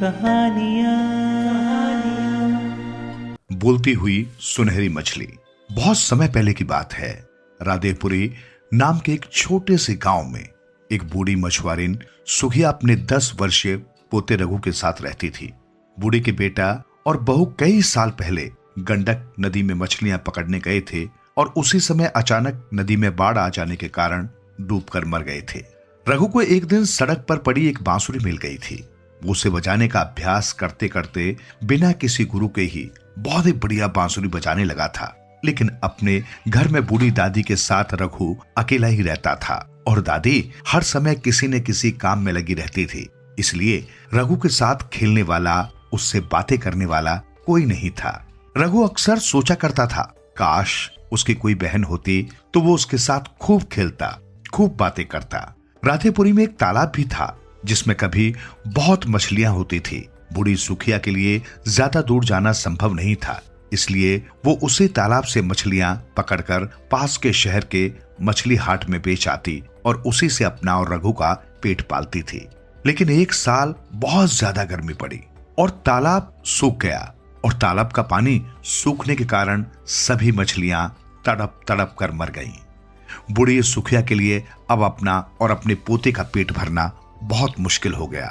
कहानियाँ। बोलती हुई सुनहरी मछली। बहुत समय पहले की बात है। राधेपुरी नाम के एक छोटे से गांव में एक बूढ़ी मछुआरिन सुखिया अपने 10 वर्षीय पोते रघु के साथ रहती थी। बूढ़ी के बेटा और बहू कई साल पहले गंडक नदी में मछलियां पकड़ने गए थे और उसी समय अचानक नदी में बाढ़ आ जाने के कारण डूबकर मर गए थे। रघु को एक दिन सड़क पर पड़ी एक बांसुरी मिल गई थी। वो उसे बजाने का अभ्यास करते करते बिना किसी गुरु के ही बहुत ही बढ़िया बांसुरी बजाने लगा था। लेकिन अपने घर में बूढ़ी दादी के साथ रघु अकेला ही रहता था और दादी हर समय किसी न किसी काम में लगी रहती थी। इसलिए रघु के साथ खेलने वाला, उससे बातें करने वाला कोई नहीं था। रघु अक्सर सोचा करता था, काश उसकी कोई बहन होती तो वो उसके साथ खूब खेलता, खूब बातें करता। राधेपुरी में एक तालाब भी था जिसमें कभी बहुत मछलियां होती थी। बूढ़ी सुखिया के लिए ज्यादा दूर जाना संभव नहीं था, इसलिए वो उसी तालाब से मछलियां पकड़कर पास के शहर के मछली हाट में बेच आती और उसी से अपना और रघु का पेट पालती थी। लेकिन एक साल बहुत ज्यादा गर्मी पड़ी और तालाब सूख गया और तालाब का पानी सूखने के कारण सभी मछलियां तड़प तड़प कर मर गईं। बूढ़ी सुखिया के लिए अब अपना और अपने पोते का पेट भरना बहुत मुश्किल हो गया।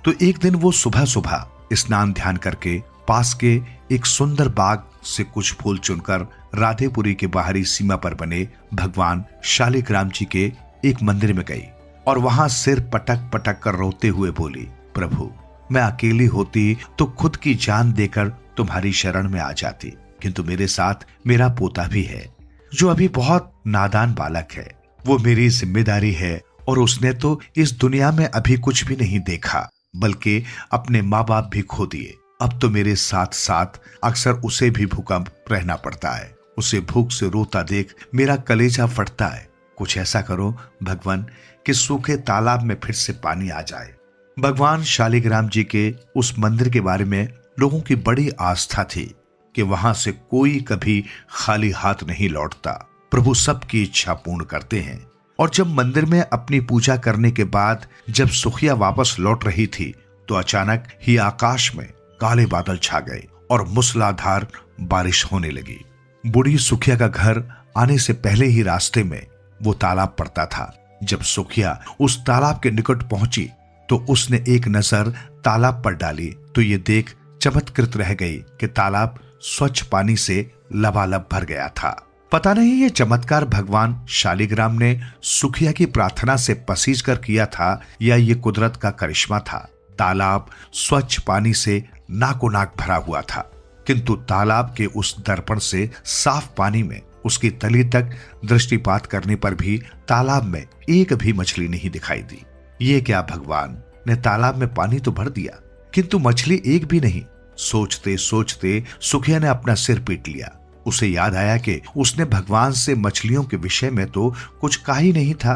तो एक दिन वो सुबह सुबह स्नान ध्यान करके पास के एक सुंदर बाग से कुछ फूल चुनकर राधेपुरी के बाहरी सीमा पर बने भगवान शालिग्राम जी के एक मंदिर में गई और वहां सिर पटक पटक कर रोते हुए बोली, प्रभु, मैं अकेली होती तो खुद की जान देकर तुम्हारी शरण में आ जाती, किंतु मेरे साथ मेरा पोता भी है जो अभी बहुत नादान बालक है। वो मेरी जिम्मेदारी है और उसने तो इस दुनिया में अभी कुछ भी नहीं देखा, बल्कि अपने माँ बाप भी खो दिए। अब तो मेरे साथ साथ अक्सर उसे भी भूखा रहना पड़ता है। उसे भूख से रोता देख मेरा कलेजा फटता है। कुछ ऐसा करो भगवान कि सूखे तालाब में फिर से पानी आ जाए। भगवान शालिग्राम जी के उस मंदिर के बारे में लोगों की बड़ी आस्था थी कि वहां से कोई कभी खाली हाथ नहीं लौटता। प्रभु सबकी इच्छा पूर्ण करते हैं। और जब मंदिर में अपनी पूजा करने के बाद जब सुखिया वापस लौट रही थी तो अचानक ही आकाश में काले बादल छा गए और मूसलाधार बारिश होने लगी। बूढ़ी सुखिया का घर आने से पहले ही रास्ते में वो तालाब पड़ता था। जब सुखिया उस तालाब के निकट पहुंची तो उसने एक नजर तालाब पर डाली तो ये देख चमत्कृत रह गई कि तालाब स्वच्छ पानी से लबालब भर गया था। पता नहीं ये चमत्कार भगवान शालिग्राम ने सुखिया की प्रार्थना से पसीज कर किया था या ये कुदरत का करिश्मा था। तालाब स्वच्छ पानी से नाको नाक भरा हुआ था, किंतु तालाब के उस दर्पण से साफ पानी में उसकी तली तक दृष्टिपात करने पर भी तालाब में एक भी मछली नहीं दिखाई दी। ये क्या, भगवान ने तालाब में पानी तो भर दिया किंतु मछली एक भी नहीं। सोचते सोचते सुखिया ने अपना सिर पीट लिया। उसे याद आया कि उसने भगवान से मछलियों के विषय में तो कुछ कहा ही नहीं था,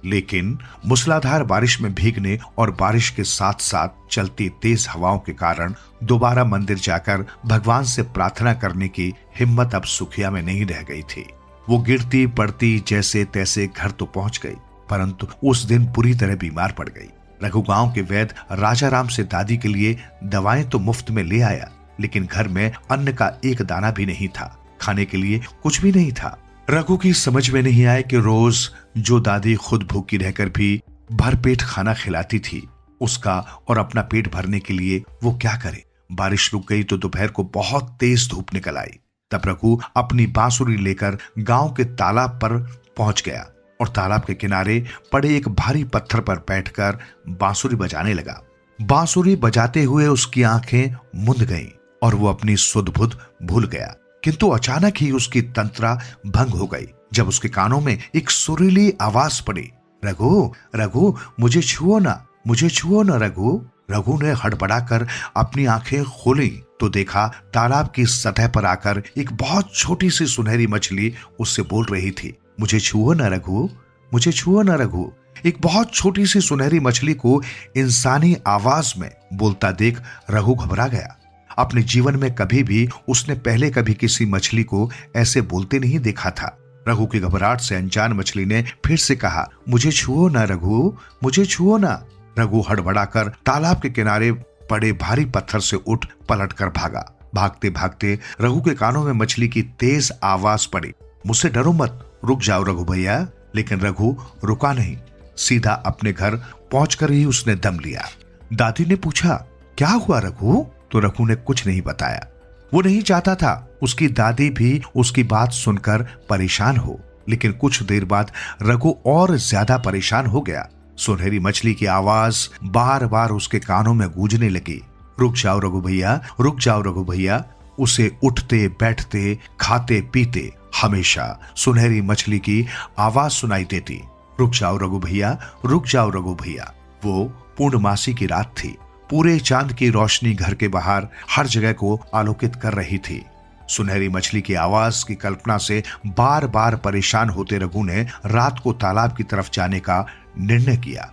लेकिन मूसलाधार बारिश में भीगने और बारिश के साथ साथ चलती तेज हवाओं के कारण दोबारा मंदिर जाकर भगवान से प्रार्थना करने की हिम्मत अब सुखिया में नहीं रह गई थी। वो गिरती पड़ती जैसे तैसे घर तो पहुंच गई, परंतु उस दिन पूरी तरह बीमार पड़ गई। रघु गांव के वैद्य राजा राम से दादी के लिए दवाएं तो मुफ्त में ले आया, लेकिन घर में अन्न का एक दाना भी नहीं था, खाने के लिए कुछ भी नहीं था। रघु की समझ में नहीं आया कि रोज जो दादी खुद भूखी रहकर भी भरपेट खाना खिलाती थी, उसका और अपना पेट भरने के लिए वो क्या करे। बारिश रुक गई तो दोपहर को बहुत तेज धूप निकल आई। तब रघु अपनी बांसुरी लेकर गांव के तालाब पर पहुंच गया और तालाब के किनारे पड़े एक भारी पत्थर पर बैठकर बांसुरी बजाने लगा। बांसुरी बजाते हुए उसकी आंखें मुंद गईं और वो अपनी सुध बुध भूल गया। किंतु अचानक ही उसकी तंत्रा भंग हो गई जब उसके कानों में एक सुरीली आवाज पड़ी, रघु, रघु, मुझे छुओ ना, मुझे छुओ ना रघु। रघु ने हड़बड़ाकर अपनी आंखें खोली तो देखा तालाब की सतह पर आकर एक बहुत छोटी सी सुनहरी मछली उससे बोल रही थी, मुझे छुओ ना रघु, मुझे छुओ ना रघु। एक बहुत छोटी सी सुनहरी मछली को इंसानी आवाज में बोलता देख रघु घबरा गया। अपने जीवन में कभी भी उसने पहले कभी किसी मछली को ऐसे बोलते नहीं देखा था। रघु की घबराहट से अनजान मछली ने फिर से कहा, मुझे छुओ ना रघु, मुझे छुओ ना। रघु हड़बड़ाकर तालाब के किनारे बड़े भारी पत्थर से उठ पलट कर भागा। भागते भागते रघु के कानों में मछली की तेज आवाज पड़ी, मुझसे डरो मत, रुक जाओ रघु भैया। लेकिन रघु रुका नहीं, सीधा अपने घर पहुंचकर ही उसने दम लिया। दादी ने पूछा, क्या हुआ रघु? तो रघु ने कुछ नहीं बताया। वो नहीं चाहता था उसकी दादी भी उसकी बात सुनकर परेशान हो। लेकिन कुछ देर बाद रघु और ज्यादा परेशान हो गया। सुनहरी मछली की आवाज बार बार उसके कानों में गूंजने लगी, रुक जाओ रघु भैया, रुक जाओ रघु भैया। उसे उठते बैठते खाते पीते हमेशा सुनहरी मछली की आवाज सुनाई देती, रुक जाओ रघु भैया, रुक जाओ रघु भैया। वो पूर्णमासी की रात थी। पूरे चांद की रोशनी घर के बाहर हर जगह को आलोकित कर रही थी। सुनहरी मछली की आवाज की कल्पना से बार बार परेशान होते रघु ने रात को तालाब की तरफ जाने का निर्णय किया।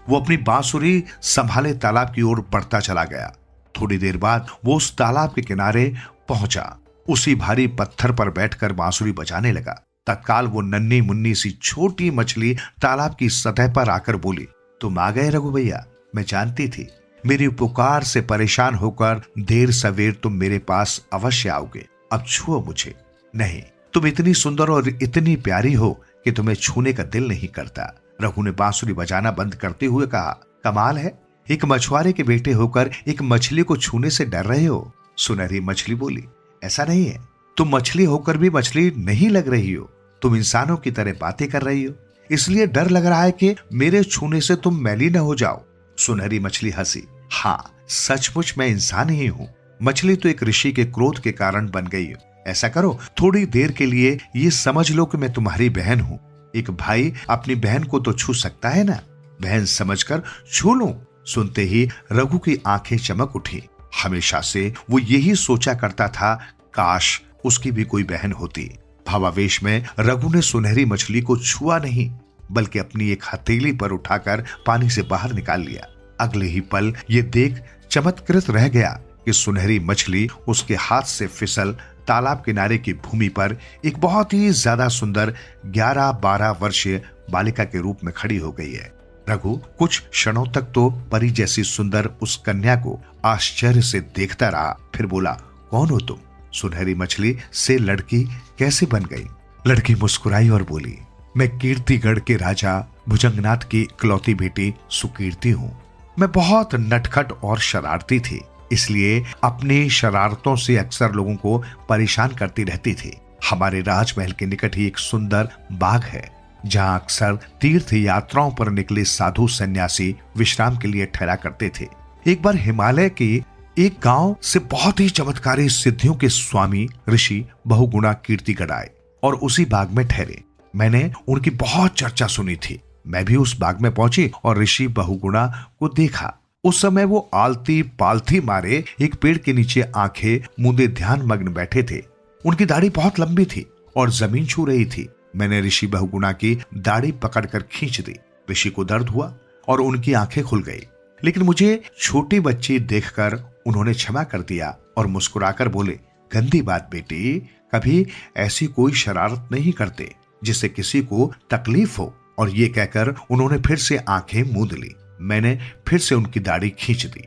वो अपनी बांसुरी संभाले तालाब की ओर बढ़ता चला गया। थोड़ी देर बाद वो उस तालाब के किनारे पहुंचा। उसी भारी पत्थर पर बैठकर बांसुरी बजाने लगा। तत्काल वो नन्ही मुन्नी सी छोटी मछली तालाब की सतह पर आकर बोली, तुम आ गए रघु भैया। मैं जानती थी मेरी पुकार से परेशान होकर देर सवेर तुम मेरे पास अवश्य आओगे। अब छुओ मुझे। नहीं, तुम इतनी सुंदर और इतनी प्यारी हो कि तुम्हें छूने का दिल नहीं करता। रघु ने बांसुरी बजाना बंद करते हुए कहा, कमाल है, एक मछुआरे के बेटे होकर एक मछली को छूने से डर रहे हो। सुनहरी मछली बोली, ऐसा नहीं है, तुम मछली होकर भी मछली नहीं लग रही हो। तुम इंसानों की तरह बातें कर रही हो, इसलिए डर लग रहा है कि मेरे छूने से तुम मैली न हो जाओ। सुनहरी मछली हंसी, हाँ सचमुच मैं इंसान ही हूँ। मछली तो एक ऋषि के क्रोध के कारण बन गई हो। ऐसा करो, थोड़ी देर के लिए ये समझ लो कि मैं तुम्हारी बहन हूँ। एक भाई अपनी बहन को तो छू सकता है ना, बहन समझकर छू लूं। सुनते ही रघु की आंखें चमक उठी। हमेशा से वो यही सोचा करता था, काश उसकी भी कोई बहन होती। भावावेश में रघु ने सुनहरी मछली को छुआ नहीं, बल्कि अपनी एक हथेली पर उठाकर पानी से बाहर निकाल लिया। अगले ही पल ये देख चमत्कृत रह गया कि सुनहरी मछली उसके हाथ से फिसल तालाब किनारे की भूमि पर एक बहुत ही ज्यादा सुंदर 11-12 वर्षीय बालिका के रूप में खड़ी हो गई है। रघु कुछ क्षणों तक तो परी जैसी सुंदर उस कन्या को आश्चर्य से देखता रहा, फिर बोला, कौन हो तुम? सुनहरी मछली से लड़की कैसे बन गई? लड़की मुस्कुराई और बोली, मैं कीर्तिगढ़ के राजा भुजंगनाथ की इकलौती बेटी सुकीर्ति हूँ। मैं बहुत नटखट और शरारती थी, इसलिए अपनी शरारतों से अक्सर लोगों को परेशान करती रहती थी। हमारे राजमहल के निकट ही एक सुंदर बाग है, जहाँ अक्सर तीर्थ यात्राओं पर निकले साधु सन्यासी विश्राम के लिए ठहरा करते थे। एक बार हिमालय के एक गांव से बहुत ही चमत्कारी सिद्धियों के स्वामी ऋषि बहुगुणा कीर्तिगढ़ आए और उसी बाग में ठहरे। मैंने उनकी बहुत चर्चा सुनी थी। मैं भी उस बाग में पहुंची और ऋषि बहुगुणा को देखा। उस समय वो आलती पालथी मारे एक पेड़ के नीचे आंखें मूंदे ध्यान मग्न बैठे थे। उनकी दाढ़ी बहुत लंबी थी और जमीन छू रही थी। मैंने ऋषि बहुगुणा की दाढ़ी पकड़कर खींच दी। ऋषि को दर्द हुआ और उनकी आंखें खुल गई, लेकिन मुझे छोटी बच्ची देखकर उन्होंने क्षमा कर दिया और मुस्कुराकर बोले, गंदी बात बेटी, कभी ऐसी कोई शरारत नहीं करते जिससे किसी को तकलीफ हो। और ये कहकर उन्होंने फिर से आंखें मूंद ली। मैंने फिर से उनकी दाढ़ी खींच दी।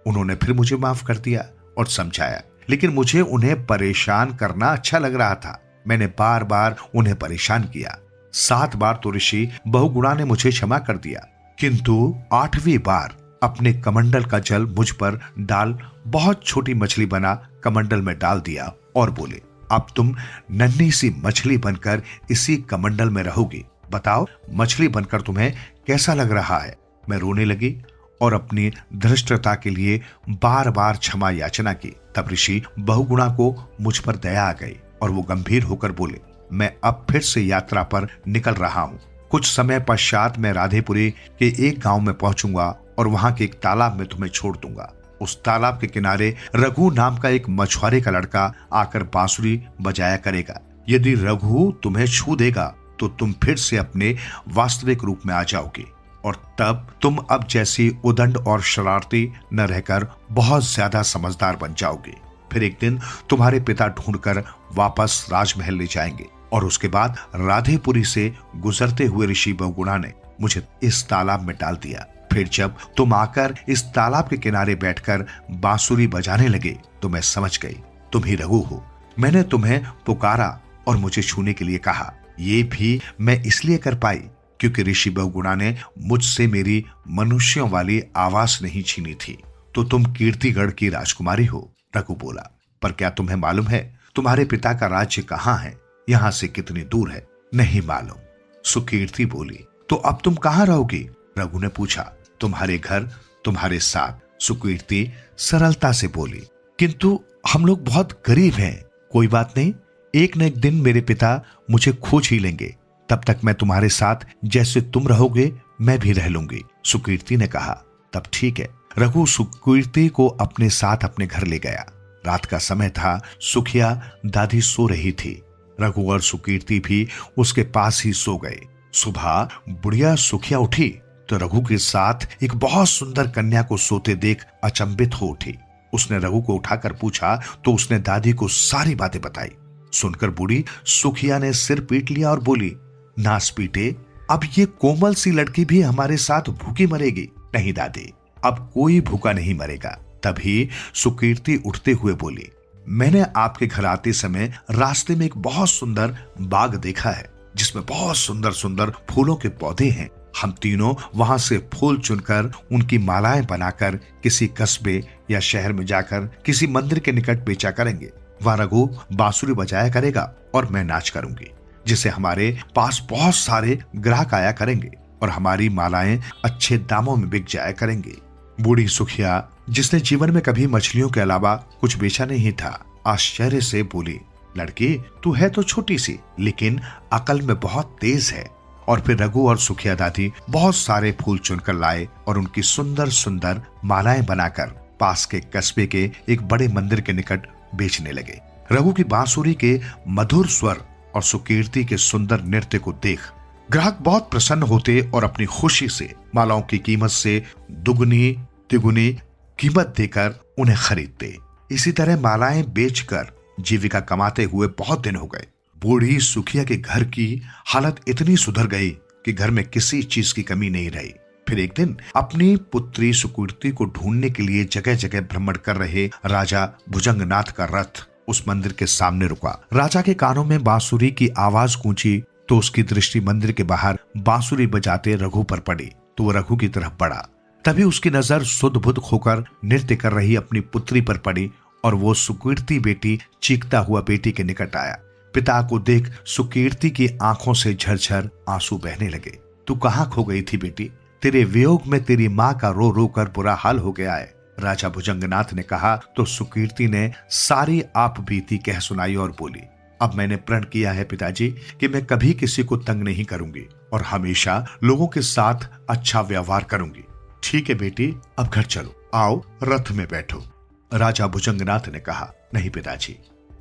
उन्होंने फिर मुझे माफ कर दिया और समझाया, लेकिन मुझे उन्हें परेशान करना अच्छा लग रहा था। मैंने बार बार उन्हें परेशान किया। 7 बार तो ऋषि बहुगुणा ने मुझे क्षमा कर दिया, किंतु 8वीं बार अपने कमंडल का जल मुझ पर डाल बहुत छोटी मछली बना कमंडल में डाल दिया और बोले, अब तुम नन्ही सी मछली बनकर इसी कमंडल में रहोगी। बताओ, मछली बनकर तुम्हें कैसा लग रहा है? मैं रोने लगी और अपनी धृष्टता के लिए बार बार क्षमा याचना की। तब ऋषि बहुगुणा को मुझ पर दया आ गई और वो गंभीर होकर बोले, मैं अब फिर से यात्रा पर निकल रहा हूँ। कुछ समय पश्चात मैं राधेपुरी के एक गांव में पहुंचूंगा और वहां के एक तालाब में तुम्हें छोड़ दूंगा। उस तालाब के किनारे रघु नाम का एक मछुआरे का लड़का आकर बांसुरी बजाया करेगा। यदि रघु तुम्हें छू देगा तो तुम फिर से अपने वास्तविक रूप में आ जाओगे और तब तुम अब जैसी उदंड और शरारती न रहकर बहुत ज्यादा समझदार बन जाओगे। फिर एक दिन तुम्हारे पिता ढूंढकर वापस राजमहल ले जाएंगे। और उसके बाद राधेपुरी से गुजरते हुए ऋषि बहुगुणा ने मुझे इस तालाब में डाल दिया। फिर जब तुम आकर इस तालाब के किनारे बैठकर बांसुरी बजाने लगे तो मैं समझ गई तुम ही रघु हो। मैंने तुम्हें पुकारा और मुझे छूने के लिए कहा। ये भी मैं इसलिए कर पाई क्योंकि ऋषि बहुगुणा ने मुझसे मेरी मनुष्यों वाली आवाज नहीं छीनी थी। तो तुम कीर्तिगढ़ की राजकुमारी हो, रघु बोला। पर क्या तुम्हें मालूम है तुम्हारे पिता का राज्य कहाँ है, यहाँ से कितनी दूर है? नहीं मालूम, सुकीर्ति बोली। तो अब तुम कहाँ रहोगी? रघु ने पूछा। तुम्हारे घर, तुम्हारे साथ, सुकीर्ति सरलता से बोली। किंतु हम लोग बहुत गरीब हैं। कोई बात नहीं, एक न एक दिन मेरे पिता मुझे खोज ही लेंगे। तब तक मैं तुम्हारे साथ जैसे तुम रहोगे मैं भी रह लूंगी, सुकीर्ति ने कहा। तब ठीक है। रघु सुकीर्ति को अपने साथ अपने घर ले गया। रात का समय था, सुखिया दादी सो रही थी। रघु और सुकीर्ति भी उसके पास ही सो गए। सुबह बुढ़िया सुखिया उठी तो रघु के साथ एक बहुत सुंदर कन्या को सोते देख अचंभित हो उठी। उसने रघु को उठाकर पूछा तो उसने दादी को सारी बातें बताई। सुनकर बूढ़ी सुखिया ने सिर पीट लिया और बोली, नास पीटे, अब ये कोमल सी लड़की भी हमारे साथ भूखी मरेगी? नहीं दादी, अब कोई भूखा नहीं मरेगा। तभी सुकीर्ति उठते हुए बोली, मैंने आपके घर आते समय रास्ते में एक बहुत सुंदर बाग देखा है जिसमें बहुत सुंदर सुंदर फूलों के पौधे हैं। हम तीनों वहां से फूल चुनकर उनकी मालाएं बनाकर किसी कस्बे या शहर में जाकर किसी मंदिर के निकट बेचा करेंगे। वहां रघु बांसुरी बजाया करेगा और मैं नाच करूंगी, जिससे हमारे पास बहुत सारे ग्राहक आया करेंगे और हमारी मालाएं अच्छे दामों में बिक जाया करेंगे। बूढ़ी सुखिया, जिसने जीवन में कभी मछलियों के अलावा कुछ बेचा नहीं था, आश्चर्य से बोली, लड़की तू है तो छोटी सी लेकिन अकल में बहुत तेज है। और फिर रघु और सुखिया दादी बहुत सारे फूल चुनकर लाए और उनकी सुंदर सुंदर मालाएं बनाकर पास के कस्बे के एक बड़े मंदिर के निकट बेचने लगे। रघु की बांसुरी के मधुर स्वर और सुकीर्ति के सुंदर नृत्य को देख ग्राहक बहुत प्रसन्न होते और अपनी खुशी से मालाओं की कीमत से दुगनी तिगुनी कीमत देकर उन्हें खरीदते। इसी तरह मालाएं बेचकर जीविका कमाते हुए बहुत दिन हो गए। बूढ़ी सुखिया के घर की हालत इतनी सुधर गई कि घर में किसी चीज की कमी नहीं रही। फिर एक दिन अपनी पुत्री सुकीर्ति को ढूंढने के लिए जगह जगह भ्रमण कर रहे राजा भुजंगनाथ का रथ उस मंदिर के सामने रुका। राजा के कानों में बांसुरी की आवाज गूंजी तो उसकी दृष्टि मंदिर के बाहर बांसुरी बजाते रघु पर पड़ी तो वो रघु की तरफ बढ़ा। तभी उसकी नजर सुध बुध खोकर नृत्य कर रही अपनी पुत्री पर पड़ी और वो सुकीर्ति बेटी चीखता हुआ बेटी के निकट आया। पिता को देख सुकीर्ति की आंखों से झरझर आंसू बहने लगे। तू कहाँ खो गई थी बेटी? तेरे वियोग में तेरी माँ का रो रो कर बुरा हाल हो गया है, राजा भुजंगनाथ ने कहा। तो सुकीर्ति ने सारी आप बीती कह सुनाई और बोली, अब मैंने प्रण किया है पिताजी कि मैं कभी किसी को तंग नहीं करूंगी और हमेशा लोगों के साथ अच्छा व्यवहार करूंगी। ठीक है बेटी, अब घर चलो, आओ रथ में बैठो, राजा भुजंगनाथ ने कहा। नहीं पिताजी,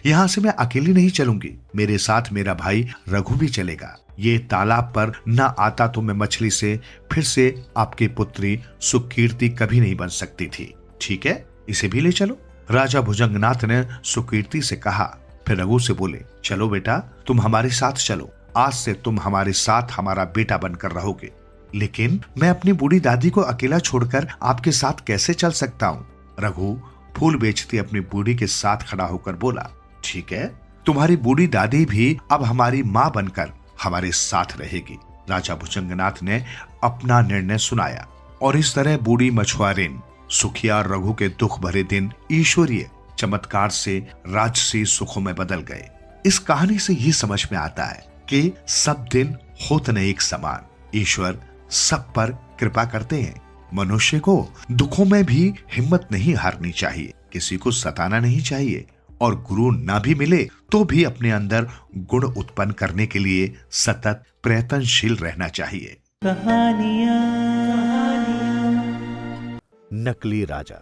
यहाँ से मैं अकेली नहीं चलूंगी, मेरे साथ मेरा भाई रघु भी चलेगा। ये तालाब पर न आता तो मैं मछली से फिर से आपकी पुत्री सुकीर्ति कभी नहीं बन सकती थी। ठीक है, इसे भी ले चलो, राजा भुजंगनाथ ने सुकीर्ति से कहा। फिर रघु से बोले, चलो बेटा, तुम हमारे साथ चलो, आज से तुम हमारे साथ हमारा बेटा बनकर रहोगे। लेकिन मैं अपनी बूढ़ी दादी को अकेला छोड़कर आपके साथ कैसे चल सकता हूँ? रघु फूल बेचती अपनी बूढ़ी के साथ खड़ा होकर बोला, ठीक है, तुम्हारी बूढ़ी दादी भी अब हमारी माँ बनकर हमारे साथ रहेगी। राजा भुजंगनाथ ने अपना निर्णय सुनाया और इस तरह बूढ़ी मछुआरिन सुखिया और रघु के दुख भरे दिन ईश्वरीय चमत्कार से राजसी सुखों में बदल गए। इस कहानी से ये समझ में आता है कि सब दिन होत न एक समान, ईश्वर सब पर कृपा करते हैं। मनुष्य को दुखों में भी हिम्मत नहीं हारनी चाहिए, किसी को सताना नहीं चाहिए और गुरु ना भी मिले तो भी अपने अंदर गुण उत्पन्न करने के लिए सतत प्रयत्नशील रहना चाहिए। नकली राजा।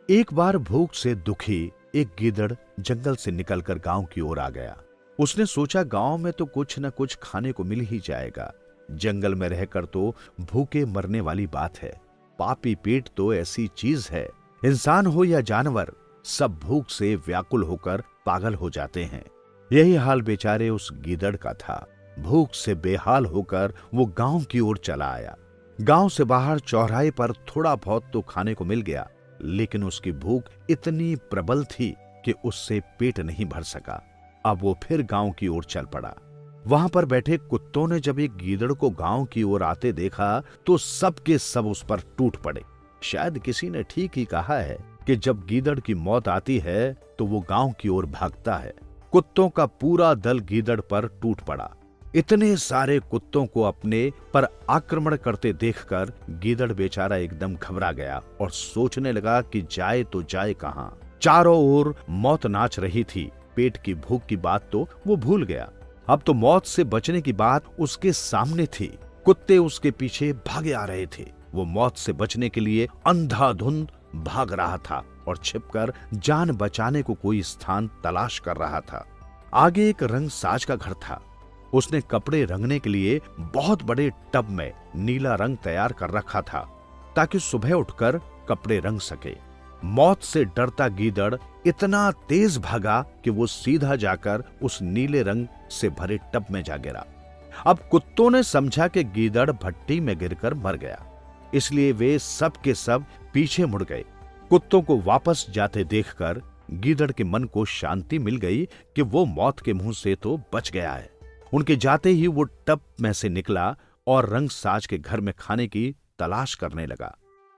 एक बार भूख से दुखी एक गीदड़ जंगल से निकलकर गांव की ओर आ गया। उसने सोचा गांव में तो कुछ न कुछ खाने को मिल ही जाएगा, जंगल में रहकर तो भूखे मरने वाली बात है। पापी पेट तो ऐसी चीज है, इंसान हो या जानवर, सब भूख से व्याकुल होकर पागल हो जाते हैं। यही हाल बेचारे उस गीदड़ का था। भूख से बेहाल होकर वो गांव की ओर चला आया। गांव से बाहर चौराहे पर थोड़ा बहुत तो खाने को मिल गया, लेकिन उसकी भूख इतनी प्रबल थी कि उससे पेट नहीं भर सका। अब वो फिर गांव की ओर चल पड़ा। वहां पर बैठे कुत्तों ने जब एक गीदड़ को गांव की ओर आते देखा तो सब के सब उस पर टूट पड़े। शायद किसी ने ठीक ही कहा है कि जब गीदड़ की मौत आती है तो वो गांव की ओर भागता है। कुत्तों का पूरा दल गीदड़ पर टूट पड़ा। इतने सारे कुत्तों को अपने पर आक्रमण करते देखकर गीदड़ बेचारा एकदम घबरा गया और सोचने लगा कि जाए तो जाए कहां। चारों ओर मौत नाच रही थी। पेट की भूख की बात तो वो भूल गया। अब तो मौत से बचने की बात उसके सामने थी। कुत्ते उसके पीछे भागे आ रहे थे। वो मौत से बचने के लिए अंधाधुंध भाग रहा था और छिपकर जान बचाने को कोई स्थान तलाश कर रहा था। आगे एक रंगसाज का घर था। उसने कपड़े रंगने के लिए बहुत बड़े टब में नीला रंग तैयार कर रखा था ताकि सुबह उठकर कपड़े रंग सके। मौत से डरता गीदड़ इतना तेज भागा कि वो सीधा जाकर उस नीले रंग से भरे टब में जा गिरा। अब कुत्तों ने समझा कि गीदड़ भट्टी में गिरकर मर गया, इसलिए वे सब के सब पीछे मुड़ गए। कुत्तों को वापस जाते देखकर गीदड़ के मन को शांति मिल गई कि वो मौत के मुंह से तो बच गया है। उनके जाते ही वो टब में से निकला और रंगसाज के घर में खाने की तलाश करने लगा।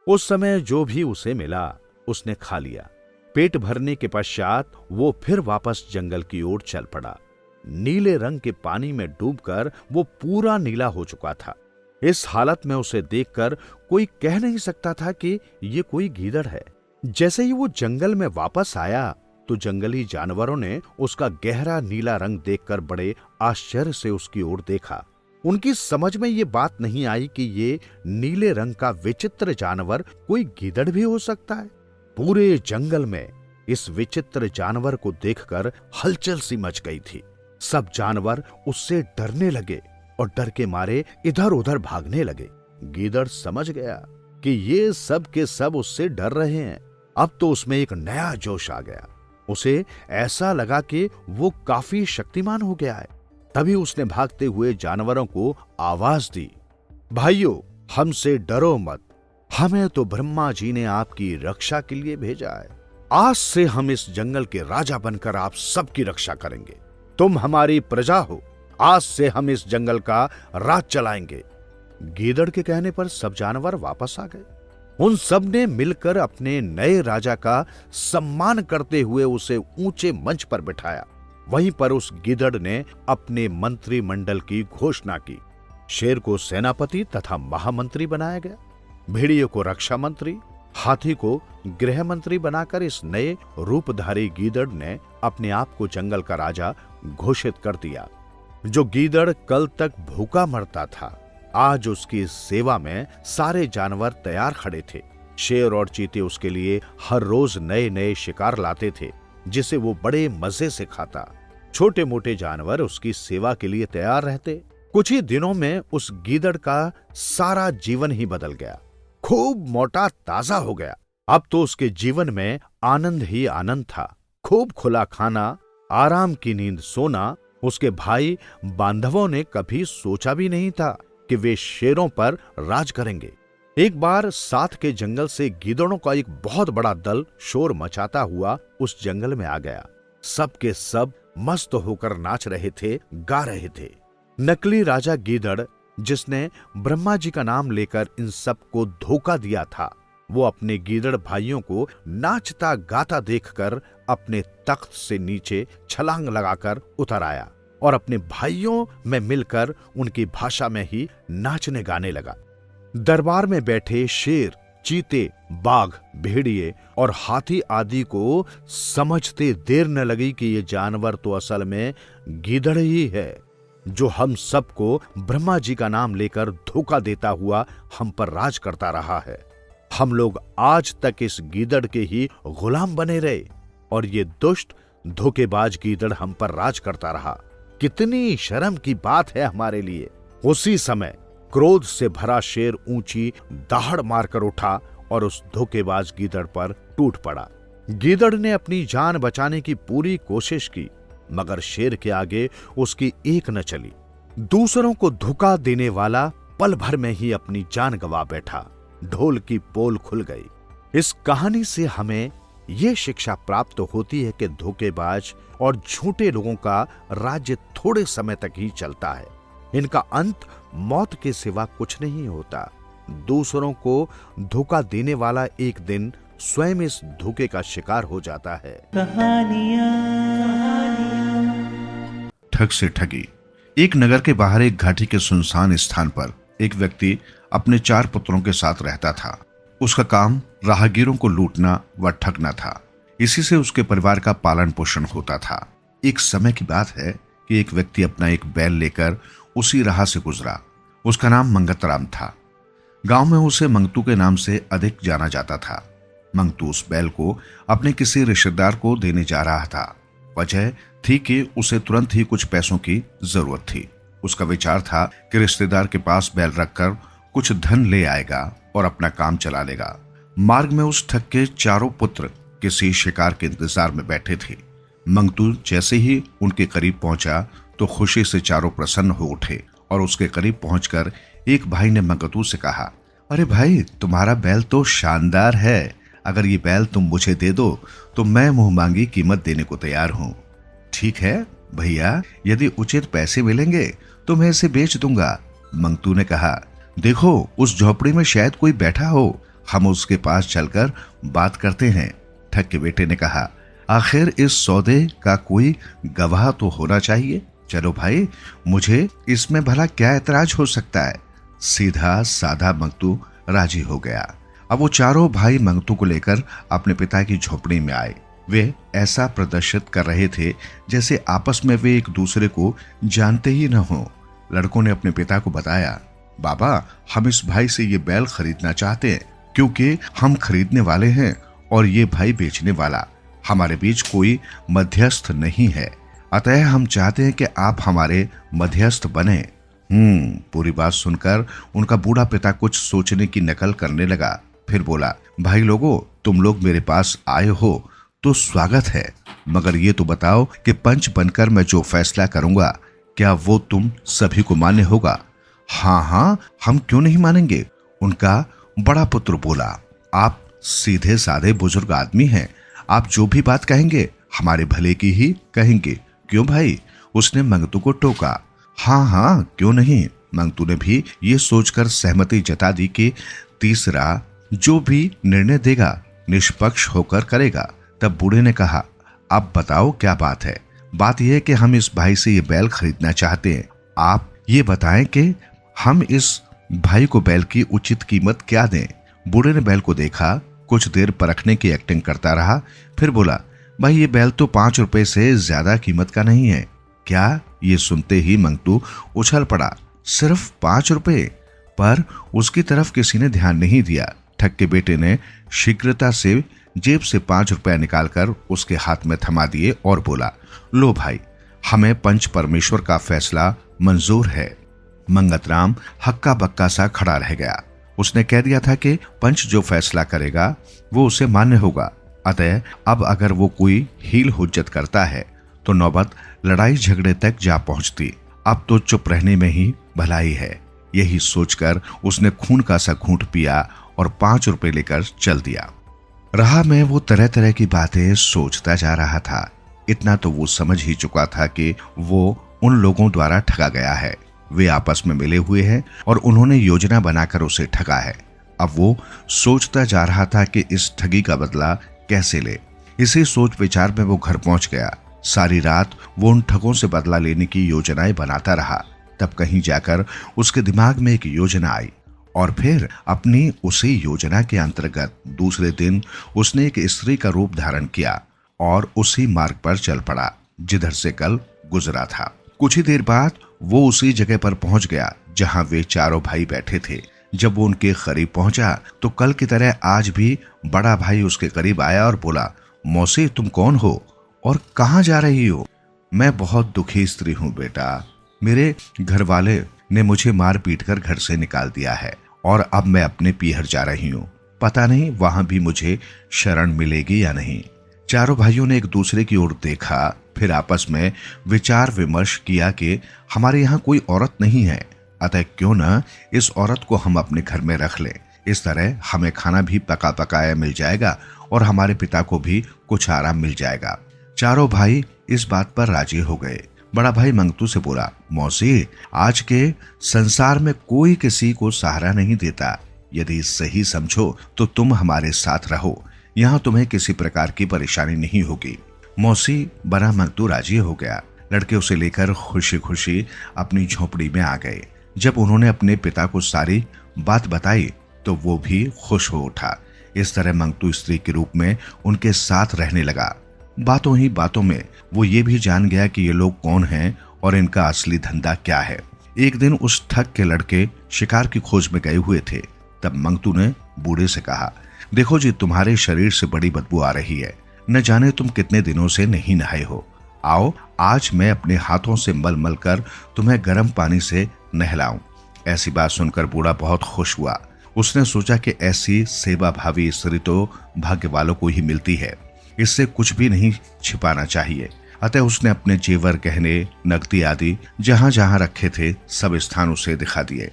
उस समय जो भी उसे मिला उसने खा लिया। पेट भरने के पश्चात वो फिर वापस जंगल की ओर चल पड़ा। नीले रंग के पानी में डूबकर वो पूरा नीला हो चुका था। इस हालत में उसे देखकर कोई कह नहीं सकता था कि ये कोई गीदड़ है। जैसे ही वो जंगल में वापस आया तो जंगली जानवरों ने उसका गहरा नीला रंग देखकर बड़े आश्चर्य से उसकी ओर देखा। उनकी समझ में ये बात नहीं आई कि ये नीले रंग का विचित्र जानवर कोई गीदड़ भी हो सकता है। पूरे जंगल में इस विचित्र जानवर को देखकर हलचल सी मच गई थी। सब जानवर उससे डरने लगे और डर के मारे इधर उधर भागने लगे। गीदड़ समझ गया कि ये सब के सब उससे डर रहे हैं। अब तो उसमें एक नया जोश आ गया। उसे ऐसा लगा कि वो काफी शक्तिमान हो गया है। तभी उसने भागते हुए जानवरों को आवाज दी, भाइयों, हमसे डरो मत। हमें तो ब्रह्मा जी ने आपकी रक्षा के लिए भेजा है। आज से हम इस जंगल के राजा बनकर आप सबकी रक्षा करेंगे। तुम हमारी प्रजा हो। आज से हम इस जंगल का राज चलाएंगे। गीदड़ के कहने पर सब जानवर वापस आ गए। उन सब ने मिलकर अपने नए राजा का सम्मान करते हुए उसे ऊंचे मंच पर बिठाया। वहीं पर उस गीदड़ ने अपने मंत्रिमंडल की घोषणा की। शेर को सेनापति तथा महामंत्री बनाया गया। भेड़िए को रक्षा मंत्री, हाथी को गृह मंत्री बनाकर इस नए रूपधारी गीदड़ ने अपने आप को जंगल का राजा घोषित कर दिया। जो गीदड़ कल तक भूखा मरता था, आज उसकी सेवा में सारे जानवर तैयार खड़े थे। शेर और चीते उसके लिए हर रोज नए नए शिकार लाते थे, जिसे वो बड़े मजे से खाता। छोटे मोटे जानवर उसकी सेवा के लिए तैयार रहते। कुछ ही दिनों में उस गीदड़ का सारा जीवन ही बदल गया। खूब मोटा ताजा हो गया। अब तो उसके जीवन में आनंद ही आनंद था। खूब खुला खाना, आराम की नींद सोना। उसके भाई बांधवों ने कभी सोचा भी नहीं था कि वे शेरों पर राज करेंगे। एक बार साथ के जंगल से गीदड़ों का एक बहुत बड़ा दल शोर मचाता हुआ उस जंगल में आ गया। सब के सब मस्त होकर नाच रहे थे, गा रहे थे। नकली राजा गीदड़, जिसने ब्रह्मा जी का नाम लेकर इन सबको धोखा दिया था, वो अपने गीदड़ भाइयों को नाचता गाता देखकर अपने तख्त से नीचे छलांग लगाकर उतर आया और अपने भाइयों में मिलकर उनकी भाषा में ही नाचने गाने लगा। दरबार में बैठे शेर, चीते, बाघ, भेड़िए और हाथी आदि को समझते देर न लगी कि ये जानवर तो असल में गीदड़ ही है, जो हम सबको ब्रह्मा जी का नाम लेकर धोखा देता हुआ हम पर राज करता रहा है। हम लोग आज तक इस गीदड़ के ही गुलाम बने रहे और ये दुष्ट धोखेबाज गीदड़ हम पर राज करता रहा। कितनी शर्म की बात है हमारे लिए। उसी समय क्रोध से भरा शेर ऊंची दहाड़ मारकर उठा और उस धोखेबाज गीदड़ पर टूट पड़ा। गीदड़ ने अपनी जान बचाने की पूरी कोशिश की, मगर शेर के आगे उसकी एक न चली। दूसरों को धोखा देने वाला पल भर में ही अपनी जान गंवा बैठा। ढोल की पोल खुल गई। इस कहानी से हमें यह शिक्षा प्राप्त होती है कि धोखेबाज और झूठे लोगों का राज्य थोड़े समय तक ही चलता है। इनका अंत मौत के सिवा कुछ नहीं होता। दूसरों को धोखा देने वाला एक दिन स्वयं इस धोखे का शिकार हो जाता है। ठग से ठगी। एक नगर के बाहर एक घाटी के सुनसान स्थान पर एक व्यक्ति अपने 4 पुत्रों के साथ रहता था। उसका काम राहगीरों को लूटना व ठगना था। इसी से उसके परिवार का पालन पोषण होता था। एक समय की बात है कि एक व्यक्ति अपना एक बैल लेकर उसी राह से गुजरा। उसका नाम मंगतराम था। गांव में उसे मंगतू के नाम से अधिक जाना जाता था। मंगतू उस बैल को अपने किसी रिश्तेदार को देने जा रहा था। वजह थी कि उसे तुरंत ही कुछ पैसों की जरूरत थी। उसका विचार था कि रिश्तेदार के पास बैल रखकर कुछ धन ले आएगा और अपना काम चला लेगा। मार्ग में उस ठग के 4 पुत्र किसी शिकार के इंतजार में बैठे थे। मंगतू जैसे ही उनके करीब पहुंचा तो खुशी से चारों प्रसन्न हो उठे और उसके करीब पहुंचकर एक भाई ने मंगतू से कहा, अरे भाई, तुम्हारा बैल तो शानदार है। अगर ये बैल तुम मुझे दे दो तो मैं मुंह मांगी कीमत देने को तैयार हूं। ठीक है भैया, यदि उचित पैसे मिलेंगे तो मैं इसे बेच दूंगा। मंगतू ने कहा, देखो उस झोपड़ी में शायद कोई बैठा हो, हम उसके पास चलकर बात करते हैं। ठग के बेटे ने कहा, आखिर इस सौदे का कोई गवाह तो होना चाहिए। चलो भाई, मुझे इसमें भला क्या ऐतराज हो सकता है। सीधा साधा मंगतू राजी हो गया। अब वो चारों भाई मंगतू को लेकर अपने पिता की झोपड़ी में आए। वे ऐसा प्रदर्शित कर रहे थे जैसे आपस में वे एक दूसरे को जानते ही न हो। लड़कों ने अपने पिता को बताया, बाबा, हम इस भाई से ये बैल खरीदना चाहते हैं क्योंकि हम खरीदने वाले हैं और ये भाई बेचने वाला। हमारे बीच कोई मध्यस्थ नहीं है, अतः हम चाहते हैं कि आप हमारे मध्यस्थ बने। पूरी बात सुनकर उनका बूढ़ा पिता कुछ सोचने की नकल करने लगा। फिर बोला, भाई लोगों, तुम लोग मेरे पास आए हो तो स्वागत है, मगर ये तो बताओ कि पंच बनकर मैं जो फैसला करूंगा क्या वो तुम सभी को मान्य होगा। हाँ, हम क्यों नहीं मानेंगे। उनका बड़ा पुत्र बोला, आप सीधे साधे बुजुर्ग आदमी हैं, आप जो भी बात कहेंगे हमारे भले की ही कहेंगे। क्यों भाई, उसने मंगतू को टोका। हाँ, क्यों नहीं। मंगतू ने भी ये सोचकर सहमति जता दी कि तीसरा जो भी निर्णय देगा निष्पक्ष होकर करेगा। तब बूढ़े ने कहा, अब बताओ क्या बात है। बात यह है कि हम इस भाई से ये बैल खरीदना चाहते हैं। आप ये बताएं कि हम इस भाई को बैल की उचित कीमत क्या दें। बूढ़े ने बैल को देखा, कुछ देर परखने की एक्टिंग करता रहा, फिर बोला, भाई ये बैल तो 5 रुपए से ज्यादा कीमत का नहीं है। क्या? ये सुनते ही मंगतू उछल पड़ा, सिर्फ 5 रुपए? पर उसकी तरफ किसी ने ध्यान नहीं दिया। ठग के बेटे ने शीघ्रता से जेब से 5 रुपए निकालकर उसके हाथ में थमा दिए और बोला, लो भाई, हमें पंच परमेश्वर का फैसला मंजूर है। मंगतराम हक्का बक्का सा खड़ा रह गया। उसने कह दिया था कि पंच जो फैसला करेगा वो उसे मान्य होगा, अतः अब अगर वो कोई हील हुज्जत करता है तो नौबत लड़ाई झगड़े तक जा पहुंचती। अब तो चुप रहने में ही भलाई है। यही सोचकर उसने खून का सा घूंट पिया और 5 रुपए लेकर चल दिया। राह में वो तरह तरह की बातें सोचता जा रहा था। इतना तो वो समझ ही चुका था कि वो उन लोगों द्वारा ठगा गया है। वे आपस में मिले हुए हैं और उन्होंने योजना बनाकर उसे ठगा है। अब वो सोचता जा रहा था कि इस ठगी का बदला कैसे ले। इसी सोच विचार में वो घर पहुंच गया। सारी रात वो उन ठगों से बदला लेने की योजनाएं बनाता रहा। तब कहीं जाकर उसके दिमाग में एक योजना आई और फिर अपनी उसी योजना के अंतर्गत दूसरे दिन उसने एक स्त्री का रूप धारण किया और उसी मार्ग पर चल पड़ा जिधर से कल गुजरा था। कुछ ही देर बाद वो उसी जगह पर पहुंच गया जहां वे चारों भाई बैठे थे। जब वो उनके करीब पहुंचा तो कल की तरह आज भी बड़ा भाई उसके करीब आया और बोला, मौसी, तुम कौन हो और कहां जा रही हो? मैं बहुत दुखी स्त्री हूं बेटा। मेरे घर वाले ने मुझे मार पीट कर घर से निकाल दिया है और अब मैं अपने पीहर जा रही हूँ। पता नहीं वहां भी मुझे शरण मिलेगी या नहीं। चारों भाइयों ने एक दूसरे की ओर देखा, फिर आपस में विचार विमर्श किया कि हमारे यहाँ कोई औरत नहीं है, अतः क्यों न इस औरत को हम अपने घर में रख लें। इस तरह हमें खाना भी पका पकाया मिल जाएगा और हमारे पिता को भी कुछ आराम मिल जाएगा। चारों भाई इस बात पर राजी हो गए। बड़ा भाई मंगतू से बोला, मौसी, आज के संसार में कोई किसी को सहारा नहीं देता। यदि सही समझो तो तुम हमारे साथ रहो, यहाँ तुम्हें किसी प्रकार की परेशानी नहीं होगी। मौसी बड़ा मंगतू राजी हो गया। लड़के उसे लेकर खुशी खुशी अपनी झोपड़ी में आ गए। जब उन्होंने अपने पिता को सारी बात बताई तो वो भी खुश हो उठा। इस तरह मंगतू स्त्री के रूप में उनके साथ रहने लगा। बातों ही बातों में वो ये भी जान गया कि ये लोग कौन हैं और इनका असली धंधा क्या है। एक दिन उस ठग के लड़के शिकार की खोज में गए हुए थे। तब मंगतू ने बूढ़े से कहा, देखो जी, तुम्हारे शरीर से बड़ी बदबू आ रही है। न जाने तुम कितने दिनों से नहीं नहाए हो। आओ, आज मैं अपने हाथों से मल मल कर तुम्हें गर्म पानी से नहलाऊं। ऐसी बात सुनकर बूढ़ा बहुत खुश हुआ। उसने सोचा कि ऐसी सेवा भावी स्त्री तो भाग्य वालों को ही मिलती है, इससे कुछ भी नहीं छिपाना चाहिए। अतः उसने अपने जेवर, गहने, नकदी आदि जहां जहां रखे थे सब स्थान उसे दिखा दिए।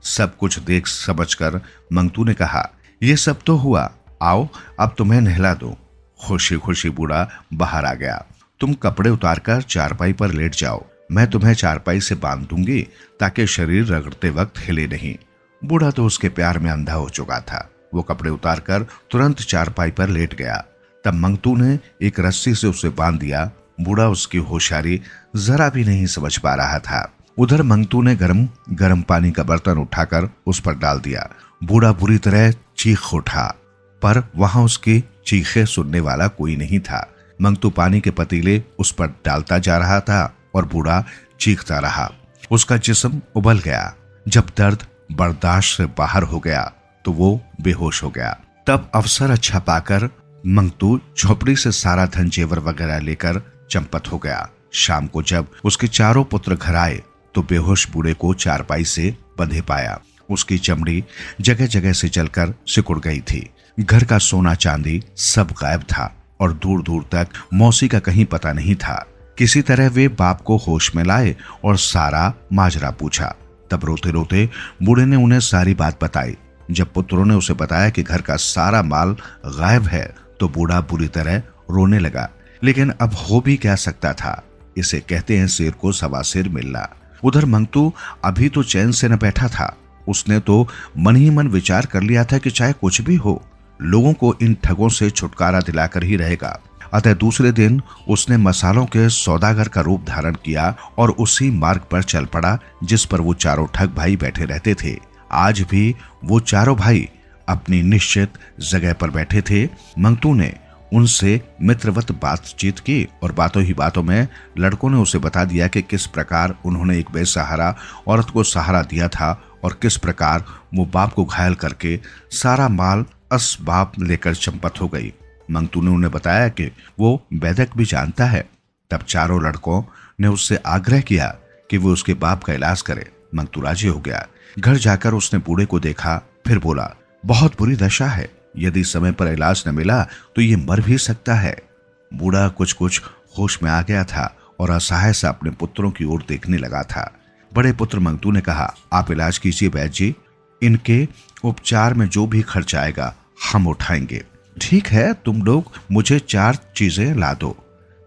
सब कुछ देख समझकर मंगतू ने कहा, ये सब तो हुआ, आओ अब तुम्हें नहला दो। खुशी खुशी बूढ़ा बाहर आ गया। तुम कपड़े उतारकर चारपाई पर लेट जाओ, मैं तुम्हें चारपाई से बांध दूंगी ताकि शरीर रगड़ते वक्त हिले नहीं। बूढ़ा तो उसके प्यार में अंधा हो चुका था। वो कपड़े उतारकर तुरंत चारपाई पर लेट गया। तब मंगतू ने एक रस्सी से उसे बांध दिया। बूढ़ा उसकी होशियारी जरा भी नहीं समझ पा रहा था। उधर मंगतू ने गरम गरम पानी का बर्तन उठाकर उस पर डाल दिया। बूढ़ा बुरी तरह चीख उठा, पर वहां उसकी चीखें सुनने वाला कोई नहीं था। मंगतू पानी के पतीले उस पर डालता जा रहा था और बूढ़ा चीखता रहा। उसका जिस्म उबल गया। जब दर्द बर्दाश्त से बाहर हो गया तो वो बेहोश हो गया। तब अवसर अच्छा पाकर मंगतू झोपड़ी से सारा धन जेवर वगैरह लेकर चंपत हो गया। शाम को जब उसके चारों पुत्र घर आए तो बेहोश बूढ़े को चारपाई से बंधे पाया। उसकी चमड़ी जगह जगह से जलकर सिकुड़ गई थी। घर का सोना चांदी सब गायब था और दूर दूर तक मौसी का कहीं पता नहीं था। किसी तरह वे बाप को होश में लाए और सारा माजरा पूछा। तब रोते रोते बूढ़े ने उन्हें सारी बात बताई। जब पुत्रों ने उसे बताया कि घर का सारा माल गायब है तो बूढ़ा बुरी तरह रोने लगा। लेकिन अब हो भी क्या सकता था, इसे कहते हैं शेर को सवा शेर मिलना। उधर मंगतू अभी तो चैन से न बैठा था। उसने तो मन ही मन विचार कर लिया था कि चाहे कुछ भी हो, लोगों को इन ठगों से छुटकारा दिलाकर ही रहेगा। अतः दूसरे दिन उसने मसालों के सौदागर का रूप धारण किया और उसी मार्ग पर चल पड़ा जिस पर वो चारों ठग भाई बैठे रहते थे। आज भी वो चारों भाई अपनी निश्चित जगह पर बैठे थे। मंगतू ने उनसे मित्रवत बातचीत की और बातों ही बातों में लड़कों ने उसे बता दिया कि किस प्रकार उन्होंने एक बेसहारा औरत को सहारा दिया था और किस प्रकार वो बाप को घायल करके सारा माल असबाब लेकर चंपत हो गई। मंगतू ने उन्हें बताया कि वो वैदक भी जानता है। तब चारों लड़कों ने उससे आग्रह किया कि वो उसके बाप का इलाज करे। मंगतू राजी हो गया। घर जाकर उसने बूढ़े को देखा, फिर बोला, बहुत बुरी दशा है, यदि समय पर इलाज न मिला तो ये मर भी सकता है। बूढ़ा कुछ कुछ होश में आ गया था और असहाय से अपने पुत्रों की ओर देखने लगा था। बड़े पुत्र मंगतू ने कहा, आप इलाज कीजिए वैद्य जी, इनके उपचार में जो भी खर्च आएगा हम उठाएंगे। ठीक है, तुम लोग मुझे 4 चीजें ला दो,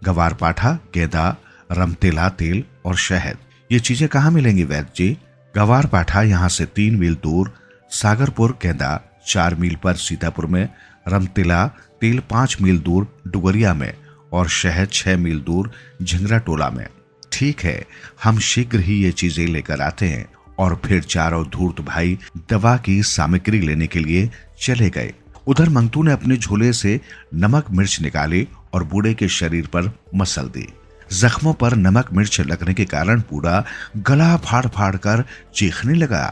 गवार पाठा, गेंदा, रमतेला तेल और शहद। ये चीजें कहाँ मिलेंगी वैद्य जी? गवार पाठा यहाँ से 3 मील दूर सागरपुर, गेंदा 4 मील पर सीतापुर में, रमतेला तेल 5 मील दूर डुगरिया में और शहद 6 मील दूर झिंगरा टोला में। ठीक है, हम शीघ्र ही ये चीजें लेकर आते हैं। और फिर चारों धूर्त भाई दवा की सामग्री लेने के लिए चले गए। उधर मंगतू ने अपने झोले से नमक मिर्च निकाली और बूढ़े के शरीर पर मसल दी। जख्मों पर नमक मिर्च लगने के कारण बूढ़ा गला फाड़ फाड़ कर चीखने लगा।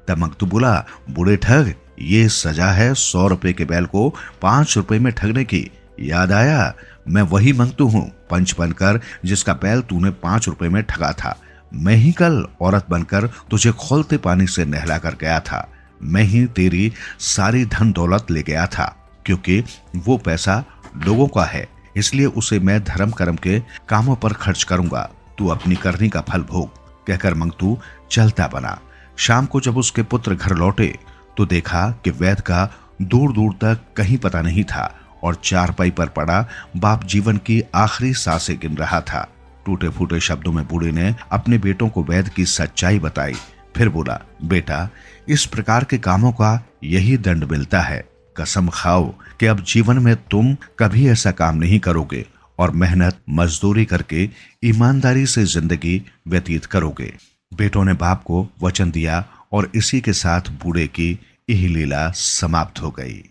तब मंगतू बोला, बूढ़े ठग, ये सजा है 100 रुपए के बैल को 5 रुपए में ठगने की। याद आया, मैं वही मंगतू हूँ, पंच बनकर जिसका बैल तूने 5 रुपए में ठगा था। मैं ही कल औरत बनकर तुझे खोलते पानी से नहला कर गया था। मैं ही तेरी सारी धन दौलत ले गया था, क्योंकि वो पैसा लोगों का है, इसलिए उसे मैं धर्म कर्म के कामों पर खर्च करूंगा। तू अपनी करनी का फल भोग। कहकर मंगतू चलता बना। शाम को जब उसके पुत्र घर लौटे तो देखा कि वैद्य का दूर दूर तक कहीं पता नहीं था और चारपाई पर पड़ा बाप जीवन की आखिरी सांसें गिन रहा था। टूटे फूटे शब्दों में बूढ़े ने अपने बेटों को वैद्य की सच्चाई बताई। फिर बोला, बेटा, इस प्रकार के कामों का यही दंड मिलता है। कसम खाओ कि अब जीवन में तुम कभी ऐसा काम नहीं करोगे और मेहनत मजदूरी करके ईमानदारी से जिंदगी व्यतीत करोगे। बेटों ने बाप को वचन दिया और इसी के साथ बूढ़े की यही लीला समाप्त हो गई।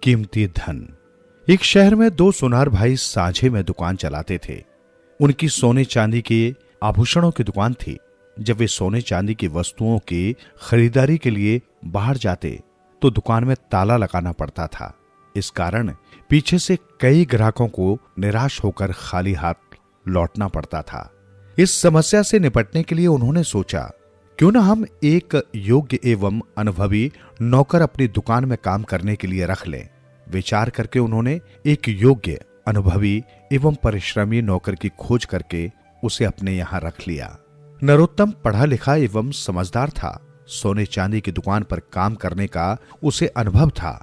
कीमती धन। एक शहर में दो सुनार भाई साझे में दुकान चलाते थे। उनकी सोने चांदी के आभूषणों की दुकान थी। जब वे सोने चांदी की वस्तुओं की खरीदारी के लिए बाहर जाते तो दुकान में ताला लगाना पड़ता था। इस कारण पीछे से कई ग्राहकों को निराश होकर खाली हाथ लौटना पड़ता था। इस समस्या से निपटने के लिए उन्होंने सोचा, क्यों न हम एक योग्य एवं अनुभवी नौकर अपनी दुकान में काम करने के लिए रख लें। विचार करके उन्होंने एक योग्य, अनुभवी एवं परिश्रमी नौकर की खोज करके उसे अपने यहां रख लिया। नरोत्तम पढ़ा लिखा एवं समझदार था। सोने चांदी की दुकान पर काम करने का उसे अनुभव था।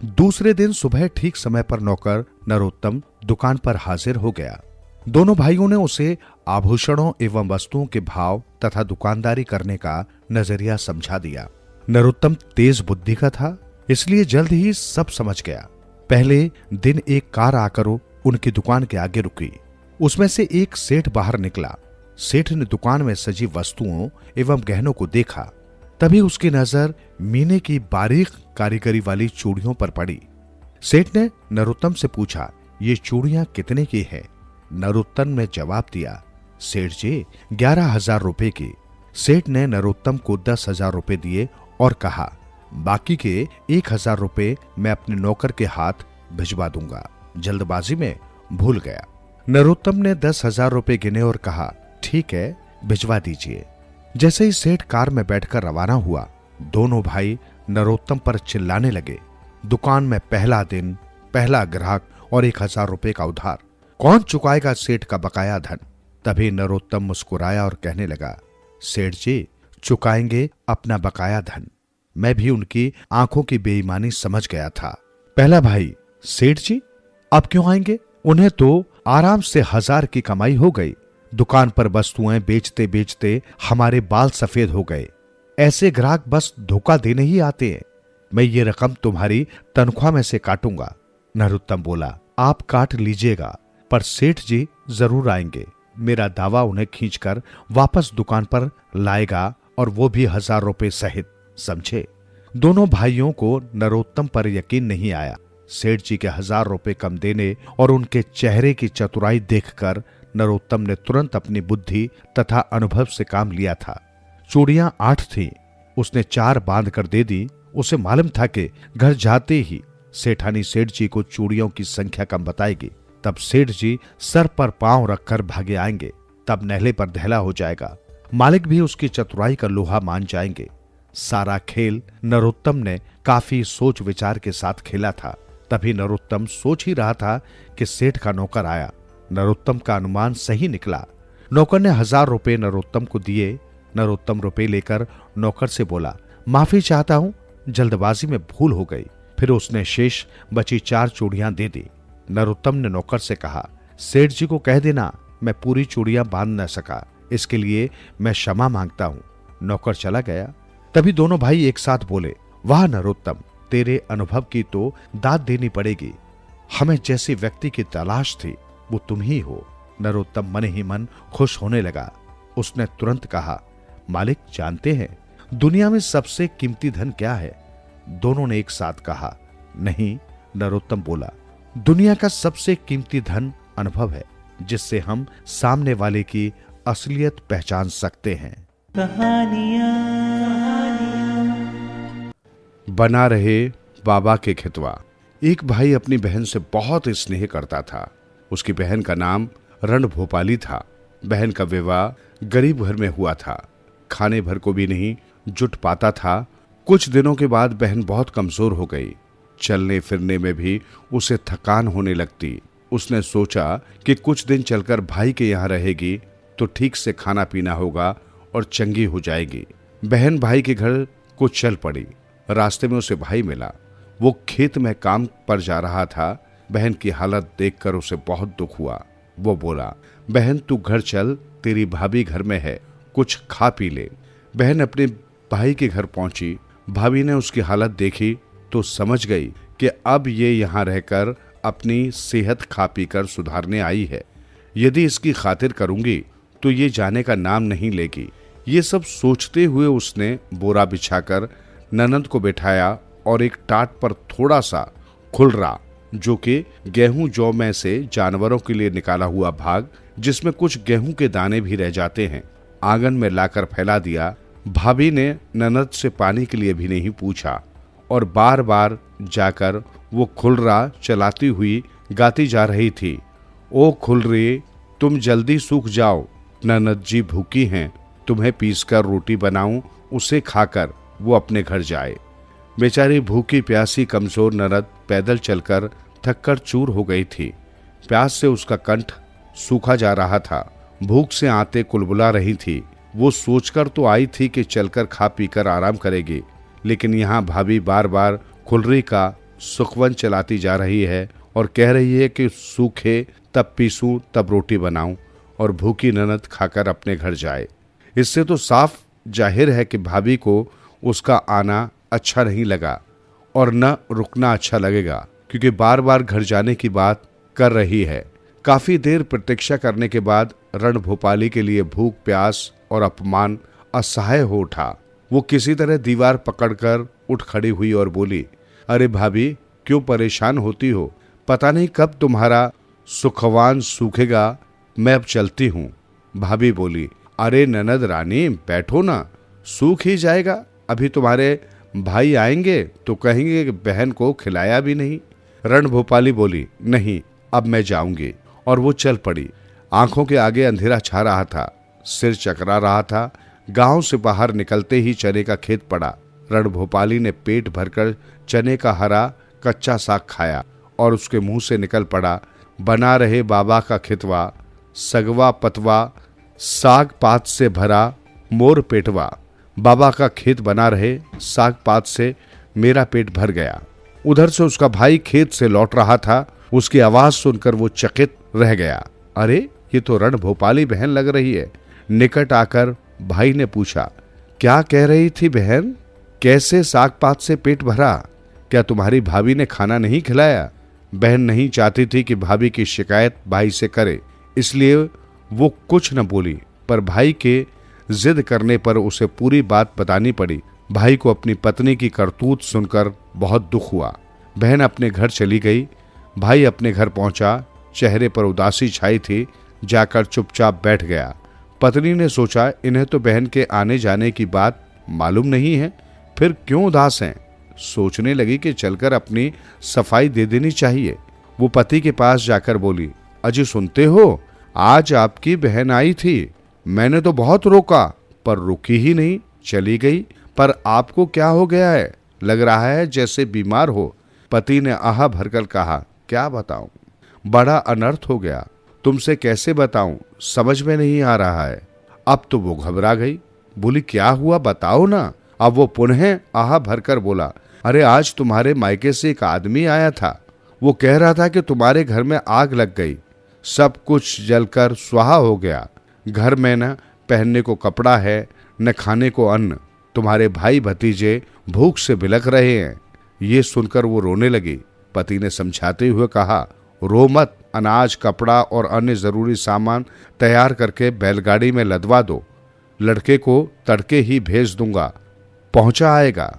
दूसरे दिन सुबह ठीक समय पर नौकर नरोत्तम दुकान पर हाजिर हो गया। दोनों भाइयों ने उसे आभूषणों एवं वस्तुओं के भाव तथा दुकानदारी करने का नजरिया समझा दिया। नरोत्तम तेज बुद्धि का था, इसलिए जल्द ही सब समझ गया। पहले दिन एक कार आकर उनकी दुकान के आगे रुकी। उसमें से एक सेठ बाहर निकला। सेठ ने दुकान में सजी वस्तुओं एवं गहनों को देखा। तभी उसकी नजर मीने की बारीक कारीगरी वाली चूड़ियों पर पड़ी। सेठ ने नरोत्तम से पूछा, ये चूड़ियां कितने की है? नरोत्तम ने जवाब दिया, सेठ जी 11,000 रुपए की। सेठ ने नरोत्तम को 10,000 रुपए दिए और कहा, बाकी के 1,000 रुपए मैं अपने नौकर के हाथ भिजवा दूंगा। जल्दबाजी में भूल गया। नरोत्तम ने 10,000 रुपए गिने और कहा, ठीक है, भिजवा दीजिए। जैसे ही सेठ कार में बैठकर रवाना हुआ, दोनों भाई नरोत्तम पर चिल्लाने लगे, दुकान में पहला दिन, पहला ग्राहक और 1,000 रुपए का उधार, कौन चुकाएगा सेठ का बकाया धन? तभी नरोत्तम मुस्कुराया और कहने लगा, सेठ जी चुकाएंगे अपना बकाया धन। मैं भी उनकी आंखों की बेईमानी समझ गया था। पहला भाई, सेठ जी अब क्यों आएंगे? उन्हें तो आराम से 1,000 की कमाई हो गई। दुकान पर वस्तुएं बेचते बेचते हमारे बाल सफेद हो गए। ऐसे ग्राहक बस धोखा देने ही आते हैं। मैं ये रकम तुम्हारी तनख्वाह में से काटूंगा। नरोत्तम बोला, आप काट लीजिएगा, पर सेठ जी जरूर आएंगे। मेरा दावा उन्हें खींचकर वापस दुकान पर लाएगा, और वो भी 1,000 रुपए सहित। समझे? दोनों भाइयों को नरोत्तम पर यकीन नहीं आया। सेठ जी के 1,000 रुपए कम देने और उनके चेहरे की चतुराई देखकर नरोत्तम ने तुरंत अपनी बुद्धि तथा अनुभव से काम लिया था। चूड़ियां 8 थीं, उसने 4 बांध कर दे दी। उसे मालूम था कि घर जाते ही सेठानी सेठ जी को चूड़ियों की संख्या कम बताएगी। तब सेठ जी सर पर पांव रखकर भागे आएंगे। तब नहले पर दहला हो जाएगा। मालिक भी उसकी चतुराई का लोहा मान जाएंगे। सारा खेल नरोत्तम ने काफी सोच विचार के साथ खेला था। तभी नरोत्तम सोच ही रहा था कि सेठ का नौकर आया। नरोत्तम का अनुमान सही निकला। नौकर ने 1,000 रुपए नरोत्तम को दिए। नरोत्तम रुपए लेकर नौकर से बोला, माफी चाहता हूं, जल्दबाजी में भूल हो गई। फिर उसने शेष बची 4 चूड़ियां दे दी। नरोत्तम ने नौकर से कहा, सेठ जी को कह देना मैं पूरी चूड़ियां बांध न सका, इसके लिए मैं क्षमा मांगता हूं। नौकर चला गया। तभी दोनों भाई एक साथ बोले, वाह नरोत्तम, तेरे अनुभव की तो दाद देनी पड़ेगी। हमें जैसे व्यक्ति की तलाश थी वो तुम ही हो। नरोत्तम मन ही मन खुश होने लगा। उसने तुरंत कहा, मालिक जानते हैं दुनिया में सबसे कीमती धन क्या है? दोनों ने एक साथ कहा, नहीं। नरोत्तम बोला, दुनिया का सबसे कीमती धन अनुभव है, जिससे हम सामने वाले की असलियत पहचान सकते हैं। बना रहे बाबा के खितवा। एक भाई अपनी बहन से बहुत स्नेह करता था। उसकी बहन का नाम रणभोपाली था। बहन का विवाह गरीब घर में हुआ था। खाने भर को भी नहीं जुट पाता था। कुछ दिनों के बाद बहन बहुत कमजोर हो गई। चलने फिरने में भी उसे थकान होने लगती। उसने सोचा कि कुछ दिन चलकर भाई के यहाँ रहेगी तो ठीक से खाना पीना होगा और चंगी हो जाएगी। बहन भाई के घर को चल पड़ी। रास्ते में उसे भाई मिला। वो खेत में काम पर जा रहा था। बहन की हालत देखकर उसे बहुत दुख हुआ। वो बोला, बहन तू घर चल, तेरी भाभी घर में है, कुछ खा पी ले। बहन अपने भाई के घर पहुंची। भाभी ने उसकी हालत देखी तो समझ गई कि अब ये यहाँ रहकर अपनी सेहत खा पी कर सुधारने आई है। यदि इसकी खातिर करूंगी तो ये जाने का नाम नहीं लेगी। ये सब सोचते हुए उसने बोरा बिछाकर ननद को बिठाया और एक टाट पर थोड़ा सा खुलरा, जो कि गेहूं जौ में से जानवरों के लिए निकाला हुआ भाग, जिसमें कुछ गेहूं के दाने भी रह जाते हैं, आंगन में लाकर फैला दिया। भाभी ने ननद से पानी के लिए भी नहीं पूछा और बार बार जाकर वो खुलरा चलाती हुई गाती जा रही थी, ओ खुलरे तुम जल्दी सूख जाओ, ननद जी भूखी हैं, तुम्हें पीसकर रोटी बनाऊं, उसे खाकर वो अपने घर जाए। बेचारी भूखी प्यासी कमजोर ननद पैदल चलकर थककर चूर हो गई थी। प्यास से उसका कंठ सूखा जा रहा था। भूख से आंतें कुलबुला रही थी। वो सोचकर तो आई थी कि चलकर खा पीकर आराम करेगी, लेकिन यहाँ भाभी बार बार खुलरी का सुखवन चलाती जा रही है और कह रही है कि सूखे तब पीसूं तब रोटी बनाऊं और भूखी ननद खाकर अपने घर जाए। इससे तो साफ जाहिर है कि भाभी को उसका आना अच्छा नहीं लगा और न रुकना अच्छा लगेगा, क्योंकि बार बार घर जाने की बात कर रही है। काफी देर प्रतीक्षा करने के बाद रणभोपाली के लिए भूख प्यास और अपमान असहाय हो उठा। वो किसी तरह दीवार पकड़कर उठ खड़ी हुई और बोली, अरे भाभी क्यों परेशान होती हो, पता नहीं कब तुम्हारा सुखवान सूखेगा, मैं अब चलती हूँ। भाभी बोली, अरे ननद रानी बैठो ना, सूख ही जाएगा, अभी तुम्हारे भाई आएंगे तो कहेंगे कि बहन को खिलाया भी नहीं। रणभोपाली बोली, नहीं अब मैं जाऊंगी, और वो चल पड़ी। आंखों के आगे अंधेरा छा रहा था, सिर चकरा रहा था। गांव से बाहर निकलते ही चने का खेत पड़ा। रणभोपाली ने पेट भरकर चने का हरा कच्चा साग खाया और उसके मुंह से निकल पड़ा, बना रहे बाबा का खितवा, सगवा पतवा, साग पात से भरा मोर पेटवा। बाबा का खेत बना रहे, साग पात से मेरा पेट भर गया। उधर से उसका भाई खेत से लौट रहा था। उसकी आवाज सुनकर वो चकित रह गया। अरे ये तो रणभोपाली बहन लग रही है। निकट आकर भाई ने पूछा, क्या कह रही थी बहन, कैसे साग पात से पेट भरा? क्या तुम्हारी भाभी ने खाना नहीं खिलाया? बहन नहीं चाहती थी कि भाभी की शिकायत भाई से करे, इसलिए वो कुछ न बोली, पर भाई के जिद करने पर उसे पूरी बात बतानी पड़ी। भाई को अपनी पत्नी की करतूत सुनकर बहुत दुख हुआ। बहन अपने घर चली गई। भाई अपने घर पहुंचा। चेहरे पर उदासी छाई थी। जाकर चुपचाप बैठ गया। पत्नी ने सोचा, इन्हें तो बहन के आने जाने की बात मालूम नहीं है, फिर क्यों उदास हैं? सोचने लगी कि चलकर अपनी सफाई दे देनी चाहिए। वो पति के पास जाकर बोली, अजी सुनते हो, आज आपकी बहन आई थी, मैंने तो बहुत रोका पर रुकी ही नहीं, चली गई। पर आपको क्या हो गया है? लग रहा है जैसे बीमार हो। पति ने आह भरकर कहा, क्या बताऊं, बड़ा अनर्थ हो गया, तुमसे कैसे बताऊं, समझ में नहीं आ रहा है। अब तो वो घबरा गई, बोली, क्या हुआ बताओ ना। अब वो पुनः आह भरकर बोला, अरे आज तुम्हारे मायके से एक आदमी आया था, वो कह रहा था कि तुम्हारे घर में आग लग गई, सब कुछ जलकर स्वाहा हो गया। घर में न पहनने को कपड़ा है, न खाने को अन्न, तुम्हारे भाई भतीजे भूख से बिलख रहे हैं। ये सुनकर वो रोने लगी। पति ने समझाते हुए कहा, रो मत, अनाज कपड़ा और अन्य जरूरी सामान तैयार करके बैलगाड़ी में लदवा दो, लड़के को तड़के ही भेज दूंगा, पहुंचा आएगा।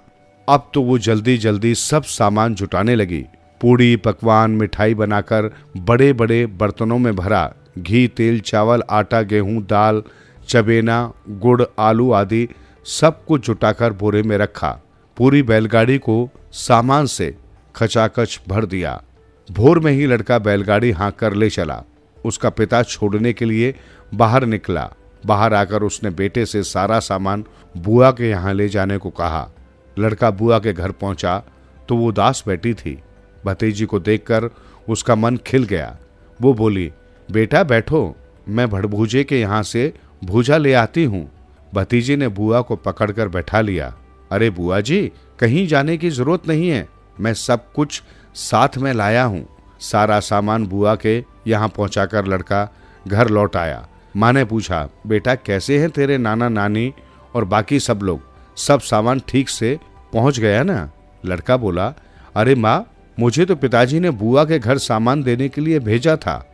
अब तो वो जल्दी जल्दी सब सामान जुटाने लगी। पूड़ी पकवान मिठाई बनाकर बड़े बड़े बर्तनों में भरा। घी तेल चावल आटा गेहूं दाल चबेना गुड़ आलू आदि सब कुछ जुटाकर बोरे में रखा। पूरी बैलगाड़ी को सामान से खचाखच भर दिया। भोर में ही लड़का बैलगाड़ी हाँक कर ले चला। उसका पिता छोड़ने के लिए बाहर निकला। बाहर आकर उसने बेटे से सारा सामान बुआ के यहाँ ले जाने को कहा। लड़का बुआ के घर पहुंचा तो वो उदास बैठी थी। भतीजी को देखकर उसका मन खिल गया। वो बोली, बेटा बैठो, मैं भड़भूजे के यहाँ से भूजा ले आती हूँ। भतीजी ने बुआ को पकड़कर बैठा लिया। अरे बुआ जी, कहीं जाने की जरूरत नहीं है, मैं सब कुछ साथ में लाया हूँ। सारा सामान बुआ के यहाँ पहुंचाकर लड़का घर लौट आया। माँ ने पूछा, बेटा कैसे हैं तेरे नाना नानी और बाकी सब लोग? सब सामान ठीक से पहुंच गया ना? लड़का बोला, अरे माँ, मुझे तो पिताजी ने बुआ के घर सामान देने के लिए भेजा था,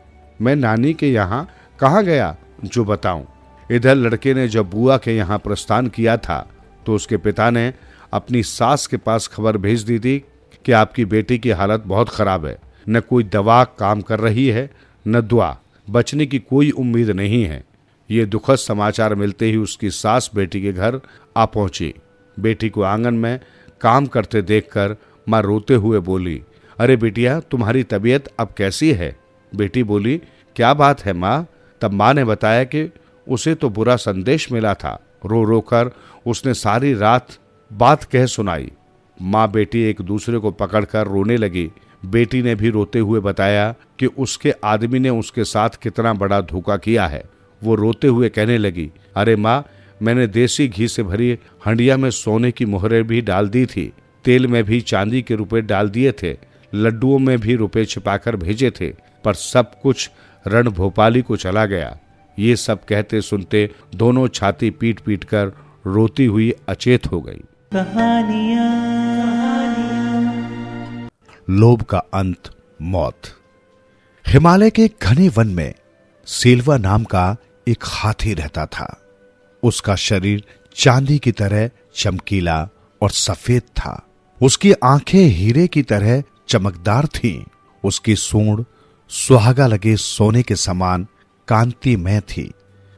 मैं नानी के यहाँ कहाँ गया जो बताऊं। इधर लड़के ने जब बुआ के यहाँ प्रस्थान किया था तो उसके पिता ने अपनी सास के पास खबर भेज दी थी कि आपकी बेटी की हालत बहुत खराब है, न कोई दवा काम कर रही है न दुआ, बचने की कोई उम्मीद नहीं है। ये दुखद समाचार मिलते ही उसकी सास बेटी के घर आ पहुंची। बेटी को आंगन में काम करते देखकर माँ रोते हुए बोली, अरे बिटिया, तुम्हारी तबीयत अब कैसी है? बेटी बोली, क्या बात है माँ? तब माँ ने बताया कि उसे तो बुरा संदेश मिला था। रो रो कर उसने सारी रात बात कह सुनाई। माँ बेटी एक दूसरे को पकड़कर रोने लगी। बेटी ने भी रोते हुए बताया कि उसके आदमी ने उसके साथ कितना बड़ा धोखा किया है। वो रोते हुए कहने लगी, अरे माँ, मैंने देसी घी से भरी हंडिया में सोने की मोहरें भी डाल दी थी, तेल में भी चांदी के रुपए डाल दिए थे, लड्डुओं में भी रुपए छिपाकर भेजे थे, पर सब कुछ रण भोपाली को चला गया। ये सब कहते सुनते दोनों छाती पीट पीट कर रोती हुई अचेत हो गई। लोभ का अंत, मौत। हिमालय के घने वन में सेल्वा नाम का एक हाथी रहता था। उसका शरीर चांदी की तरह चमकीला और सफेद था। उसकी आंखें हीरे की तरह चमकदार थीं। उसकी सूंड सुहागा लगे सोने के समान कांतिमय थी।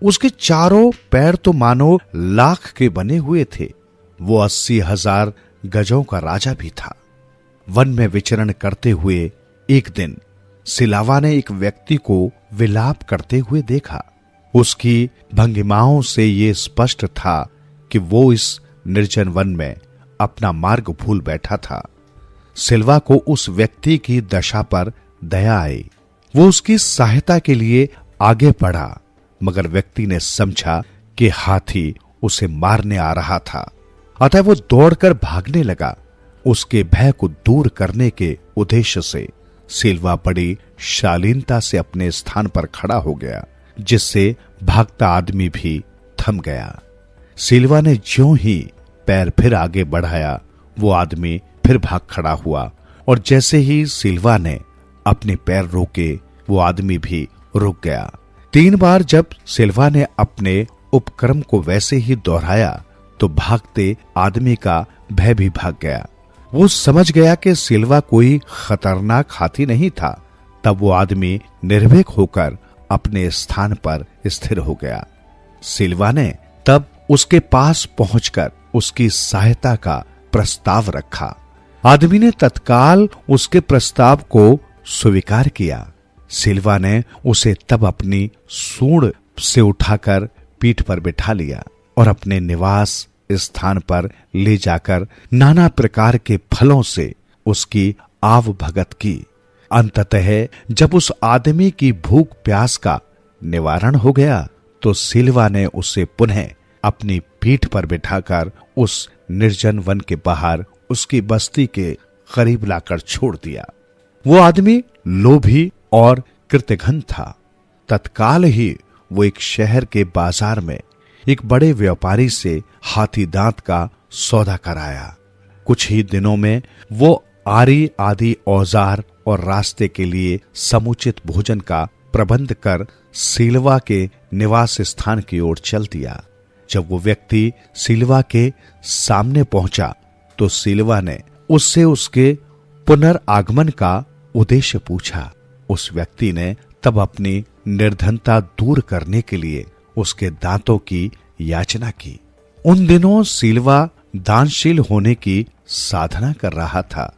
उसके चारों पैर तो मानो लाख के बने हुए थे। वो 80,000 गजों का राजा भी था। वन में विचरण करते हुए एक दिन सिलावा ने एक व्यक्ति को विलाप करते हुए देखा। उसकी भंगिमाओं से ये स्पष्ट था कि वो इस निर्जन वन में अपना मार्ग भूल बैठा था। सिल्वा को उस व्यक्ति की दशा पर दया आई। वो उसकी सहायता के लिए आगे बढ़ा, मगर व्यक्ति ने समझा कि हाथी उसे मारने आ रहा था, अतः वो दौड़कर भागने लगा। उसके भय को दूर करने के उद्देश्य से सिल्वा बड़ी शालीनता से अपने स्थान पर खड़ा हो गया, जिससे भागता आदमी भी थम गया। सिल्वा ने ज्यों ही पैर फिर आगे बढ़ाया, वो आदमी फिर भाग खड़ा हुआ, और जैसे ही सिल्वा ने अपने पैर रोके, वो आदमी भी रुक गया। 3 बार जब सिल्वा ने अपने उपक्रम को वैसे ही दोहराया तो भागते आदमी का भय भी भाग गया। वो समझ गया कि सिल्वा कोई खतरनाक हाथी नहीं था। तब वो आदमी निर्भीक होकर अपने स्थान पर स्थिर हो गया। सिल्वा ने तब उसके पास पहुंचकर उसकी सहायता का प्रस्ताव रखा। आदमी ने तत्काल उसके प्रस्ताव को स्वीकार किया। सिल्वा ने उसे तब अपनी सूंड से उठाकर पीठ पर बिठा लिया और अपने निवास स्थान पर ले जाकर नाना प्रकार के फलों से उसकी आव भगत की। अंततः जब उस आदमी की भूख प्यास का निवारण हो गया तो सिल्वा ने उसे पुनः अपनी पीठ पर बिठाकर उस निर्जन वन के बाहर उसकी बस्ती के करीब लाकर छोड़ दिया। वो आदमी लोभी और कृतघ्न था। तत्काल ही वो एक शहर के बाजार में एक बड़े व्यापारी से हाथी दांत का सौदा कराया। कुछ ही दिनों में वो आरी आदि औजार और रास्ते के लिए समुचित भोजन का प्रबंध कर सिल्वा के निवास स्थान की ओर चल दिया। जब वो व्यक्ति सिल्वा के सामने पहुंचा तो सिल्वा ने उससे उसके पुनर्आगमन का उद्देश्य पूछा। उस व्यक्ति ने तब अपनी निर्धनता दूर करने के लिए उसके दांतों की याचना की। उन दिनों सिल्वा दानशील होने की साधना कर रहा था,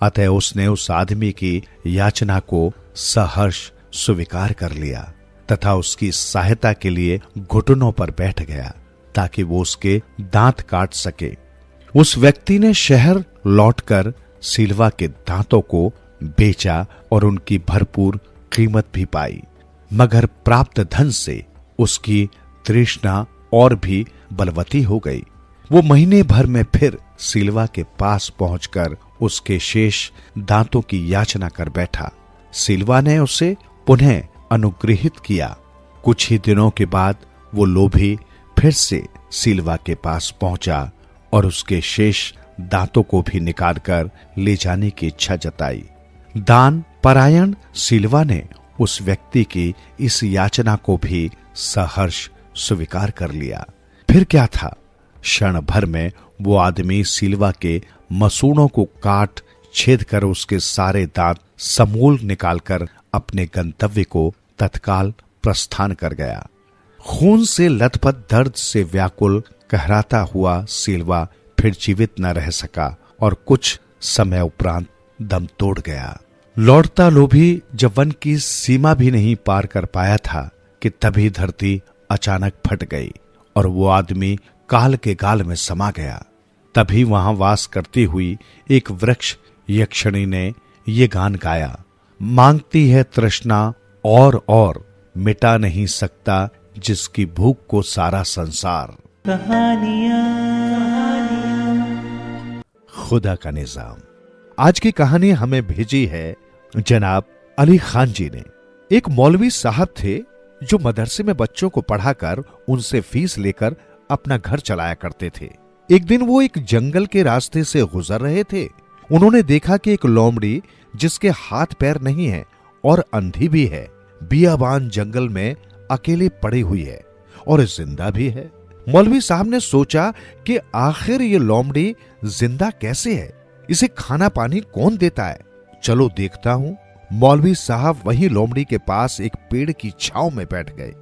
अतः उसने उस आदमी की याचना को सहर्ष स्वीकार कर लिया तथा उसकी सहायता के लिए घुटनों पर बैठ गया ताकि वो उसके दांत काट सके। उस व्यक्ति ने शहर लौटकर सिल्वा के दांतों को बेचा और उनकी भरपूर कीमत भी पाई। मगर प्राप्त धन से उसकी तृष्णा और भी बलवती हो गई। वो महीने भर में फिर सिल्वा के पास पहुंचकर उसके शेष दांतों की याचना कर बैठा। सिल्वा ने उसे पुनः अनुग्रहित किया। कुछ ही दिनों के बाद वो लोभी फिर से सिल्वा के पास पहुंचा और उसके शेष दांतों को भी निकालकर ले जाने की इच्छा जताई। दान परायण सिल्वा ने उस व्यक्ति की इस याचना को भी सहर्ष स्वीकार कर लिया। फिर क्या था, क्षण भर में वो आदमी सिल्वा के मसूड़ों को काट छेद कर उसके सारे दांत समूल निकालकर अपने गंतव्य को तत्काल प्रस्थान कर गया। खून से लथपथ दर्द से व्याकुल कहराता हुआ सिल्वा फिर जीवित न रह सका और कुछ समय उपरांत दम तोड़ गया। लौटता लोभी जब वन की सीमा भी नहीं पार कर पाया था कि तभी धरती अचानक फट गई और वो आदमी काल के गाल में समा गया। तभी वहां वास करती हुई एक वृक्ष यक्षिणी ने ये गान गाया, मांगती है तृष्णा और मिटा नहीं सकता जिसकी भूख को सारा संसार। खुदा का निजाम। आज की कहानी हमें भेजी है जनाब अली खान जी ने। एक मौलवी साहब थे जो मदरसे में बच्चों को पढ़ाकर उनसे फीस लेकर अपना घर चलाया करते थे। एक दिन वो एक जंगल के रास्ते से गुजर रहे थे। उन्होंने देखा कि एक लोमड़ी जिसके हाथ पैर नहीं है और अंधी भी है, बियाबान जंगल में अकेले पड़ी हुई है और जिंदा भी है। मौलवी साहब ने सोचा कि आखिर ये लोमड़ी जिंदा कैसे है, इसे खाना पानी कौन देता है, चलो देखता हूं। मौलवी साहब वही लोमड़ी के पास एक पेड़ की छांव में बैठ गए।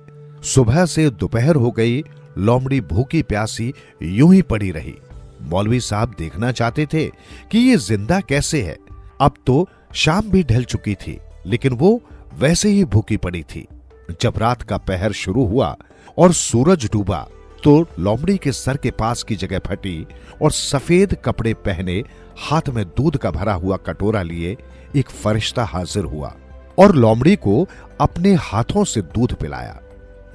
सुबह से दोपहर हो गई, लोमड़ी भूखी प्यासी यूं ही पड़ी रही। मौलवी साहब देखना चाहते थे कि ये जिंदा कैसे है। अब तो शाम भी ढल चुकी थी, लेकिन वो वैसे ही भूखी पड़ी थी। जब रात का पहर शुरू हुआ और सूरज डूबा तो लोमड़ी के सर के पास की जगह फटी और सफेद कपड़े पहने, हाथ में दूध का भरा हुआ कटोरा लिए एक फरिश्ता हाजिर हुआ और लोमड़ी को अपने हाथों से दूध पिलाया।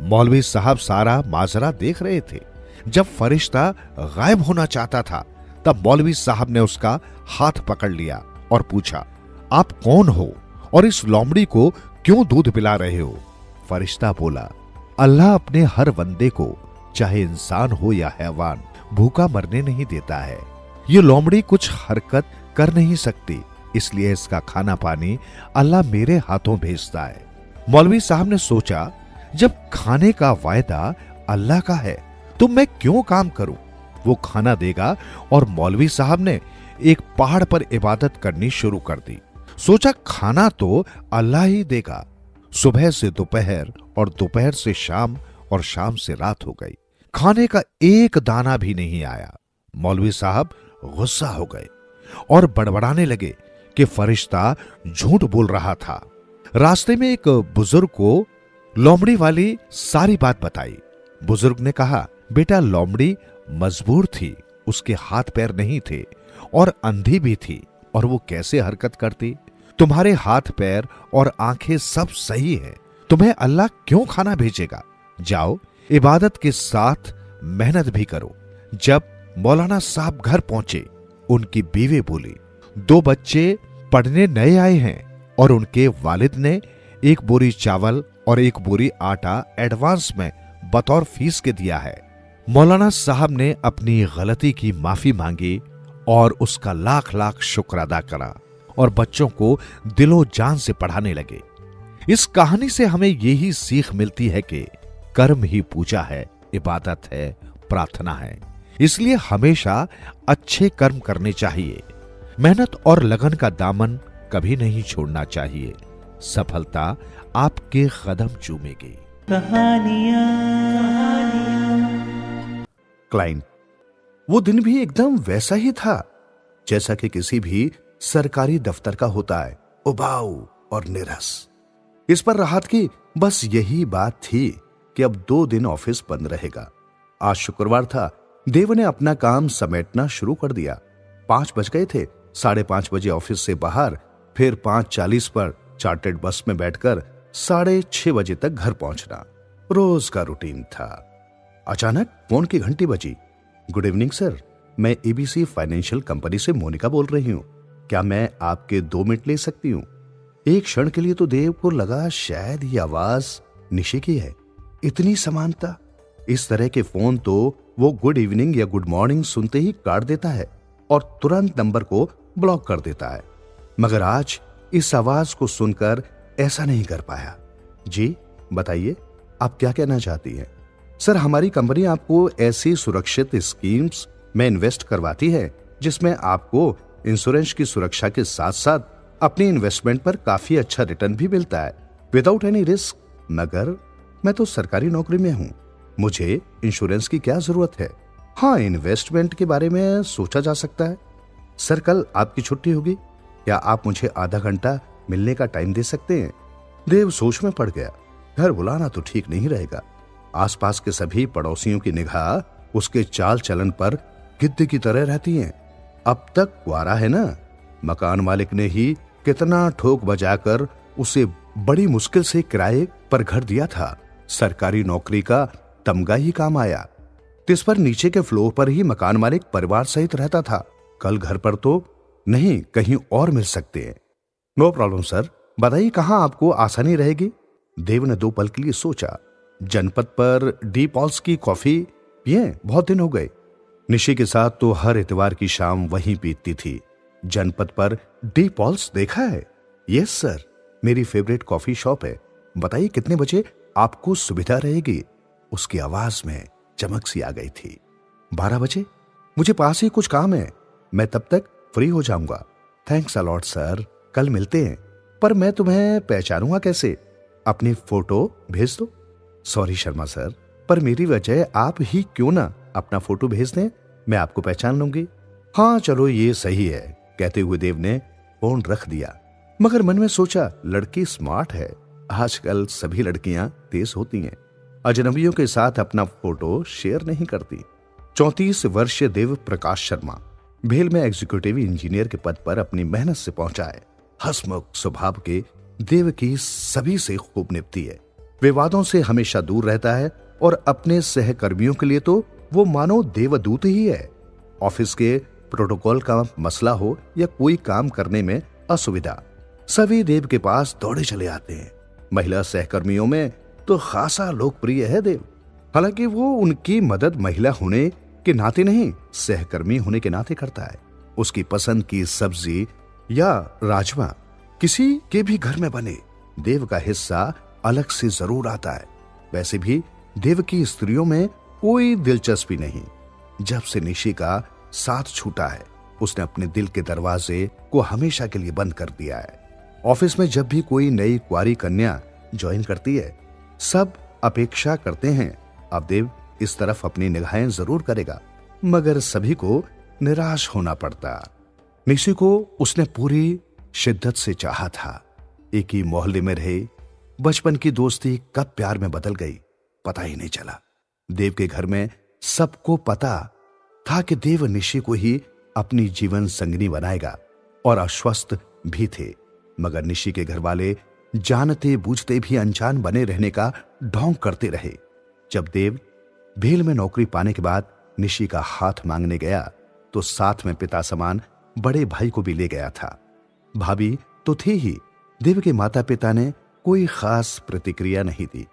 मौलवी साहब सारा माजरा देख रहे थे। जब फरिश्ता गायब होना चाहता था तब मौलवी साहब ने उसका हाथ पकड़ लिया और पूछा, आप कौन हो और इस लोमड़ी को क्यों दूध पिला रहे हो? फरिश्ता बोला, अल्लाह अपने हर बंदे को, चाहे इंसान हो या हैवान, भूखा मरने नहीं देता है। ये लोमड़ी कुछ हरकत कर नहीं सकती, इसलिए इसका खाना पानी अल्लाह मेरे हाथों भेजता है। मौलवी साहब ने सोचा, जब खाने का वायदा अल्लाह का है तो मैं क्यों काम करूं? वो खाना देगा। और मौलवी साहब ने एक पहाड़ पर इबादत करनी शुरू कर दी। सोचा खाना तो अल्लाह ही देगा। सुबह से दोपहर और दोपहर से शाम और शाम से रात हो गई, खाने का एक दाना भी नहीं आया। मौलवी साहब गुस्सा हो गए और बड़बड़ाने लगे कि फरिश्ता झूठ बोल रहा था। रास्ते में एक बुजुर्ग को लोमड़ी वाली सारी बात बताई। बुजुर्ग ने कहा, बेटा लोमड़ी मजबूर थी, उसके हाथ पैर नहीं थे और अंधी भी थी, और वो कैसे हरकत करती? तुम्हारे हाथ पैर और आंखें सब सही है, तुम्हें अल्लाह क्यों खाना भेजेगा? जाओ इबादत के साथ मेहनत भी करो। जब मौलाना साहब घर पहुंचे, उनकी बीवी बोली, 2 बच्चे पढ़ने नए आए हैं और उनके वालिद ने 1 बोरी चावल और 1 बोरी आटा एडवांस में बतौर फीस के दिया है। मौलाना साहब ने अपनी गलती की माफी मांगी और उसका लाख लाख शुक्र अदा करा और बच्चों को दिलो जान से पढ़ाने लगे। इस कहानी से हमें यही सीख मिलती है कि कर्म ही पूजा है, इबादत है, प्रार्थना है। इसलिए हमेशा अच्छे कर्म करने चाहिए। मेहनत और लगन का दामन कभी नहीं छोड़ना चाहिए। सफलता आपके कदम चूमेगी। क्लाइंट, वो दिन भी एकदम वैसा ही था जैसा कि किसी भी सरकारी दफ्तर का होता है, उबाऊ और निरस। इस पर राहत की बस यही बात थी कि अब 2 दिन ऑफिस बंद रहेगा। आज शुक्रवार था। देव ने अपना काम समेटना शुरू कर दिया। 5 बज गए थे। 5:30 बजे ऑफिस से बाहर, फिर 5:40 पर चार्टर्ड बस में बैठकर 6:30 बजे तक घर पहुंचना रोज का रूटीन था। अचानक फोन की घंटी बजी। गुड इवनिंग सर, मैं एबीसी फाइनेंशियल कंपनी से मोनिका बोल रही हूँ। क्या मैं आपके 2 मिनट ले सकती हूँ? एक क्षण के लिए तो देव को लगा शायद ये आवाज निशि की है। इतनी समानता। इस तरह के फोन तो वो गुड इवनिंग या गुड मॉर्निंग सुनते ही काट देता है और तुरंत नंबर को ब्लॉक कर देता है, मगर आज इस आवाज को सुनकर ऐसा नहीं कर पाया। जी बताइए, आप क्या कहना चाहती हैं? सर, हमारी कंपनी आपको ऐसी सुरक्षित स्कीम्स में इन्वेस्ट करवाती है जिसमें आपको इंश्योरेंस की सुरक्षा के साथ साथ अपनी इन्वेस्टमेंट पर काफी अच्छा रिटर्न भी मिलता है विदाउट एनी रिस्क। मगर मैं तो सरकारी नौकरी में हूँ, मुझे इंश्योरेंस की क्या जरूरत है? हाँ, इन्वेस्टमेंट के बारे में सोचा जा सकता है। सर, कल आपकी छुट्टी होगी, क्या आप मुझे आधा घंटा मिलने का टाइम दे सकते हैं? देव सोच में पड़ गया। घर बुलाना तो ठीक नहीं रहेगा। आसपास के सभी पड़ोसियों की निगाह उसके चाल चलन पर गिद्ध की तरह रहती है। अब तक कुआरा है ना। मकान मालिक ने ही कितना ठोक बजाकर उसे बड़ी मुश्किल से किराए पर घर दिया था। सरकारी नौकरी का तमगा ही काम आया। इस पर नीचे के फ्लोर पर ही मकान मालिक परिवार सहित रहता था। कल घर पर तो नहीं, कहीं और मिल सकते हैं। नो प्रॉब्लम सर, बताइए कहां आपको आसानी रहेगी? देव ने 2 पल के लिए सोचा। जनपद पर डी पॉल्स की कॉफी पिए, बहुत दिन हो गए। निशि के साथ तो हर इतवार की शाम वहीं बीतती थी। जनपद पर डी पॉल्स देखा है? यस सर, मेरी फेवरेट कॉफी शॉप है। बताइए कितने बजे आपको सुविधा रहेगी? उसकी आवाज में चमक सी आ गई थी। 12 बजे? मुझे पास ही कुछ काम है, मैं तब तक फ्री हो जाऊंगा। थैंक्स अ लॉट सर, कल मिलते हैं। पर मैं तुम्हें पहचानूंगा कैसे? अपनी फोटो भेज दो। सॉरी शर्मा सर, पर मेरी वजह आप ही क्यों ना अपना फोटो भेज दें, मैं आपको पहचान लूंगी। हाँ चलो, ये सही है, कहते हुए देव ने फोन रख दिया। मगर मन में सोचा, लड़की स्मार्ट है, आजकल सभी लड़कियां तेज होती हैं, अजनबियों के साथ अपना फोटो शेयर नहीं करती। 34 वर्षीय देव प्रकाश शर्मा भेल में एग्जीक्यूटिव इंजीनियर के पद पर अपनी मेहनत से पहुंचा है। हंसमुख स्वभाव के देव की सभी से खूब निभती है। विवादों से हमेशा दूर रहता है और अपने सहकर्मियों के लिए तो वो मानो देवदूत ही है। ऑफिस के प्रोटोकॉल का मसला हो या कोई काम करने में असुविधा, सभी देव के पास दौड़े चले आते हैं। महिला सहकर्मियों में तो खासा लोकप्रिय है देव। हालांकि वो उनकी मदद महिला होने के नाते नहीं, सहकर्मी होने के नाते करता है। उसकी पसंद की सब्जी या राजमा किसी के भी घर में बने, देव का हिस्सा अलग से जरूर आता है। वैसे भी देव की स्त्रियों में कोई दिलचस्पी नहीं। जब से निशि का साथ छूटा है, उसने अपने दिल के दरवाजे को हमेशा के लिए बंद कर दिया है। ऑफिस में जब भी कोई नई कुंवारी कन्या ज्वाइन करती है, सब अपेक्षा करते हैं अब देव इस तरफ अपनी निगाहें जरूर करेगा, मगर सभी को निराश होना पड़ता। निशि को उसने पूरी शिद्दत से चाहा था। एक ही मोहल्ले में रहे, बचपन की दोस्ती कब प्यार में बदल गई पता ही नहीं चला। देव के घर में सबको पता था कि देव निशि को ही अपनी जीवन संगिनी बनाएगा और आश्वस्त भी थे, मगर निशि के घर वाले जानते बूझते भी अनजान बने रहने का ढोंग करते रहे। जब देव भेल में नौकरी पाने के बाद निशि का हाथ मांगने गया तो साथ में पिता समान बड़े भाई को भी ले गया था। भाभी तो थी ही। देव के माता पिता ने कोई खास प्रतिक्रिया नहीं दी,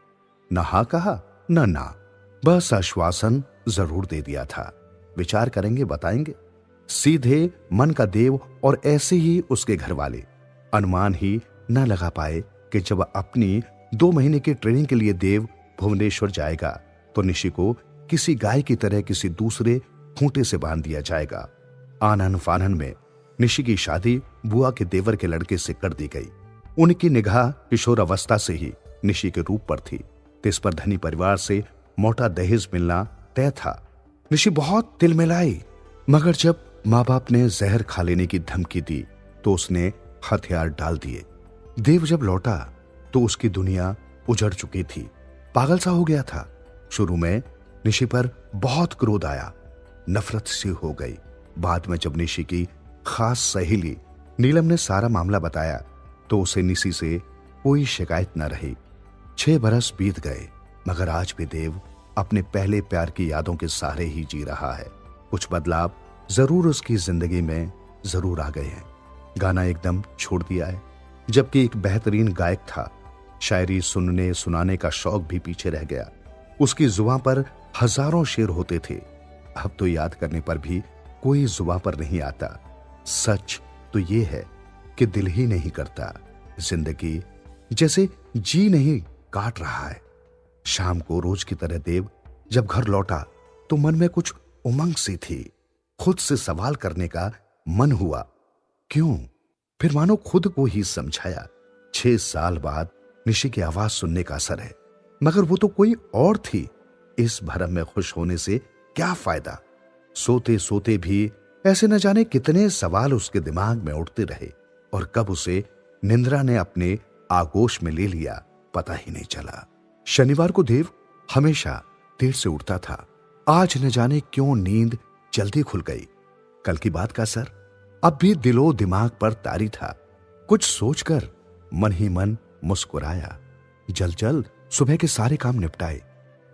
न हा कहा न ना, बस आश्वासन जरूर दे दिया था, विचार करेंगे बताएंगे। सीधे मन का देव और ऐसे ही उसके घर वाले अनुमान ही न लगा पाए कि जब अपनी 2 महीने की ट्रेनिंग के लिए देव भुवनेश्वर जाएगा तो निशि को किसी गाय की तरह किसी दूसरे खूंटे से बांध दिया जाएगा। आनन फानन में निशि की शादी बुआ के देवर के लड़के से कर दी गई। उनकी निगाह किशोर अवस्था से ही निशि के रूप पर थी। इस पर धनी परिवार से मोटा दहेज मिलना तय था। निशि बहुत तिलमिलाई, मगर जब माँ बाप ने जहर खा लेने की धमकी दी तो उसने हथियार डाल दिए। देव जब लौटा तो उसकी दुनिया उजड़ चुकी थी, पागल सा हो गया था। शुरू में निशि पर बहुत क्रोध आया, नफरत सी हो गई। बाद में जब निशि की खास सहेली नीलम ने सारा मामला बताया तो उसे निशि से कोई शिकायत न रही। 6 बरस बीत गए, मगर आज भी देव अपने पहले प्यार की यादों के सहारे ही जी रहा है। कुछ बदलाव जरूर उसकी जिंदगी में जरूर आ गए हैं। गाना एकदम छोड़ दिया है, जबकि एक बेहतरीन गायक था। शायरी सुनने सुनाने का शौक भी पीछे रह गया। उसकी जुबां पर हजारों शेर होते थे, अब तो याद करने पर भी कोई जुबां पर नहीं आता। सच तो ये है कि दिल ही नहीं करता। जिंदगी जैसे जी नहीं काट रहा है। शाम को रोज की तरह देव जब घर लौटा तो मन में कुछ उमंग सी थी। खुद से सवाल करने का मन हुआ, क्यों? फिर मानो खुद को ही समझाया, 6 साल बाद निशी की आवाज सुनने का असर है, मगर वो तो कोई और थी। इस भरम में खुश होने से क्या फायदा? सोते सोते भी ऐसे न जाने कितने सवाल उसके दिमाग में उठते रहे, और कब उसे निंद्रा ने अपने आगोश में ले लिया पता ही नहीं चला। शनिवार को देव हमेशा देर से उठता था। आज न जाने क्यों नींद जल्दी खुल गई। कल की बात का असर अब भी दिलो दिमाग पर तारी था। कुछ सोचकर मन ही मन मुस्कुराया। जल्द जल्द सुबह के सारे काम निपटाए।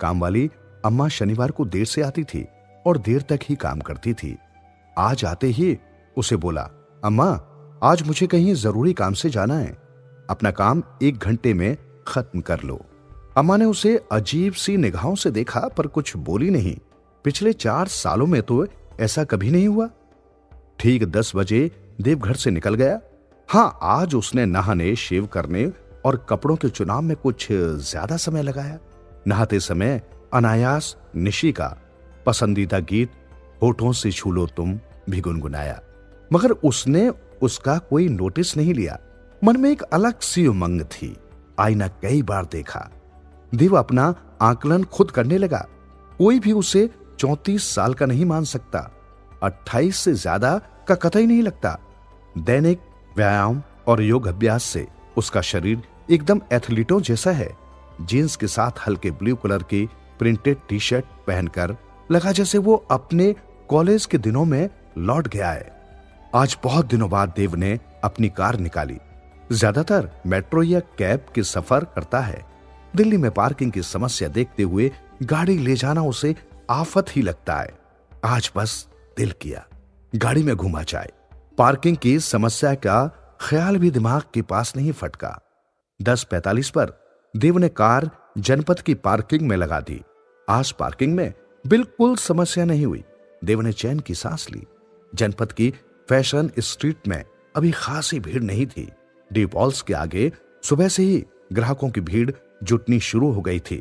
काम वाली अम्मा शनिवार को देर से आती थी और देर तक ही काम करती थी। आज आते ही उसे बोला, अम्मा आज मुझे कहीं जरूरी काम से जाना है, अपना काम 1 घंटे में खत्म कर लो। अम्मा ने उसे अजीब सी निगाहों से देखा पर कुछ बोली नहीं। पिछले 4 सालों में तो ऐसा कभी नहीं हुआ। ठीक 10 बजे देव घर से निकल गया। हाँ, आज उसने नहाने, शेव करने और कपड़ों के चुनाव में कुछ ज्यादा समय लगाया। नहाते समय अनायास निशी का पसंदीदा गीत होठों से छू लो तुम भी गुनगुनाया, मगर उसने उसका कोई नोटिस नहीं लिया। मन में एक अलग सी उमंग थी। आईना कई बार देखा। देव अपना आकलन खुद करने लगा। कोई भी उसे 34 साल का नहीं मान सकता। 28 से ज्यादा का कतई नहीं लगता। दैनिक व्यायाम और योग अभ्यास से उसका शरीर एकदम एथलीटों जैसा है। जीन्स के साथ हल्के ब्लू कलर की प्रिंटेड टी शर्ट पहनकर लगा जैसे वो अपने कॉलेज के दिनों में लौट गया है। आज बहुत दिनों बाद देव ने अपनी कार निकाली। ज्यादातर मेट्रो या कैब के सफर करता है। दिल्ली में पार्किंग की समस्या देखते हुए गाड़ी ले जाना उसे आफत ही लगता है। आज बस दिल किया गाड़ी में घूमा जाए। पार्किंग की समस्या का ख्याल भी दिमाग के पास नहीं फटका। 10:45 पर देव ने कार जनपद की पार्किंग में लगा दी। आज पार्किंग में बिल्कुल समस्या नहीं हुई। देव ने चैन की सांस ली। जनपद की फैशन स्ट्रीट में अभी खासी भीड़ नहीं थी। डी पॉल्स के आगे सुबह से ही ग्राहकों की भीड़ जुटनी शुरू हो गई थी।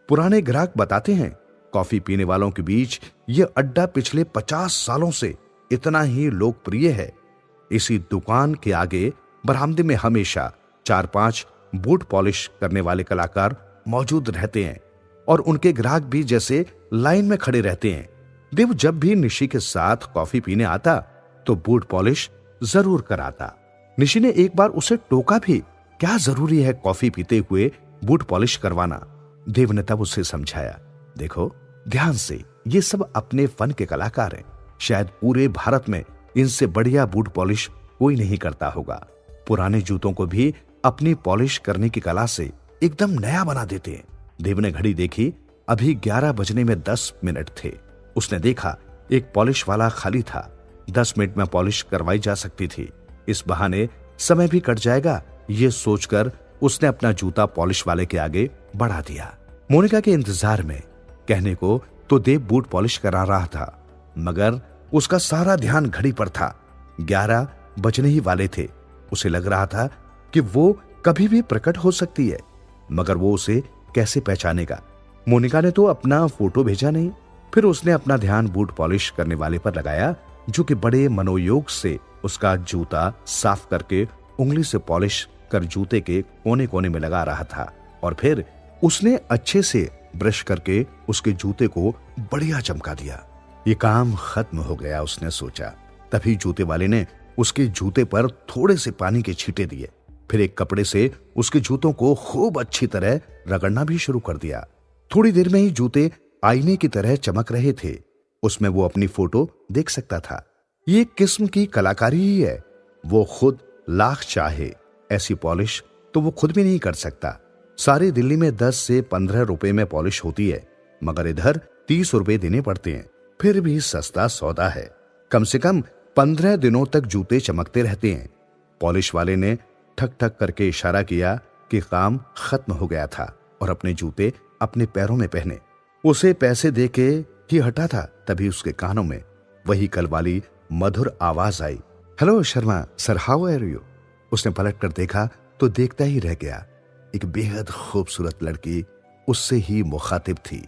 पुराने ग्राहक बताते हैं, कॉफी पीने वालों के बीच यह अड्डा पिछले 50 सालों से इतना ही लोकप्रिय है। इसी दुकान के आगे बरामदे में हमेशा 4-5 बूट पॉलिश करने वाले कलाकार मौजूद रहते हैं और उनके ग्राहक भी जैसे लाइन में खड़े रहते हैं। देव जब भी निशी के साथ कॉफी पीने आता तो बूट पॉलिश जरूर कराता। निशी ने एक बार उसे टोका भी, क्या जरूरी है कॉफी पीते हुए बूट पॉलिश करवाना। देव ने तब उसे समझाया, देखो ध्यान से, ये सब अपने फन के कलाकार हैं। शायद पूरे भारत में इनसे बढ़िया बूट पॉलिश कोई नहीं करता होगा। पुराने जूतों को भी अपनी पॉलिश करने की कला से एकदम नया बना देते हैं। देव ने घड़ी देखी, अभी 11 बजने में 10 मिनट थे। उसने देखा एक पॉलिश वाला खाली था। 10 मिनट में पॉलिश करवाई जा सकती थी। इस बहाने समय भी कट जाएगा, ये सोचकर उसने अपना जूता पॉलिश वाले के आगे बढ़ा दिया। मोनिका के इंतजार में कहने को तो देव बूट पॉलिश करा रहा था, मगर उसका सारा ध्यान घड़ी पर था। 11 बजने ही वाले थे। उसे लग रहा था कि वो कभी भी प्रकट हो सकती है, मगर वो उसे कैसे पहचानेगा। मोनिका ने तो अपना फोटो भेजा नहीं। फिर उसने अपना ध्यान बूट पॉलिश करने वाले पर लगाया, जो कि बड़े मनोयोग से उसका जूता साफ करके उंगली से पॉलिश कर जूते के कोने कोने में लगा रहा था। और फिर उसने अच्छे से ब्रश करके उसके जूते को बढ़िया चमका दिया। ये काम खत्म हो गया, उसने सोचा। तभी जूते वाले ने उसके जूते पर थोड़े से पानी के छींटे दिए। फिर एक कपड़े से उसके जूतों को खूब अच्छी तरह रगड़ना भी शुरू कर दिया। थोड़ी देर में ही जूते आईने की तरह चमक रहे थे। उसमें वो अपनी फोटो देख सकता था। ये एक किस्म की कलाकारी ही है। वो खुद लाख चाहे ऐसी पॉलिश तो वो खुद भी नहीं कर सकता। सारी दिल्ली में 10 से 15 रुपए में पॉलिश होती है, मगर इधर 30 रुपए देने पड़ते हैं। फिर भी सस्ता सौदा है। कम से कम 15 दिनों तक जूते चमकते रहते हैं। पॉलिश वाले ने ठक ठक करके इशारा किया कि काम खत्म हो गया था और अपने जूते अपने पैरों में पहने। उसे पैसे दे के ही हटा था, तभी उसके कानों में वही कल वाली मधुर आवाज आई, hello Sharma sir, how are you. उसने पलट कर देखा तो देखता ही रह गया। एक बेहद खूबसूरत लड़की उससे ही मुखातिब थी।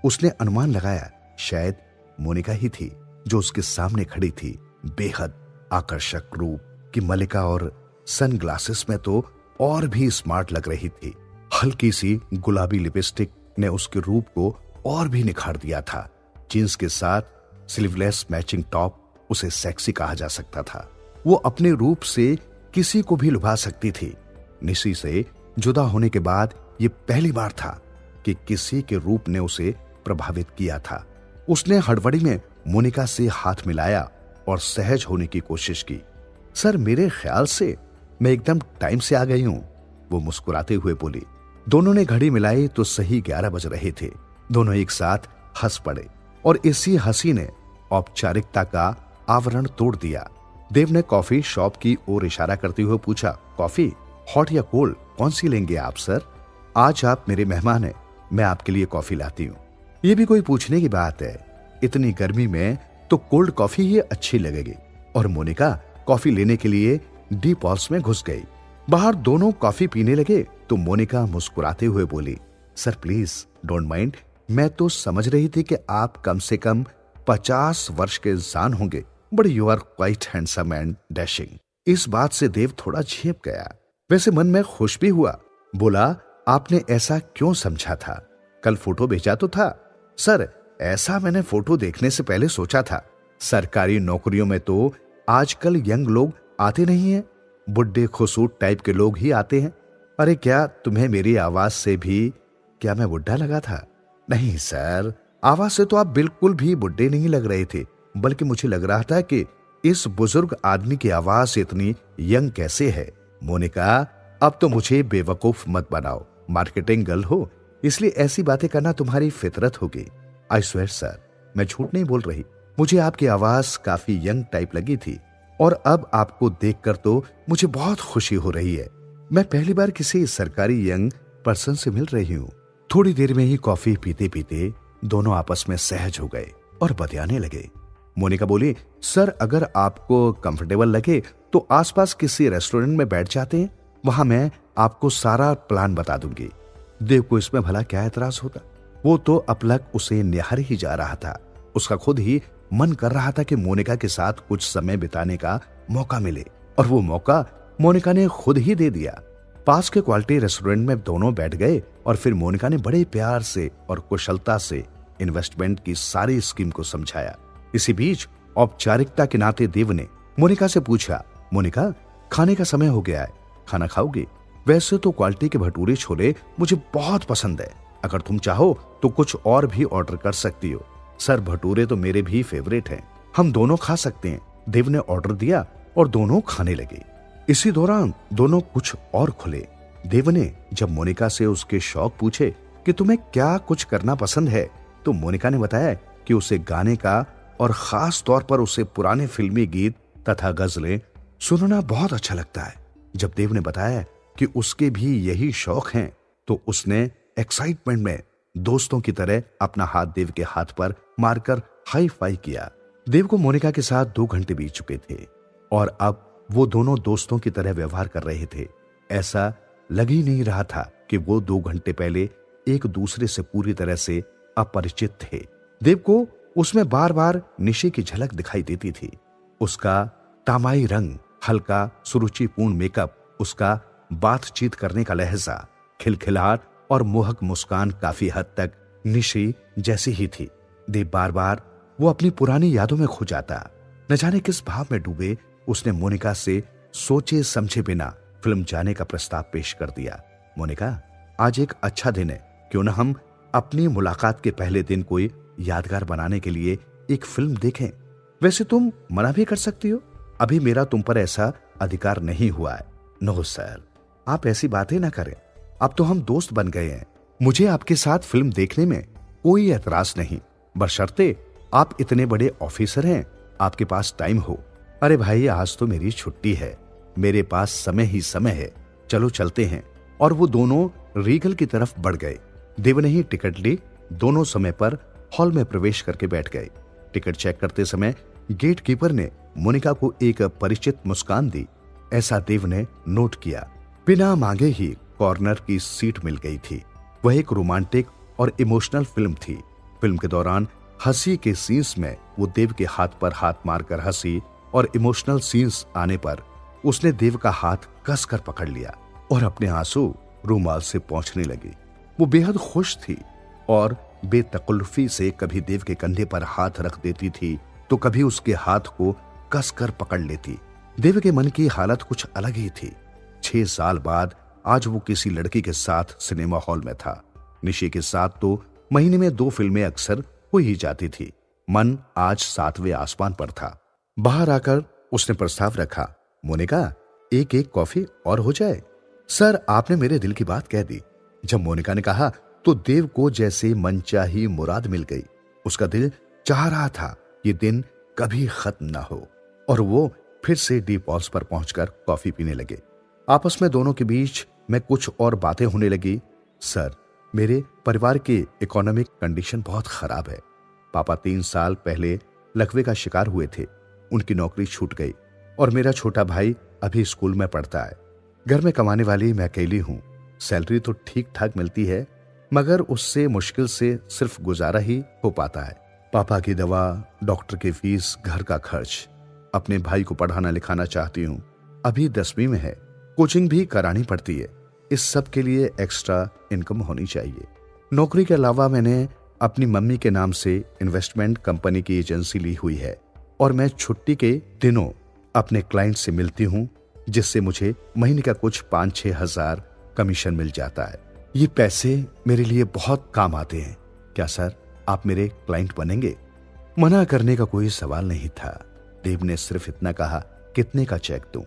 उसने अनुमान लगाया शायद मोनिका ही थी जो उसके सामने खड़ी थी। बेहद आकर्षक रूप की मलिका और सनग्लासेस में तो और भी स्मार्ट लग रही थी। हल्की सी गुलाबी लिपस्टिक ने उसके रूप को और भी निखार दिया था। जींस के साथ स्लीवलेस मैचिंग टॉप उसे सेक्सी कहा जा सकता था। वो अपने रूप से किसी को भी लुभा सकती थी। निशी से जुदा होने के बाद ये पहली बार था कि किसी के रूप ने उसे प्रभावित किया था। उसने हड़बड़ी में मोनिका से हाथ मिलाया और सहज होने की कोशिश की। सर, मेरे ख्याल से मैं एकदम टाइम से आ गई हूं, वो मुस्कुराते हुए बोली। दोनों ने घड़ी मिलाई तो सही 11 बज रहे थे। दोनों एक साथ हंस पड़े और इसी हंसी ने औपचारिकता का आवरण तोड़ दिया। देव ने कॉफी शॉप की ओर इशारा करते हुए पूछा, कॉफी हॉट या कोल्ड, कौन सी लेंगे आप सर? आज आप मेरे मेहमान हैं, मैं आपके लिए कॉफी लाती हूँ। ये भी कोई पूछने की बात है? इतनी गर्मी में तो कोल्ड कॉफी ही अच्छी लगेगी। और मोनिका कॉफी लेने के लिए डी पॉल्स में घुस गई। बाहर दोनों कॉफी पीने लगे तो मोनिका मुस्कुराते हुए बोली, सर प्लीज डोंट माइंड, मैं तो समझ रही थी कि आप कम से कम 50 वर्ष के इंसान होंगे, but you are quite handsome and dashing. इस बात से देव थोड़ा झेप गया। वैसे मन में खुश भी हुआ। बोला, आपने ऐसा क्यों समझा था? कल फोटो भेजा तो था। सर, ऐसा मैंने फोटो देखने से पहले सोचा था। सरकारी नौकरियों में तो आजकल यंग लोग आते नहीं हैं, बुड्ढे खुसूट टाइप के लोग ही आते हैं। अरे क्या तुम्हें मेरी आवाज से भी क्या मैं बुड्ढा लगा था? नहीं सर, आवाज से तो आप बिल्कुल भी बुड्ढे नहीं लग रहे थे, बल्कि मुझे लग रहा था कि इस बुजुर्ग आदमी की आवाज इतनी यंग कैसे है। मोनिका, अब तो मुझे बेवकूफ मत बनाओ। मार्केटिंग गर्ल हो, इसलिए ऐसी बातें करना तुम्हारी फितरत होगी। आई स्वेयर सर, मैं झूठ नहीं बोल रही। मुझे आपकी आवाज काफी यंग टाइप लगी थी और अब आपको देखकर तो मुझे बहुत खुशी हो रही है। मैं पहली बार किसी सरकारी यंग पर्सन से मिल रही हूँ। थोड़ी देर में ही कॉफी पीते पीते दोनों आपस में सहज हो गए और बतियाने लगे। मोनिका बोली, सर अगर आपको कंफर्टेबल लगे तो आसपास किसी रेस्टोरेंट में बैठ जाते हैं, वहां मैं आपको सारा प्लान बता दूंगी। देव को इसमें भला क्या एतराज होता? वो तो अपलक उसे निहार ही जा रहा था। उसका खुद ही मन कर रहा था कि मोनिका के साथ कुछ समय बिताने का मौका मिले, और वो मौका मोनिका ने खुद ही दे दिया। पास के क्वालिटी रेस्टोरेंट में दोनों बैठ गए और फिर मोनिका ने बड़े प्यार से और कुशलता से इन्वेस्टमेंट की सारी स्कीम को समझाया। इसी बीच औपचारिकता के नाते देव ने मोनिका से पूछा, मोनिका खाने का समय हो गया है, खाना खाओगी? वैसे तो क्वालिटी के भटूरे छोले मुझे बहुत पसंद है, अगर तुम चाहो तो कुछ और भी ऑर्डर कर सकती हो। सर भटूरे तो मेरे भी फेवरेट हैं, हम दोनों खा सकते हैं। देव ने ऑर्डर दिया और दोनों खाने लगे। इसी दौरान दोनों कुछ और खुले। देव ने जब मोनिका से उसके शौक पूछे कि तुम्हें क्या कुछ करना पसंद है, तो मोनिका ने बताया कि उसे गाने का और खास तौर पर उसे पुराने फिल्मी गीत तथा गजलें सुनना बहुत अच्छा लगता है। जब देव ने बताया कि उसके भी यही शौक हैं, तो उसने एक्साइटमेंट में दोस्तों की तरह अपना हाथ देव के हाथ पर मारकर हाई फाई किया। देव को मोनिका के साथ 2 घंटे बीत चुके थे और अब वो दोनों दोस्तों की तरह व्यवहार कर रहे थे। ऐसा लग ही नहीं रहा था कि वो 2 घंटे पहले एक दूसरे से पूरी तरह से अपरिचित थे। देव को उसमें बार बार निशी की झलक दिखाई देती थी। उसका तामाई रंग, हल्का सुरुचिपूर्ण मेकअप, उसका बातचीत करने का लहजा, खिलखिलाहट और मोहक मुस्कान काफी हद तक निशी जैसी ही थी। देव बार बार वो अपनी पुरानी यादों में खो जाता। न जाने किस भाव में डूबे उसने मोनिका से सोचे समझे बिना फिल्म जाने का प्रस्ताव पेश कर दिया। मोनिका, आज एक अच्छा दिन है, क्यों न हम अपनी मुलाकात के पहले दिन कोई यादगार बनाने के लिए एक फिल्म देखें? वैसे तुम मना भी कर सकती हो, अभी मेरा तुम पर ऐसा अधिकार नहीं हुआ है। नो सर, आप ऐसी बातें ना करें, अब तो हम दोस्त बन गए हैं। मुझे आपके साथ फिल्म देखने में कोई एतराज नहीं, बशर्ते आप इतने बड़े ऑफिसर हैं, आपके पास टाइम हो। अरे भाई, आज तो मेरी छुट्टी है, मेरे पास समय ही समय है, चलो चलते हैं। और वो दोनों रीगल की तरफ बढ़ गए। देव ने ही टिकट ली। दोनों समय पर हॉल में प्रवेश करके बैठ गए। टिकट चेक करते समय गेट कीपर ने मोनिका को एक परिचित मुस्कान दी। ऐसा देव ने नोट किया। बिना मांगे ही कॉर्नर की सीट मिल गई थी। वह एक रोमांटिक और इमोशनल फिल्म थी। फिल्म के दौरान हंसी के सीन्स में वो देव के हाथ पर हाथ मारकर हंसी और इमोशनल सीन्स आने पर उसने देव का हाथ कसकर पकड़ लिया और अपने आंसू रूमाल से पोंछने लगी। वो बेहद खुश थी और बेतकल्लुफी से कभी देव के कंधे पर हाथ रख देती थी तो कभी उसके हाथ को कसकर पकड़ लेती। देव के मन की हालत कुछ अलग ही थी। 6 साल बाद आज वो किसी लड़की के साथ सिनेमा हॉल में था। निशे के साथ तो महीने में 2 फिल्में अक्सर हो ही जाती थी। मन आज 7वें आसमान पर था। बाहर आकर उसने प्रस्ताव रखा, मोनिका, एक कॉफी और हो जाए। सर, आपने मेरे दिल की बात कह दी। जब मोनिका ने कहा तो देव को जैसे मनचाही मुराद मिल गई। उसका दिल चाह रहा था ये दिन कभी खत्म ना हो और वो फिर से डी पॉल्स पर पहुंचकर कॉफी पीने लगे। आपस में दोनों के बीच में कुछ और बातें होने लगी। सर, मेरे परिवार की इकोनॉमिक कंडीशन बहुत खराब है। पापा 3 साल पहले लकवे का शिकार हुए थे। उनकी नौकरी छूट गई और मेरा छोटा भाई अभी स्कूल में पढ़ता है। घर में कमाने वाली मैं अकेली हूँ। सैलरी तो ठीक ठाक मिलती है, मगर उससे मुश्किल से सिर्फ गुजारा ही हो पाता है। पापा की दवा, डॉक्टर की फीस, घर का खर्च। अपने भाई को पढ़ाना लिखाना चाहती हूँ, अभी 10वीं में है, कोचिंग भी करानी पड़ती है। इस सब के लिए एक्स्ट्रा इनकम होनी चाहिए। नौकरी के अलावा मैंने अपनी मम्मी के नाम से इन्वेस्टमेंट कंपनी की एजेंसी ली हुई है और मैं छुट्टी के दिनों अपने क्लाइंट से मिलती हूँ, जिससे मुझे महीने का कुछ 5-6 हजार कमीशन मिल जाता है। ये पैसे मेरे लिए बहुत काम आते हैं। क्या सर, आप मेरे क्लाइंट बनेंगे? मना करने का कोई सवाल नहीं था। देव ने सिर्फ इतना कहा, कितने का चेक दूं?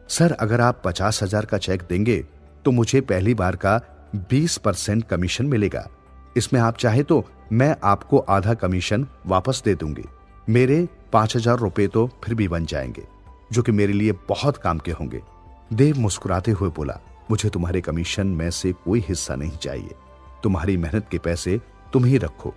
सर, अगर आप 50,000 का चेक देंगे तो मुझे पहली बार का 20% कमीशन मिलेगा। इसमें आप चाहे तो मैं आपको आधा कमीशन वापस दे दूंगी। मेरे 5,000 रुपए तो फिर भी बन जाएंगे, जो कि मेरे लिए बहुत काम के होंगे। देव मुस्कुराते हुए बोला, मुझे तुम्हारे कमीशन में से कोई हिस्सा नहीं चाहिए। तुम्हारी मेहनत के पैसे तुम ही रखो।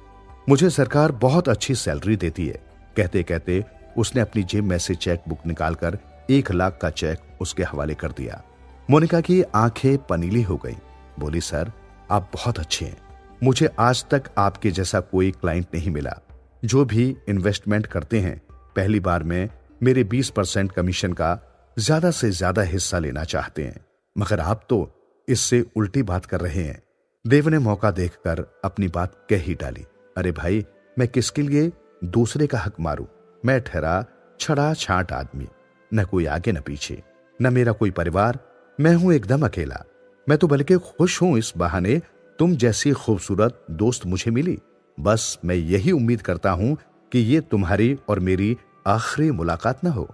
मुझे सरकार बहुत अच्छी सैलरी देती है। कहते कहते उसने अपनी जेब में से चेक बुक निकालकर 1 लाख का चेक उसके हवाले कर दिया। मोनिका की आंखें पनीली हो गई। बोली, सर, आप बहुत अच्छे हैं। मुझे आज तक आपके जैसा कोई क्लाइंट नहीं मिला। जो भी इन्वेस्टमेंट करते हैं, पहली बार में मेरे 20% कमीशन का ज्यादा से ज्यादा हिस्सा लेना चाहते हैं, मगर आप तो इससे उल्टी बात कर रहे हैं। देव ने मौका देखकर अपनी बात कह ही डाली। अरे भाई, मैं किसके लिए दूसरे का हक मारूं? मैं ठहरा छड़ा छांट आदमी, न कोई आगे न पीछे, न मेरा कोई परिवार। मैं हूं एकदम अकेला। मैं तो बल्कि खुश हूं इस बहाने तुम जैसी खूबसूरत दोस्त मुझे मिली। बस मैं यही उम्मीद करता हूं कि ये तुम्हारी और मेरी आखिरी मुलाकात न हो।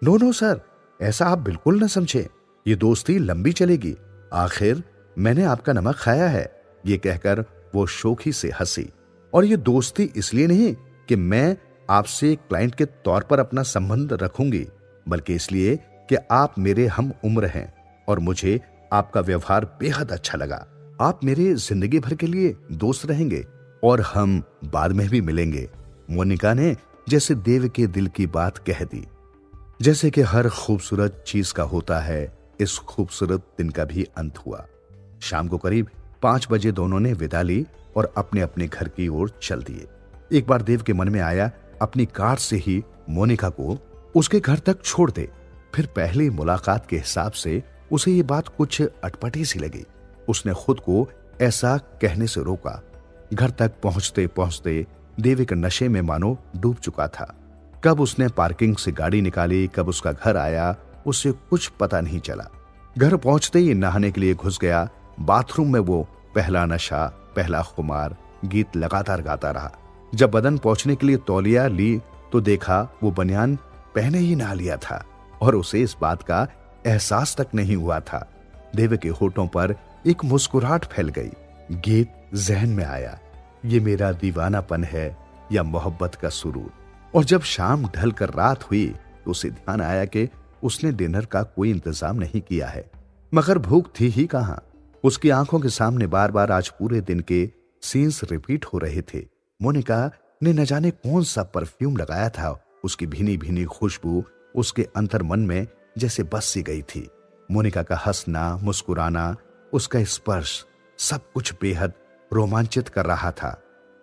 नो सर, ऐसा आप बिल्कुल न समझे। ये दोस्ती लंबी चलेगी। आखिर मैंने आपका नमक खाया है। ये कहकर वो शौकी से हंसी। और ये दोस्ती इसलिए नहीं कि मैं आपसे क्लाइंट के तौर पर अपना संबंध रखूंगी, बल्कि इसलिए कि आप मेरे हम उम्र हैं और मुझे आपका व्यवहार बेहद अच्छा लगा। आप मेरे जिंदगी भर के लिए दोस्त रहेंगे और हम बाद में भी मिलेंगे। मोनिका ने जैसे देव के दिल की बात कह दी। जैसे कि हर खूबसूरत चीज का होता है, इस खूबसूरत दिन का भी अंत हुआ। शाम को करीब 5 बजे दोनों ने विदा ली और अपने अपने घर की ओर चल दिए। एक बार देव के मन में आया, अपनी कार से ही मोनिका को उसके घर तक छोड़ दे। फिर पहली मुलाकात के हिसाब से उसे ये बात कुछ अटपटी सी लगी। उसने खुद को ऐसा कहने से रोका। घर तक पहुंचते पहुंचते देव एक नशे में मानो डूब चुका था। कब उसने पार्किंग से गाड़ी निकाली, कब उसका घर आया, उसे कुछ पता नहीं चला। घर पहुंचते ही नहाने के लिए घुस गया। बाथरूम में वो पहला नशा, पहला खुमार गीत लगातार गाता रहा। जब बदन पहुंचने के लिए तौलिया ली तो देखा वो बनियान पहने ही नहा लिया था और उसे इस बात का एहसास तक नहीं हुआ था। देव के होठों पर एक मुस्कुराहट फैल गई। गीत जहन में आया, ये मेरा दीवानापन है या मोहब्बत का सुरूर। और जब शाम ढल कर रात हुई तो उसे ध्यान आया कि उसने डिनर का कोई इंतजाम नहीं किया है, मगर भूख थी ही कहां। उसकी आंखों के सामने बार बार आज पूरे दिन के सीन्स रिपीट हो रहे थे। मोनिका ने न जाने कौन सा परफ्यूम लगाया था, उसकी भीनी भीनी खुशबू उसके अंतर मन में जैसे बस सी गई थी। मोनिका का हंसना, मुस्कुराना, उसका स्पर्श, सब कुछ बेहद रोमांचित कर रहा था।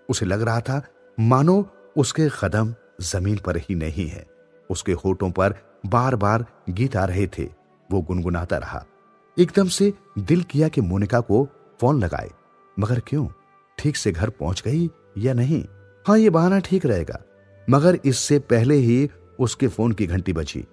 उसे लग रहा था मानो उसके कदम जमीन पर ही नहीं है। उसके होठों पर बार बार गीत आ रहे थे। वो गुनगुनाता रहा। एकदम से दिल किया कि मोनिका को फोन लगाए, मगर क्यों? ठीक से घर पहुंच गई या नहीं? हाँ, ये बहाना ठीक रहेगा। मगर इससे पहले ही उसके फोन की घंटी बजी,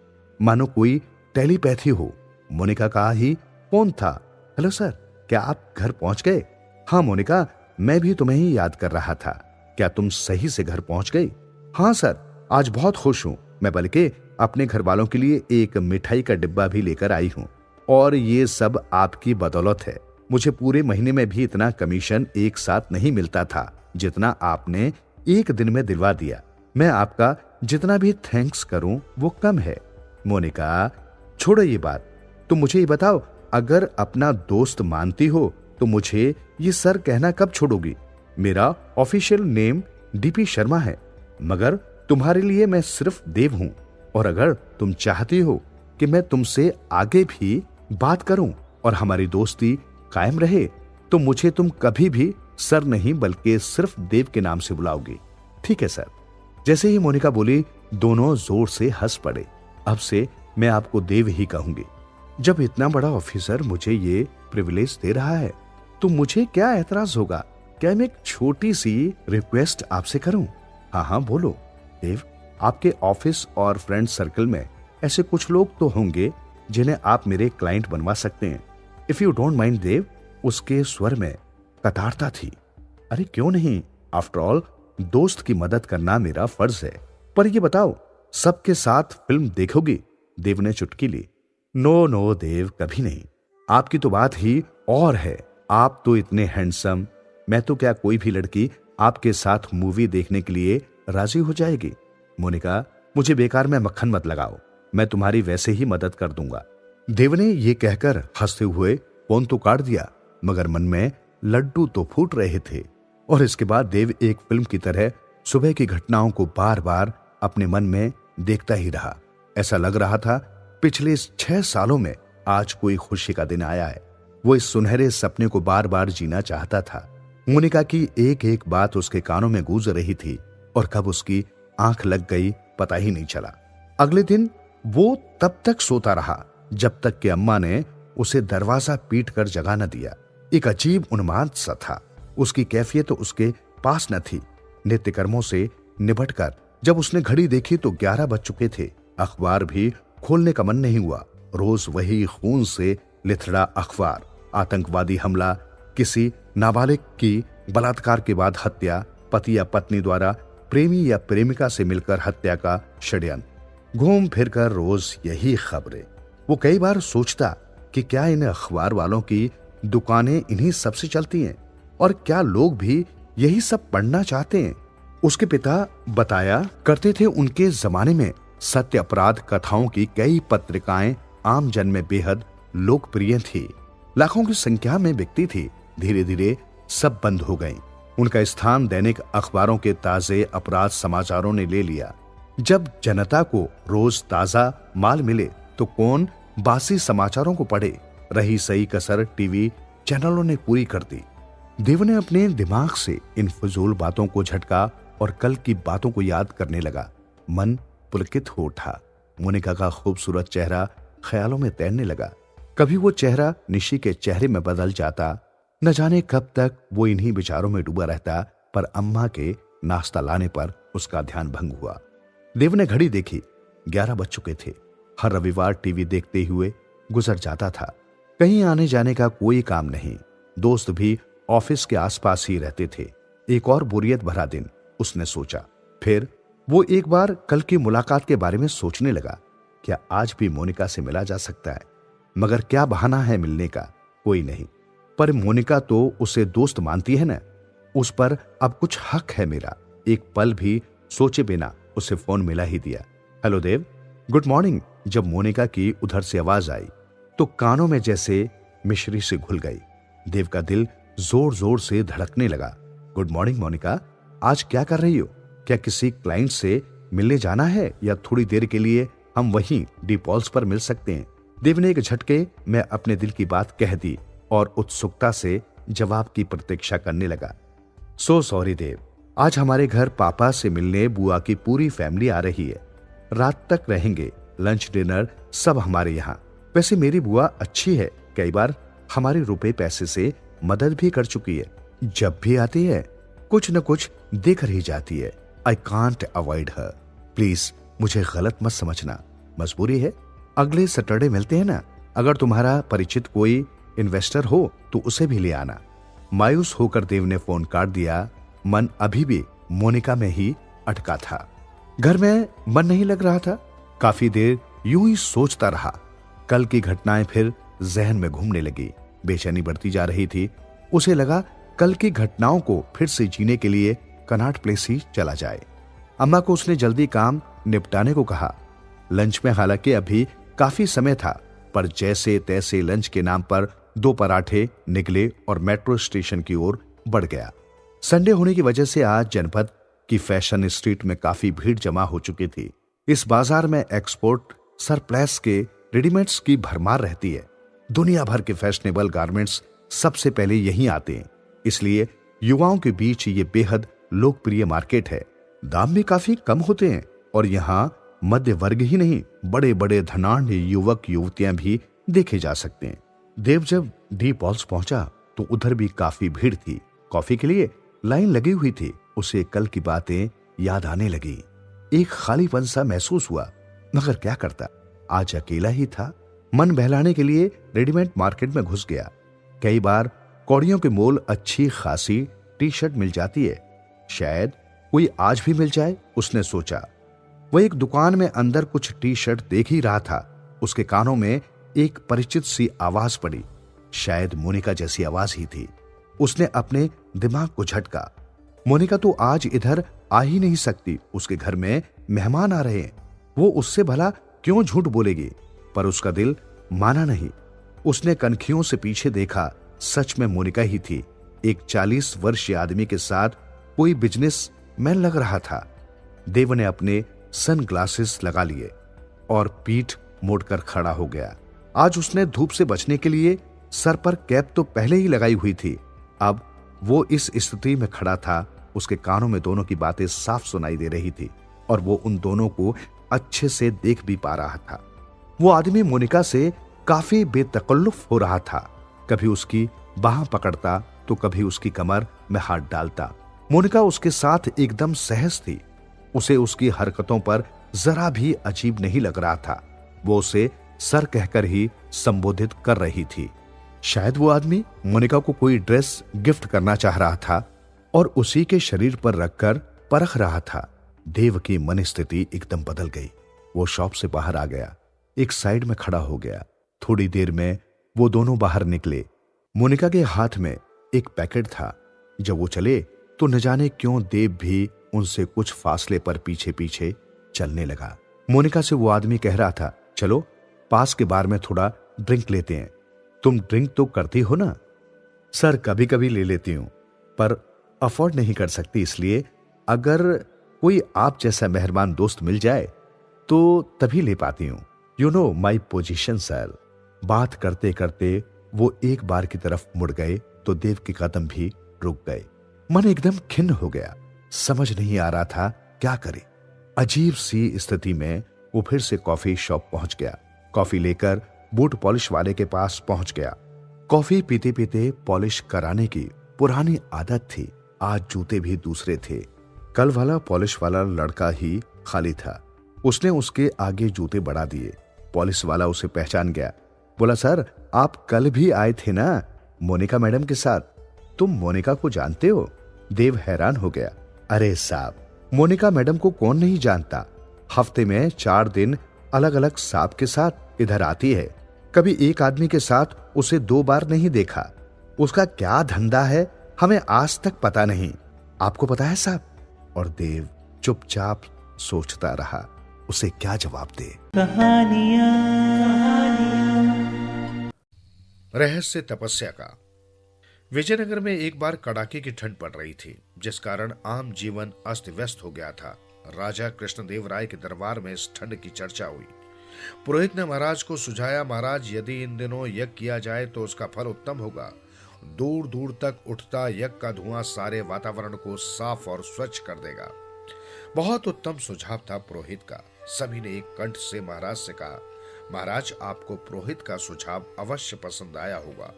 मानो कोई टेलीपैथी हो। मोनिका का ही फोन था। हेलो सर, क्या आप घर पहुंच गए? हाँ मोनिका, मैं भी तुम्हें ही याद कर रहा था। क्या तुम सही से घर पहुंच गई? हाँ सर, आज बहुत खुश हूं। मैं बल्कि अपने घर वालों के लिए एक मिठाई का डिब्बा भी लेकर आई हूं, और ये सब आपकी बदौलत है। मुझे पूरे महीने में भी इतना कमीशन एक साथ नहीं मिलता था जितना आपने एक दिन में दिलवा दिया। मैं आपका जितना भी थैंक्स करूं वो कम है। मोनिका, छोड़ो ये बात, तुम मुझे ये बताओ, अगर अपना दोस्त मानती हो तो मुझे ये सर कहना कब छोड़ोगी? मेरा ऑफिशियल नेम डीपी शर्मा है, मगर तुम्हारे लिए मैं सिर्फ देव हूं। और अगर तुम चाहती हो कि मैं तुमसे आगे भी बात करूं और हमारी दोस्ती कायम रहे, तो मुझे तुम कभी भी सर नहीं बल्कि सिर्फ देव के नाम से बुलाओगी। ठीक है सर। जैसे ही मोनिका बोली, दोनों जोर से हंस पड़े। अब से मैं आपको देव ही कहूंगी। जब इतना बड़ा ऑफिसर मुझे ये प्रिविलेज दे रहा है तो मुझे क्या एतराज होगा? क्या मैं एक छोटी सी रिक्वेस्ट आपसे करूं? हाँ हाँ बोलो। देव, आपके ऑफिस और फ्रेंड सर्कल में ऐसे कुछ लोग तो होंगे जिन्हें आप मेरे क्लाइंट बनवा सकते हैं। इफ यू डोंट माइंड देव। उसके स्वर में कतारता थी। अरे क्यों नहीं, आफ्टर ऑल दोस्त की मदद करना मेरा फर्ज है। पर ये बताओ, सबके साथ फिल्म देखोगी? देव ने चुटकी ली। नो नो देव, कभी नहीं। आपकी तो बात ही और है। आप तो इतने हैंडसम। मैं तो क्या, कोई भी लड़की आपके साथ मूवी देखने के लिए राजी हो जाएगी? मोनिका, मुझे बेकार में मक्खन मत लगाओ, मैं तुम्हारी वैसे ही मदद कर दूंगा। देव ने ये कहकर हंसते हुए फोन तो काट दिया, मगर मन में लड्डू तो फूट रहे थे। और इसके बाद देव एक फिल्म की तरह सुबह की घटनाओं को बार बार अपने मन में देखता ही रहा। ऐसा लग रहा था पिछले 6 सालों में आज कोई खुशी का दिन आया है। वो इस सुनहरे सपने को बार बार जीना चाहता था। मोनिका की एक एक बात उसके कानों में गूंज रही थी, और कब उसकी आंख लग गई पता ही नहीं चला। अगले दिन वो तब तक सोता रहा जब तक कि अम्मा ने उसे दरवाजा पीट कर जगा न दिया। एक अजीब उन्माद सा था। उसकी कैफियत तो उसके पास न थी। नित्य कर्मों से निपटकर जब उसने घड़ी देखी तो 11 बज चुके थे। अखबार भी खोलने का मन नहीं हुआ। रोज वही खून से लिथड़ा अखबार। आतंकवादी हमला, किसी नाबालिग की बलात्कार के बाद हत्या, पति या पत्नी द्वारा प्रेमी या प्रेमिका से मिलकर हत्या का षड्यंत्र। घूम फिर कर रोज यही खबरें। वो कई बार सोचता कि क्या इन अखबार वालों की दुकानें इन्हीं सब से चलती हैं, और क्या लोग भी यही सब पढ़ना चाहते हैं। उसके पिता बताया करते थे उनके जमाने में सत्य अपराध कथाओं की कई पत्रिकाएं आम जन में बेहद लोकप्रिय थी, लाखों की संख्या में बिकती थी। धीरे धीरे सब बंद हो गई। उनका स्थान दैनिक अखबारों के ताजे अपराध समाचारों ने ले लिया। जब जनता को रोज ताजा माल मिले तो कौन बासी समाचारों को पढ़े? रही सही कसर टीवी चैनलों ने पूरी कर दी। देव ने अपने दिमाग से इन फजूल बातों को झटका और कल की बातों को याद करने लगा। मन पुलकित हो उठा। मोनिका का खूबसूरत चेहरा ख्यालों में तैरने लगा। कभी वो चेहरा निशी के चेहरे में बदल जाता। न जाने कब तक वो इन्हीं विचारों में डूबा रहता। पर अम्मा के नाश्ता लाने पर उसका ध्यान भंग हुआ। देव ने घड़ी देखी, 11 बज चुके थे। हर रविवार टीवी देखते हुए गुजर जाता था। कहीं आने जाने का कोई काम नहीं। दोस्त भी ऑफिस के आसपास ही रहते थे। एक और बोरियत भरा दिन, उसने सोचा। फिर वो एक बार कल की मुलाकात के बारे में सोचने लगा। क्या आज भी मोनिका से मिला जा सकता है? मगर क्या बहाना है मिलने का, कोई नहीं। पर मोनिका तो उसे दोस्त मानती है ना, उस पर अब कुछ हक है मेरा। एक पल भी सोचे बिना उसे फोन मिला ही दिया। हेलो देव, गुड मॉर्निंग। जब मोनिका की उधर से आवाज आई तो कानों में जैसे मिश्री से घुल गई। देव का दिल जोर जोर से धड़कने लगा। गुड मॉर्निंग मोनिका, आज क्या कर रही हो? क्या किसी क्लाइंट से मिलने जाना है या थोड़ी देर के लिए हम वहीं डी पॉल्स पर मिल सकते हैं? देव ने एक झटके में अपने दिल की बात कह दी और उत्सुकता से जवाब की प्रतीक्षा करने लगा। सो सॉरी देव, आज हमारे घर पापा से मिलने बुआ की पूरी फैमिली आ रही है। रात तक रहेंगे, लंच डिनर सब हमारे यहाँ। वैसे मेरी बुआ अच्छी है, कई बार हमारे रुपए पैसे से मदद भी कर चुकी है। जब भी आती है कुछ न कुछ देकर ही जाती है। I can't avoid her. Please मुझे गलत मत समझना, मजबूरी है। अगले सैटरडे मिलते हैं ना। अगर तुम्हारा परिचित कोई इन्वेस्टर हो तो उसे भी ले आना। मायूस होकर देव ने फोन काट दिया। मन अभी भी मोनिका में ही अटका था। घर में मन नहीं लग रहा था। काफी देर यूं ही सोचता रहा। कल की घटनाएं फिर जहन में घूमने लगी। बेचैनी बढ़ती जा रही थी। उसे लगा कल की घटनाओं को फिर से जीने के लिए कनॉट प्लेस ही चला जाए। अम्मा को उसने जल्दी काम निपटाने को कहा। लंच में हालांकि अभी काफी समय था, पर जैसे तैसे लंच के नाम पर 2 पराठे निकले और मेट्रो स्टेशन की ओर बढ़ गया। संडे होने की वजह से आज जनपद की फैशन स्ट्रीट में काफी भीड़ जमा हो चुकी थी। इस बाजार में एक्सपोर्ट सरप्लस के रेडीमेड्स की भरमार रहती है। दुनिया भर के फैशनेबल गारमेंट्स सबसे पहले यहीं आते हैं, इसलिए युवाओं के बीच ये बेहद लोकप्रिय मार्केट है। दाम भी काफी कम होते हैं और यहाँ मध्य वर्ग ही नहीं, बड़े बड़े धनाढ्य युवक युवतियां भी देखे जा सकते हैं। देव जब डी पॉल्स पहुंचा तो उधर भी काफी भीड़ थी। कॉफी के लिए लाइन लगी हुई थी। उसे कल की बातें याद आने लगी। एक खालीपन सा महसूस हुआ, मगर क्या करता, आज अकेला ही था। मन बहलाने के लिए रेडीमेड मार्केट में घुस गया। कई बार कौड़ियों के मोल अच्छी खासी टी शर्ट मिल जाती है। शायद कोई आज भी मिल जाए, उसने सोचा। वह एक दुकान में अंदर कुछ टी शर्ट देख ही रहा था। उसके कानों में एक परिचित सी आवाज पड़ी। शायद मोनिका जैसी आवाज ही थी। उसने अपने दिमाग को झटका। मोनिका तो आज इधर आ ही नहीं सकती, उसके घर में मेहमान आ रहे हैं। वो उससे भला क्यों झूठ बोलेगी? पर उसका दिल माना नहीं। उसने कनखियों से पीछे देखा। सच में मोनिका ही थी। एक 40 वर्षीय आदमी के साथ कोई बिजनेस मैन लग रहा था। देव ने अपने सन ग्लासेस लगा लिए और पीठ मोड़कर खड़ा हो गया। आज उसने धूप से बचने के लिए सर पर कैप तो पहले ही लगाई हुई थी। अब वो इस स्थिति में खड़ा था। उसके कानों में दोनों की बातें साफ सुनाई दे रही थी और वो उन दोनों को अच्छे से देख भी पा रहा था। वो आदमी मोनिका से काफी बेतकल्लुफ हो रहा था। कभी उसकी बाह पकड़ता तो कभी उसकी कमर में हाथ डालता। मोनिका उसके साथ एकदम सहज थी। उसे उसकी हरकतों पर जरा भी अजीब नहीं लग रहा था। वो उसे सर कहकर ही संबोधित कर रही थी। शायद वो आदमी मोनिका को कोई ड्रेस गिफ्ट करना चाह रहा था और उसी के शरीर पर रखकर परख रहा था। देव की मन स्थिति एकदम बदल गई। वो शॉप से बाहर आ गया, एक साइड में खड़ा हो गया। थोड़ी देर में वो दोनों बाहर निकले। मोनिका के हाथ में एक पैकेट था। जब वो चले तो न जाने क्यों देव भी उनसे कुछ फासले पर पीछे पीछे चलने लगा। मोनिका से वो आदमी कह रहा था, चलो पास के बार में थोड़ा ड्रिंक लेते हैं। तुम ड्रिंक तो करती हो ना? सर कभी कभी ले लेती हूं, पर अफोर्ड नहीं कर सकती, इसलिए अगर कोई आप जैसा मेहरबान दोस्त मिल जाए तो तभी ले पाती हूं। You know my position sir. बात करते करते वो एक बार की तरफ मुड़ गए तो देव के कदम भी रुक गए। मन एकदम खिन्न हो गया। समझ नहीं आ रहा था क्या करे। अजीब सी स्थिति में वो फिर से कॉफी शॉप पहुंच गया। कॉफी लेकर बूट पॉलिश वाले के पास पहुंच गया। कॉफी पीते पीते पॉलिश कराने की पुरानी आदत थी। आज जूते भी दूसरे थे। कल वाला पॉलिश वाला लड़का ही खाली था। उसने उसके आगे जूते बढ़ा दिए। पॉलिश वाला उसे पहचान गया। बोला, सर आप कल भी आए थे ना मोनिका मैडम के साथ? तुम मोनिका को जानते हो? देव हैरान हो गया। अरे साहब, मोनिका मैडम को कौन नहीं जानता। हफ्ते में 4 दिन अलग अलग साहब के साथ इधर आती है। कभी एक आदमी के साथ उसे 2 बार नहीं देखा। उसका क्या धंधा है हमें आज तक पता नहीं। आपको पता है साहब? और देव चुपचाप सोचता रहा उसे क्या जवाब दे। रहस्य तपस्या का। विजयनगर में एक बार कड़ाके की ठंड पड़ रही थी, जिस कारण आम जीवन अस्त व्यस्त हो गया था। राजा कृष्णदेव राय के दरबार में इस ठंड की चर्चा हुई। पुरोहित ने महाराज को सुझाया, महाराज यदि इन दिनों यज्ञ किया जाए तो उसका फल उत्तम होगा। दूर दूर तक उठता यज्ञ का धुआं सारे वातावरण को साफ और स्वच्छ कर देगा। बहुत उत्तम सुझाव था पुरोहित का। सभी ने एक कंठ से महाराज से कहा, महाराज आपको पुरोहित का सुझाव अवश्य पसंद आया होगा।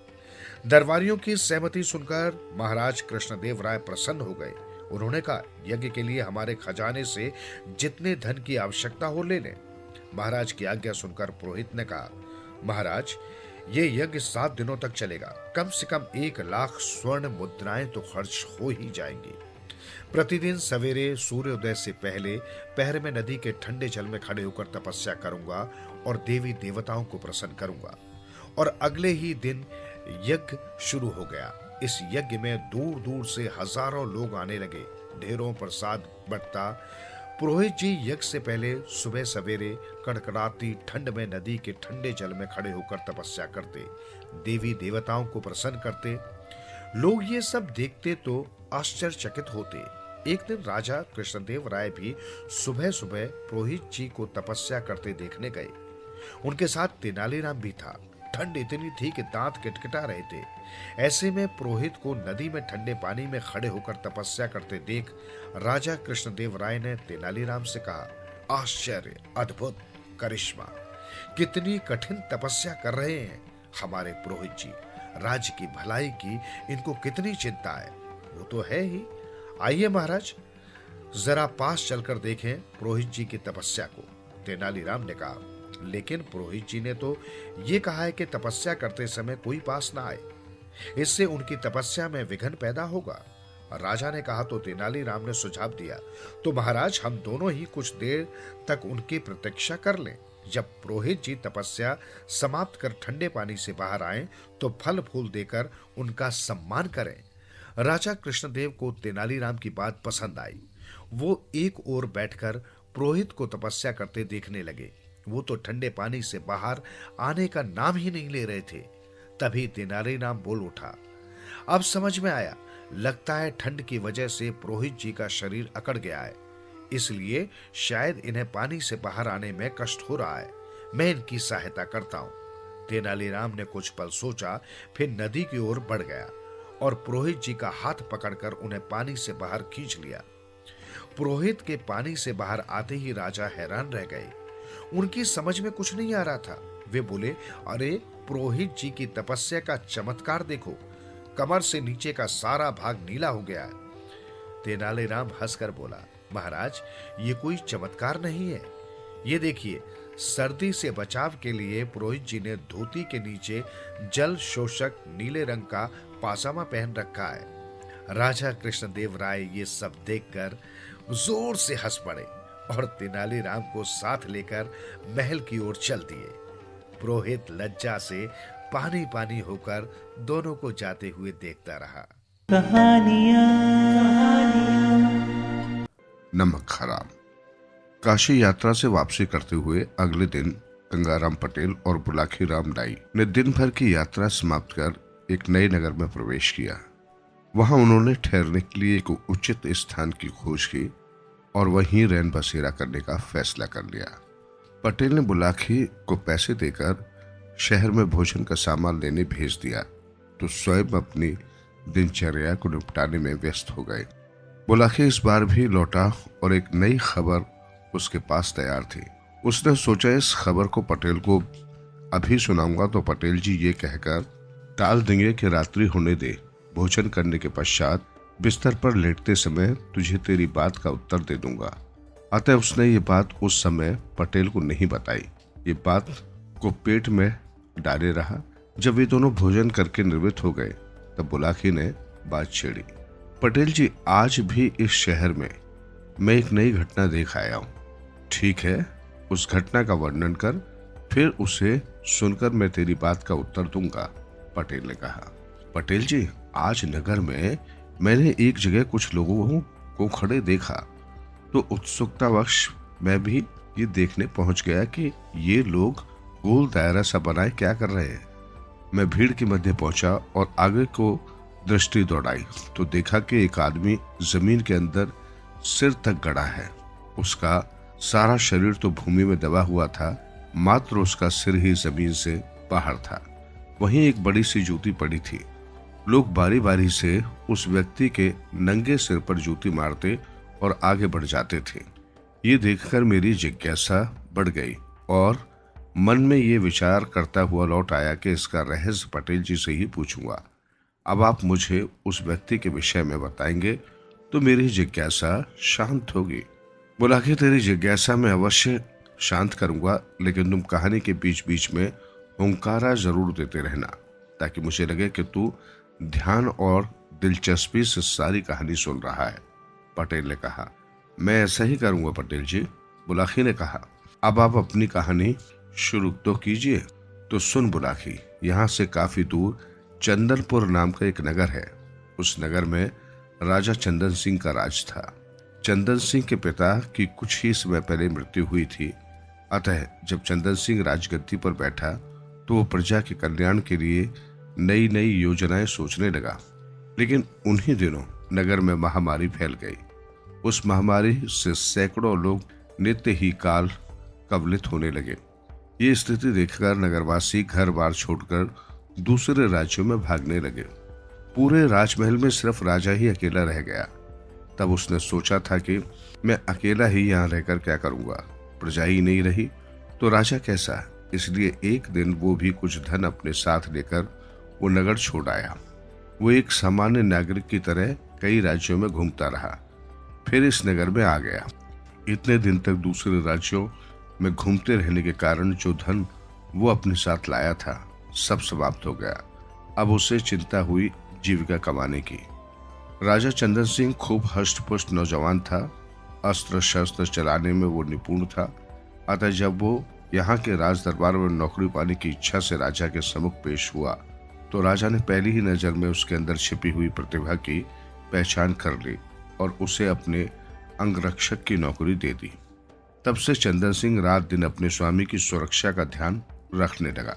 दरबारियों की सहमति सुनकर महाराज कृष्णदेव राय प्रसन्न हो गए। उन्होंने कहा, यज्ञ के लिए हमारे खजाने से जितने धन की आवश्यकता हो ले लें। महाराज की आज्ञा सुनकर पुरोहित ने कहा, महाराज ये यज्ञ 7 दिनों तक चलेगा। कम से कम 1 लाख स्वर्ण मुद्राएं तो खर्च हो ही जाएंगी। प्रतिदिन सवेरे सूर्योदय से पहले पहर में नदी के ठंडे जल में खड़े होकर तपस्या करूंगा और देवी देवताओं को प्रसन्न करूंगा। और अगले ही दिन यज्ञ शुरू हो गया। इस यज्ञ में दूर दूर से हजारों लोग आने लगे। ढेरों प्रसाद बंटता। पुरोहित जी यज्ञ से पहले सुबह सवेरे कड़कड़ाती ठंड में नदी के ठंडे जल में खड़े होकर तपस्या करते, देवी देवताओं को प्रसन्न करते। लोग ये सब देखते तो आश्चर्यचकित होते। एक दिन राजा कृष्णदेव राय भी सुबह सुबह पुरोहित जी को तपस्या करते देखने गए। उनके साथ तेनालीराम भी था। ठंड इतनी थी कि दांत किटकिटा रहे थे। ऐसे में पुरोहित को नदी में ठंडे पानी में खड़े होकर तपस्या करते देख राजा कृष्णदेव राय ने तेनालीराम से कहा, आश्चर्य, अद्भुत, करिश्मा, कितनी कठिन तपस्या कर रहे हैं हमारे पुरोहित जी। राज्य की भलाई की इनको कितनी चिंता है। वो तो है ही। आइए महाराज जरा पास चलकर देखें पुरोहित जी की तपस्या को। तेनालीराम ने कहा, लेकिन पुरोहित जी ने तो ये कहा है कि तपस्या करते समय कोई पास ना आए, इससे उनकी तपस्या में विघ्न पैदा होगा। राजा ने कहा तो तेनालीराम ने सुझाव दिया, तो महाराज हम दोनों ही कुछ देर तक उनकी प्रतीक्षा कर लें। जब पुरोहित जी तपस्या समाप्त कर ठंडे पानी से बाहर आए तो फल फूल देकर उनका सम्मान करें। राजा कृष्णदेव को तेनालीराम की बात पसंद आई। वो एक ओर बैठकर पुरोहित को तपस्या करते देखने लगे। वो तो ठंडे पानी से बाहर आने का नाम ही नहीं ले रहे थे। तभी तेनालीराम बोल उठा, अब समझ में आया, लगता है ठंड की वजह से पुरोहित जी का शरीर अकड़ गया है, इसलिए शायद इन्हें पानी से बाहर आने में कष्ट हो रहा है। मैं इनकी सहायता करता हूं। तेनालीराम ने कुछ पल सोचा, फिर नदी की ओर बढ़ गया और पुरोहित जी का हाथ पकड़कर उन्हें पानी से बाहर खींच लिया। पुरोहित के पानी से बाहर आते ही राजा हैरान रह गए। उनकी समझ में कुछ नहीं आ रहा था। वे बोले, अरे पुरोहित जी की तपस्या का चमत्कार देखो, कमर से नीचे का सारा भाग नीला हो गया है। तेनालीराम हंसकर बोला, महाराज ये कोई चमत्कार नहीं है। ये देखिए, सर्दी से बचाव के लिए पुरोहित जी ने धोती के नीचे जल शोषक नीले रंग का पाजामा पहन रखा है। राजा कृष्णदेव राय ये सब देखकर जोर से हंस पड़े और तेनालीराम को साथ लेकर महल की ओर चल दिए। पुरोहित लज्जा से पानी पानी होकर दोनों को जाते हुए देखता रहा। नमक हराम। काशी यात्रा से वापसी करते हुए अगले दिन गंगाराम पटेल और बुलाखी राम डाई ने दिन भर की यात्रा समाप्त कर एक नए नगर में प्रवेश किया। वहां उन्होंने ठहरने के लिए एक उचित स्थान की खोज की और वहीं रैन बसेरा करने का फैसला कर लिया। पटेल ने बुलाखी को पैसे देकर शहर में भोजन का सामान लेने भेज दिया तो स्वयं अपनी दिनचर्या को निपटाने में व्यस्त हो गए। बुलाखी इस बार भी लौटा और एक नई खबर उसके पास तैयार थी। उसने सोचा इस खबर को पटेल को अभी सुनाऊंगा तो पटेल जी ये कहकर टाल देंगे कि रात्रि होने दे, भोजन करने के पश्चात बिस्तर पर लेटते समय तुझे तेरी बात का उत्तर दे दूंगा। अतः उसने ये बात उस समय पटेल को नहीं बताई। ये बात को पेट में डाले रहा। जब वे दोनों भोजन करके निर्वृत्त हो गए तब बुलाखी ने बात छेड़ी, पटेल जी आज भी इस शहर में मैं एक नई घटना देख आया हूं। ठीक है, उस घटना का वर्णन कर फिर उसे सुनकर मैं तेरी बात का उत्तर दूंगा, पटेल ने कहा। पटेल जी, आज नगर में मैंने एक जगह कुछ लोगों को खड़े देखा, तो उत्सुकतावश मैं भी ये देखने पहुंच गया कि ये लोग गोल दायरा सा बनाए क्या कर रहे हैं। मैं भीड़ के मध्य पहुंचा और आगे को दृष्टि दौड़ाई तो देखा कि एक आदमी जमीन के अंदर सिर तक गड़ा है। उसका सारा शरीर तो भूमि में दबा हुआ था, मात्र उसका सिर ही जमीन से बाहर था। वहीं एक बड़ी सी जूती पड़ी थी। लोग बारी बारी से उस व्यक्ति के नंगे सिर पर जूती मारते और आगे बढ़ जाते थे। ये देखकर मेरी जिज्ञासा बढ़ गई और मन में ये विचार करता हुआ लौट आया कि इसका रहस्य पटेल जी से ही पूछूंगा। अब आप मुझे उस व्यक्ति के विषय में बताएंगे तो मेरी जिज्ञासा शांत होगी। बोला कि तेरी जिज्ञासा में अवश्य शांत करूंगा, लेकिन तुम कहानी के बीच बीच में हुंकारा जरूर देते रहना, ताकि मुझे लगे कि तू ध्यान और दिलचस्पी से सारी कहानी सुन रहा है। पटेल ने कहा, मैं ऐसा ही करूंगा पटेल जी। बुलाखी ने कहा, अब आप अपनी कहानी शुरू तो कीजिए। तो सुन बुलाखी, यहाँ से काफी दूर चंदनपुर नाम का एक नगर है। उस नगर में राजा चंदन सिंह का राज था। चंदन सिंह के पिता की कुछ ही समय पहले मृत्यु हुई थी। अतः जब चंदन सिंह राजगद्दी पर बैठा तो वो प्रजा के कल्याण के लिए नई नई योजनाएं सोचने लगा। लेकिन उन्हीं दिनों नगर में महामारी फैल गई। उस महामारी से सैकड़ों लोग नित्य ही काल कवलित होने लगे। ये स्थिति देखकर नगरवासी घर बार छोड़कर दूसरे राज्यों में भागने लगे। पूरे राजमहल में सिर्फ राजा ही अकेला रह गया। तब उसने सोचा था कि मैं अकेला ही यहाँ रहकर क्या करूंगा, प्रजा ही नहीं रही तो राजा कैसा। इसलिए एक दिन वो भी कुछ धन अपने साथ लेकर वो नगर छोड़ आया। वो एक सामान्य नागरिक की तरह कई राज्यों में घूमता रहा, फिर इस नगर में आ गया। इतने दिन तक दूसरे राज्यों में घूमते रहने के कारण जो धन वो अपने साथ लाया था सब समाप्त हो गया। अब उसे चिंता हुई जीविका कमाने की। राजा चंदन सिंह खूब हष्ट-पुष्ट नौजवान था। अस्त्र शस्त्र चलाने में वो निपुण था। अतः जब वो यहाँ के राज दरबार में नौकरी पाने की इच्छा से राजा के सम्मुख पेश हुआ तो राजा ने पहली ही नजर में उसके अंदर छिपी हुई प्रतिभा की पहचान कर ली और उसे अपने अंगरक्षक की नौकरी दे दी। तब से चंदन सिंह रात दिन अपने स्वामी की सुरक्षा का ध्यान रखने लगा।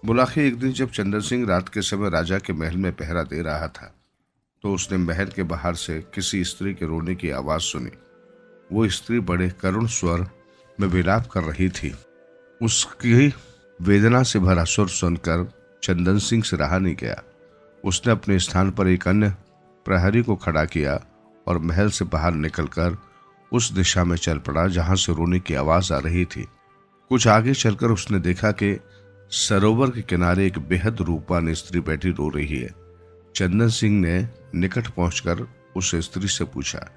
बुलाखी, एक दिन जब चंदन सिंह रात के समय राजा के महल में पहरा दे रहा था तो उसने महल के बाहर से किसी स्त्री के रोने की आवाज सुनी। वो स्त्री बड़े करुण स्वर में विलाप कर रही थी। उसकी वेदना से भरा सुर सुनकर चंदन सिंह से रहा नहीं गया। उसने अपने स्थान पर एक अन्य प्रहरी को खड़ा किया और महल से बाहर निकलकर उस दिशा में चल पड़ा जहां से रोने की आवाज आ रही थी। कुछ आगे चलकर उसने देखा कि सरोवर के किनारे एक बेहद रूपवान स्त्री बैठी रो रही है। चंदन सिंह ने निकट पहुंचकर उस स्त्री से पूछा,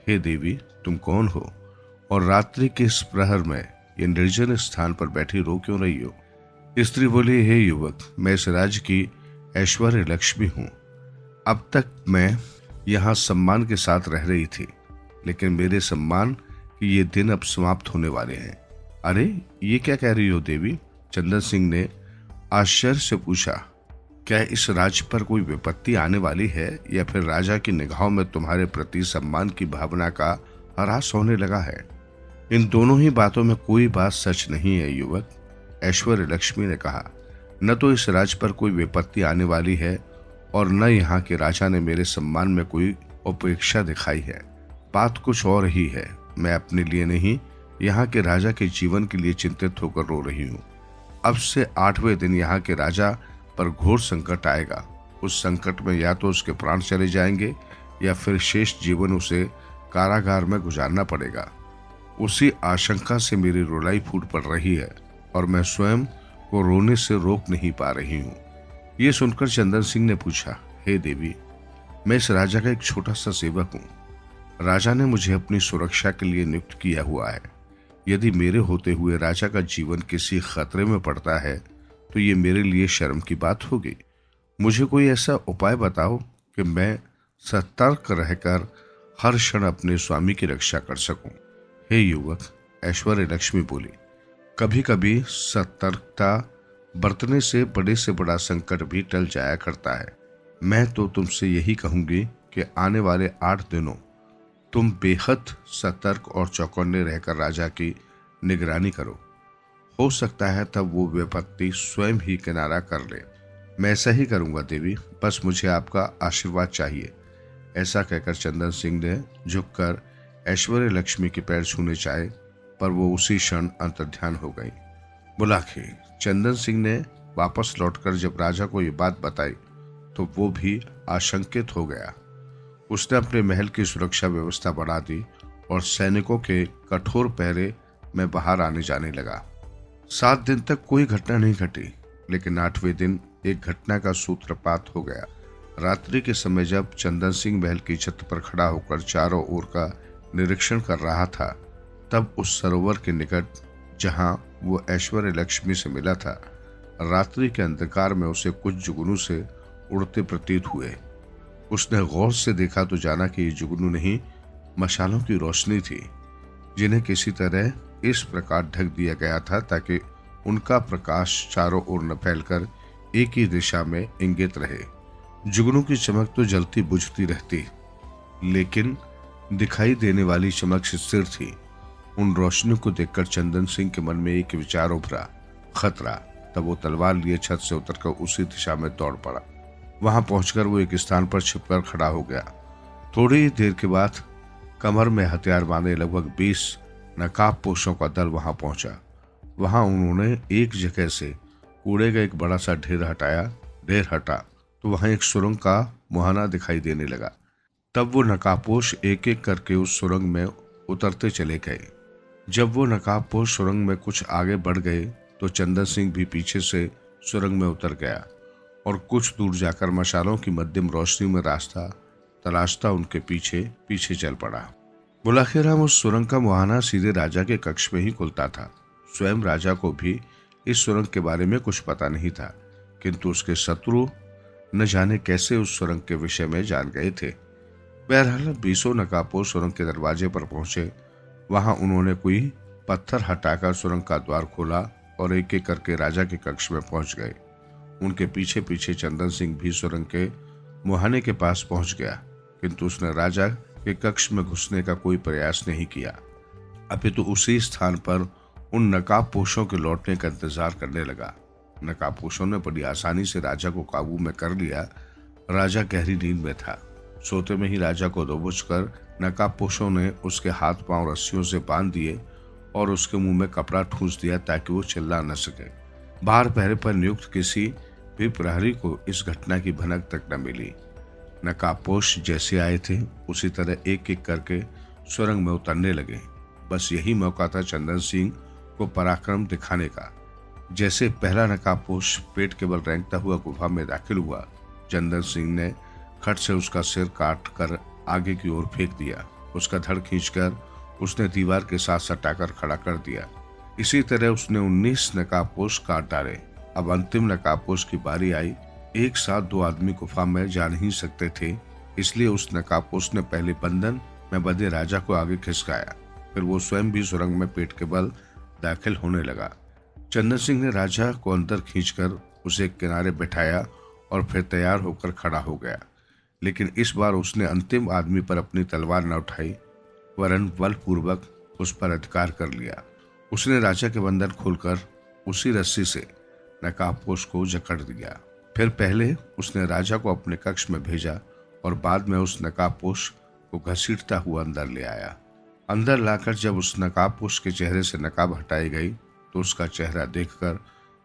हे देवी, तुम कौन हो और रात्रि के इस प्रहर में ये निर्जन स्थान पर बैठी रो क्यों रही हो? स्त्री बोली, हे युवक, मैं इस राज्य की ऐश्वर्य लक्ष्मी हूं। अब तक मैं यहाँ सम्मान के साथ रह रही थी, लेकिन मेरे सम्मान के ये दिन अब समाप्त होने वाले हैं। अरे, ये क्या कह रही हो देवी? चंदन सिंह ने आश्चर्य से पूछा, क्या इस राज्य पर कोई विपत्ति आने वाली है या फिर राजा की निगाहों में तुम्हारे प्रति सम्मान की भावना का ह्रास होने लगा है? इन दोनों ही बातों में कोई बात सच नहीं है युवक, ऐश्वर्य लक्ष्मी ने कहा। न तो इस राज्य पर कोई विपत्ति आने वाली है और न यहाँ के राजा ने मेरे सम्मान में कोई उपेक्षा दिखाई है। बात कुछ और ही है। मैं अपने लिए नहीं, यहाँ के राजा के जीवन के लिए चिंतित होकर रो रही हूँ। अब से 8वें दिन यहाँ के राजा पर घोर संकट आएगा। उस संकट में या तो उसके प्राण चले जाएंगे या फिर शेष जीवन उसे कारागार में गुजारना पड़ेगा। उसी आशंका से मेरी रुलाई फूट पड़ रही है और मैं स्वयं को रोने से रोक नहीं पा रही हूँ। ये सुनकर चंदन सिंह ने पूछा, हे देवी, मैं इस राजा का एक छोटा सा सेवक हूँ। राजा ने मुझे अपनी सुरक्षा के लिए नियुक्त किया हुआ है। यदि मेरे होते हुए राजा का जीवन किसी खतरे में पड़ता है तो ये मेरे लिए शर्म की बात होगी। मुझे कोई ऐसा उपाय बताओ कि मैं सतर्क रहकर हर क्षण अपने स्वामी की रक्षा कर सकूं। हे युवक, ऐश्वर्य लक्ष्मी बोली, कभी कभी सतर्कता बरतने से बड़ा संकट भी टल जाया करता है। मैं तो तुमसे यही कहूंगी कि आने वाले 8 दिनों तुम बेहद सतर्क और चौकन्ने रहकर राजा की निगरानी करो। हो सकता है तब वो विपत्ति स्वयं ही किनारा कर ले। मैं ऐसा ही करूंगा देवी, बस मुझे आपका आशीर्वाद चाहिए। ऐसा कहकर चंदन सिंह ने झुककर ऐश्वर्य लक्ष्मी के पैर छूने चाहे, पर वो उसी क्षण अंतर्ध्यान हो गई। बुलाखे चंदन सिंह ने वापस लौटकर जब राजा को ये बात बताई तो वो भी आशंकित हो गया। उसने अपने महल की सुरक्षा व्यवस्था बढ़ा दी और सैनिकों के कठोर पहरे में बाहर आने जाने लगा। 7 दिन तक कोई घटना नहीं घटी, लेकिन 8वें दिन एक घटना का सूत्रपात हो गया। रात्रि के समय जब चंदन सिंह महल की छत पर खड़ा होकर चारों ओर का निरीक्षण कर रहा था, तब उस सरोवर के निकट जहां वो ऐश्वर्य लक्ष्मी से मिला था, रात्रि के अंधकार में उसे कुछ जुगनू से उड़ते प्रतीत हुए। उसने गौर से देखा तो जाना कि ये जुगनू नहीं, मशालों की रोशनी थी, जिन्हें किसी तरह इस प्रकार ढक दिया गया था ताकि उनका प्रकाश चारों ओर न फैलकर एक ही दिशा में इंगित रहे। जुगनू की चमक तो जलती बुझती रहती, लेकिन दिखाई देने वाली चमक स्थिर थी। उन रोशनियों को देखकर चंदन सिंह के मन में एक विचार उभरा, खतरा। तब वो तलवार लिए छत से उतरकर उसी दिशा में दौड़ पड़ा। वहां पहुंचकर वो एक स्थान पर छिपकर खड़ा हो गया। थोड़ी देर के बाद कमर में हथियार बांधे लगभग 20 नकाबपोशों का दल वहां पहुंचा। वहां उन्होंने एक जगह से कूड़े का एक बड़ा सा ढेर हटा तो वहां एक सुरंग का मुहाना दिखाई देने लगा। तब वो नकाबपोश एक एक करके उस सुरंग में उतरते चले गए। जब वो नकाबपोश सुरंग में कुछ आगे बढ़ गए तो चंदन सिंह भी पीछे से सुरंग में उतर गया और कुछ दूर जाकर मशालों की मध्यम रोशनी में रास्ता तलाशता उनके पीछे पीछे चल पड़ा। बुलाखेराम उस सुरंग का मुहाना सीधे राजा के कक्ष में ही खुलता था। स्वयं राजा को भी इस सुरंग के बारे में कुछ पता नहीं था, किंतु उसके शत्रु न जाने कैसे उस सुरंग के विषय में जान गए थे। बहरहाल 20 नकाबपोश सुरंग के दरवाजे पर पहुंचे। वहां उन्होंने कोई पत्थर हटाकर सुरंग का द्वार खोला और एक एक करके राजा के कक्ष में पहुंच गए। उनके पीछे पीछे चंदन सिंह भी सुरंग के मुहाने के पास पहुंच गया, किंतु उसने राजा के कक्ष में घुसने का कोई प्रयास नहीं किया। अपितु उसी स्थान पर उन नकाबपोशों के लौटने का इंतजार करने लगा। नकाबपोशों ने बड़ी आसानी से राजा को काबू में कर लिया। राजा गहरी नींद में था। सोते में ही राजा को दबोच कर नकाबपोशों ने उसके हाथ पांव रस्सियों से बांध दिए और उसके मुंह में कपड़ा ठूंस दिया ताकि वो चिल्ला न सके। बाहर पहरे पर नियुक्त किसी भी प्रहरी को इस घटना की भनक तक न मिली। नकाबपोश जैसे आए थे उसी तरह एक एक करके सुरंग में उतरने लगे। बस यही मौका था चंदन सिंह को पराक्रम दिखाने का। जैसे पहला नकाबपोश पेट के बल रेंगता हुआ गुफा में दाखिल हुआ, चंदन सिंह ने खट से उसका सिर काट कर आगे की ओर फेंक दिया। उसका धड़ खींचकर उसने दीवार के साथ सटाकर खड़ा कर दिया। इसी तरह उसने 19 नकाबपोश काट डाले। अब अंतिम नकाबपोश की बारी आई। एक साथ 2 आदमी गुफा में जा नहीं सकते थे, इसलिए उस नकाबपोश ने पहले बंधन में बंधे राजा को आगे खिसकाया। फिर वो स्वयं भी सुरंग में पेट के बल दाखिल होने लगा। चंदन सिंह ने राजा को अंदर खींचकर उसे किनारे बैठाया और फिर तैयार होकर खड़ा हो गया। लेकिन इस बार उसने अंतिम आदमी पर अपनी तलवार न उठाई, वरन बलपूर्वक उस पर अधिकार कर लिया। उसने राजा के बंधन खोलकर उसी रस्सी से नकाबपोश को जकड़ दिया। फिर पहले उसने राजा को अपने कक्ष में भेजा और बाद में उस नकाबपोश को घसीटता हुआ अंदर ले आया। अंदर लाकर जब उस नकाबपोश के चेहरे से नकाब हटाई गई तो उसका चेहरा देखकर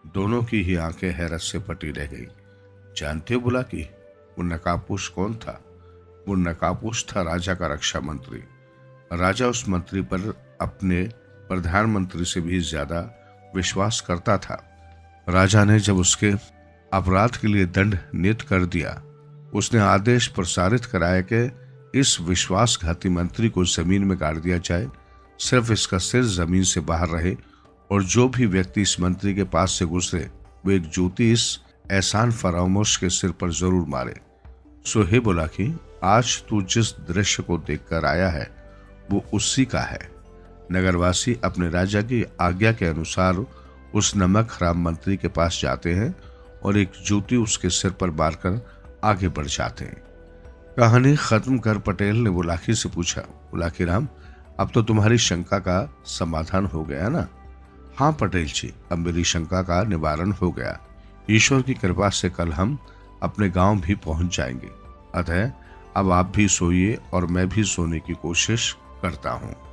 दोनों की ही आंखें हैरत से फटी रह गई। जानते हो बुलाकी, वो नकाबपोश कौन था? वो नकाबपोश था राजा का रक्षा मंत्री। राजा उस मंत्री पर अपने प्रधानमंत्री से भी ज्यादा विश्वास करता था। राजा ने जब उसके अपराध के लिए दंड नियत कर दिया, उसने आदेश प्रसारित कराया कि इस विश्वासघाती मंत्री को जमीन में गाड़ दिया जाए। सिर्फ इसका सिर जमीन से बाहर रहे और जो भी व्यक्ति इस मंत्री के पास से गुजरे वो एक जूती इस एहसान फरामोश के सिर पर जरूर मारे। सो हे बुलाकी, आज तू जिस दृश्य को देखकर आया है वो उसी का है। नगरवासी अपने राजा की आज्ञा के अनुसार उस नमक हराम मंत्री के पास जाते हैं और एक जूती उसके सिर पर मारकर आगे बढ़ जाते हैं। कहानी खत्म कर पटेल ने बुलाकी से पूछा, बुलाकी राम, अब तो तुम्हारी शंका का समाधान हो गया ना? हाँ पटेल जी, अब मेरी शंका का निवारण हो गया। ईश्वर की कृपा से कल हम अपने गांव भी पहुंच जाएंगे। अतः अब आप भी सोइए और मैं भी सोने की कोशिश करता हूं।